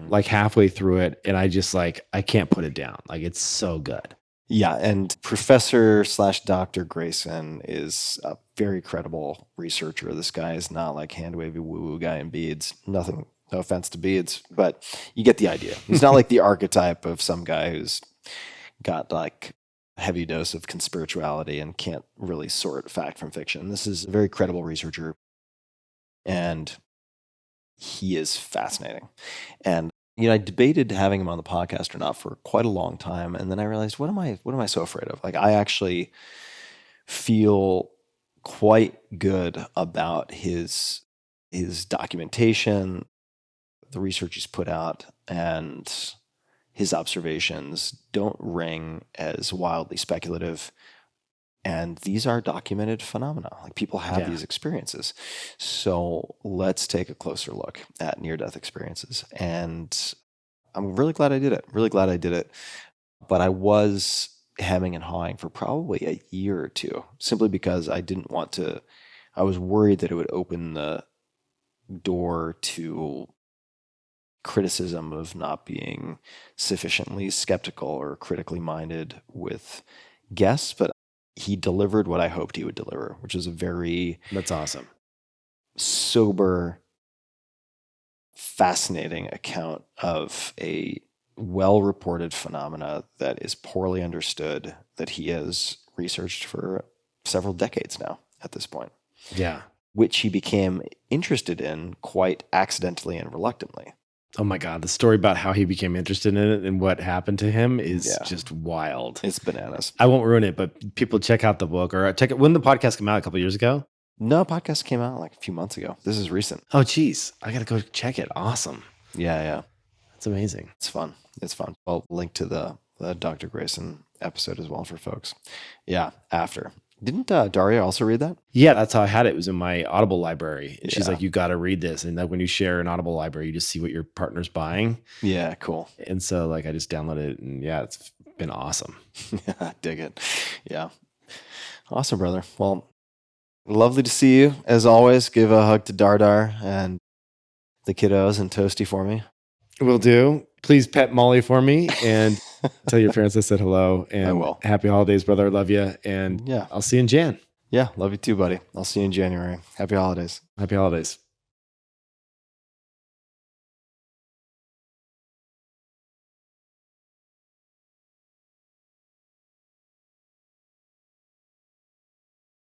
Speaker 3: Like halfway through it, and I just I can't put it down. Like, it's so good.
Speaker 2: Yeah, and Professor/Dr. Grayson is a very credible researcher. This guy is not like hand-wavy woo-woo guy in beads. Nothing, no offense to beads, but you get the idea. He's not like the archetype of some guy who's got like a heavy dose of conspirituality and can't really sort fact from fiction. This is a very credible researcher, and he is fascinating. And I debated having him on the podcast or not for quite a long time, and then I realized, what am I so afraid of? Like, I actually feel quite good about his documentation, the research he's put out, and his observations don't ring as wildly speculative. And these are documented phenomena. Like, people have these experiences. So let's take a closer look at near-death experiences. And I'm really glad I did it. But I was hemming and hawing for probably a year or two, simply because I was worried that it would open the door to criticism of not being sufficiently skeptical or critically minded with guests. But he delivered what I hoped he would deliver, which is a very
Speaker 3: That's awesome.
Speaker 2: sober, fascinating account of a well-reported phenomena that is poorly understood, that he has researched for several decades now at this point.
Speaker 3: Yeah.
Speaker 2: Which he became interested in quite accidentally and reluctantly.
Speaker 3: Oh my God. The story about how he became interested in it and what happened to him is just wild.
Speaker 2: It's bananas.
Speaker 3: I won't ruin it, but people check out the book or check it. When did the podcast come out? A couple of years ago?
Speaker 2: No, podcast came out like a few months ago. This is recent.
Speaker 3: Oh, geez. I got to go check it. Awesome.
Speaker 2: Yeah.
Speaker 3: That's amazing.
Speaker 2: It's fun. I'll link to the Dr. Grayson episode as well for folks. Yeah, After. Didn't Daria also read that?
Speaker 3: Yeah, that's how I had it. It was in my Audible library. And she's like, you got to read this. And like when you share an Audible library, you just see what your partner's buying.
Speaker 2: Yeah, cool.
Speaker 3: And so like I just downloaded it and yeah, it's been awesome.
Speaker 2: Yeah, dig it. Yeah. Awesome, brother. Well, lovely to see you. As always, give a hug to Dardar and the kiddos and Toasty for me.
Speaker 3: Will do. Please pet Molly for me and tell your parents I said hello. And
Speaker 2: I will.
Speaker 3: Happy holidays, brother. I love you. And
Speaker 2: Yeah.
Speaker 3: I'll see you in Jan.
Speaker 2: Yeah, love you too, buddy. I'll see you in January. Happy holidays.
Speaker 3: Happy holidays.